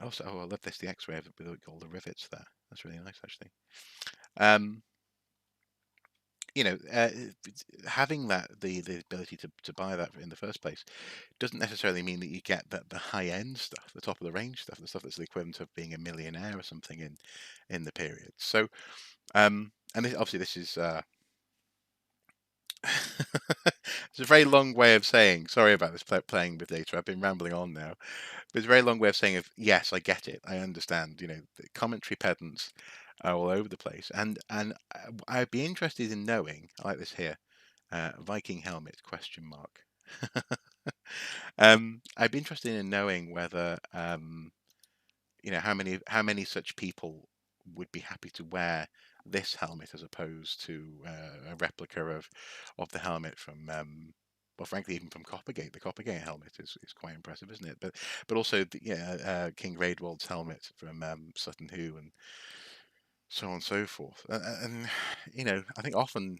Also, I love this, the X-ray with all the rivets there. That's really nice, actually. You know, having the ability to buy that in the first place doesn't necessarily mean that you get the high end stuff, the top of the range stuff, the stuff that's the equivalent of being a millionaire or something in the period. So, and obviously this is it's a very long way of saying, sorry about this playing with data. I've been rambling on now, but it's a very long way of saying yes, I get it, I understand. You know, the commentary pedants are all over the place, and I'd be interested in knowing. I like this here, Viking helmet ? I'd be interested in knowing whether you know, how many such people would be happy to wear this helmet as opposed to a replica of the helmet from well, frankly, even from Coppergate. The Coppergate helmet is quite impressive, isn't it? But also King Raedwald's helmet from Sutton Hoo and so on and so forth. And you know, I think often,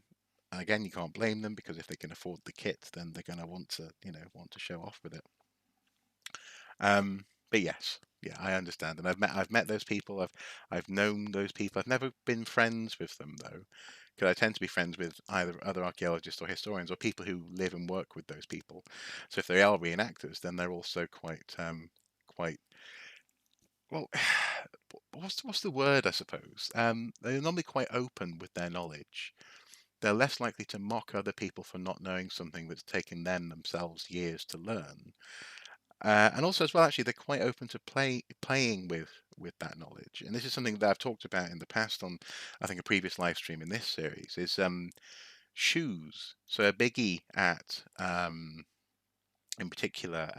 again, you can't blame them, because if they can afford the kit, then they're going to want to show off with it. But yes, yeah, I understand, and I've met those people. I've known those people. I've never been friends with them though, because I tend to be friends with either other archaeologists or historians or people who live and work with those people. So if they are reenactors, then they're also quite well. What's the word? I suppose they're normally quite open with their knowledge. They're less likely to mock other people for not knowing something that's taken them themselves years to learn. And also, as well, actually, they're quite open to playing with that knowledge. And this is something that I've talked about in the past on, I think, a previous live stream in this series, is shoes. So a biggie at, in particular,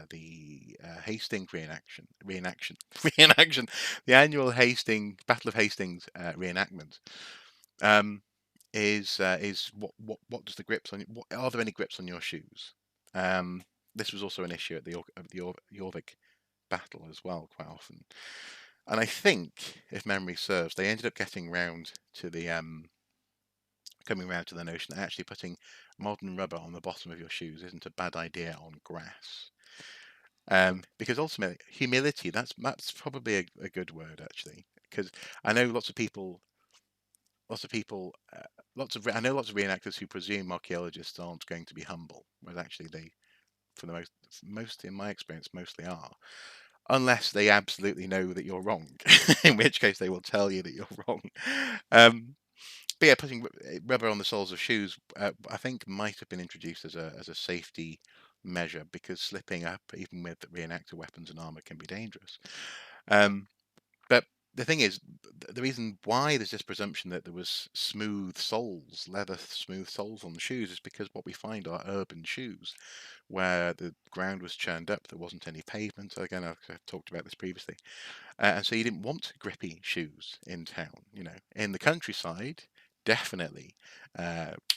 the Hastings reenaction, the annual Battle of Hastings reenactment. Is what does the grips on? Are there any grips on your shoes? This was also an issue at the Jorvik battle as well, quite often. And I think, if memory serves, they ended up getting round to the coming around to the notion that actually putting modern rubber on the bottom of your shoes isn't a bad idea on grass. Because ultimately, humility, that's probably a good word, actually. Because I know lots of people, I know lots of reenactors who presume archaeologists aren't going to be humble, whereas actually they, for the most in my experience, mostly are. Unless they absolutely know that you're wrong, in which case they will tell you that you're wrong. But yeah, putting rubber on the soles of shoes, I think, might have been introduced as a safety measure because slipping up, even with reenactor weapons and armor, can be dangerous. But the thing is, the reason why there's this presumption that there was leather smooth soles on the shoes, is because what we find are urban shoes, where the ground was churned up, there wasn't any pavement. Again, I've talked about this previously. And so you didn't want grippy shoes in town. In the countryside, definitely.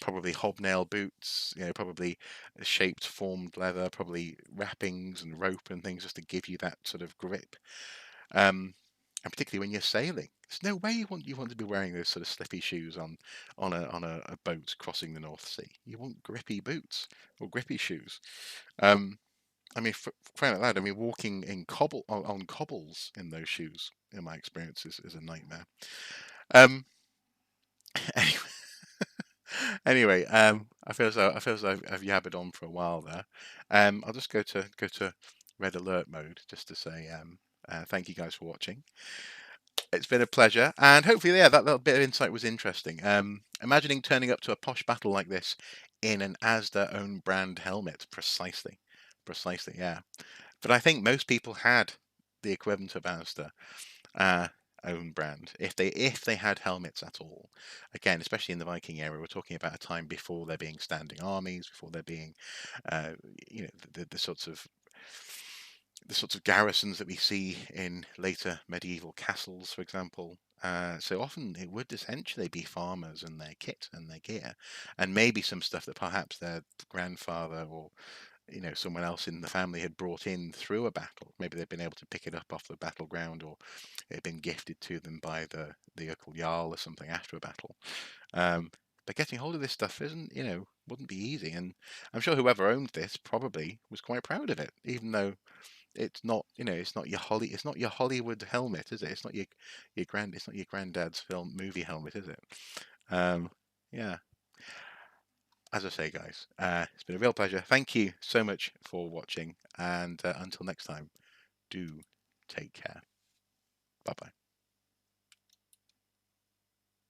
Probably hobnail boots, probably shaped, formed leather, probably wrappings and rope and things just to give you that sort of grip. And particularly when you're sailing, there's no way you want to be wearing those sort of slippy shoes on a boat crossing the North Sea. You want grippy boots or grippy shoes. I mean, crying out loud, I mean, walking on cobbles in those shoes, in my experience, is a nightmare. Anyway, I feel as though I've yabbered on for a while there. I'll just go to red alert mode just to say thank you guys for watching. It's been a pleasure, and hopefully, yeah, that little bit of insight was interesting. Imagining turning up to a posh battle like this in an Asda own brand helmet, precisely, yeah. But I think most people had the equivalent of Asda own brand if they had helmets at all. Again, especially in the Viking era, we're talking about a time before there being standing armies, before there being, the sorts of garrisons that we see in later medieval castles, for example. So often it would essentially be farmers and their kit and their gear, and maybe some stuff that perhaps their grandfather or someone else in the family had brought in through a battle. Maybe they'd been able to pick it up off the battleground, or it had been gifted to them by the local jarl or something after a battle. But getting hold of this stuff wouldn't be easy, and I'm sure whoever owned this probably was quite proud of it, even though it's not your Hollywood helmet, is it? It's not your granddad's movie helmet, is it? Yeah. As I say, guys, it's been a real pleasure. Thank you so much for watching, and until next time, do take care. Bye bye.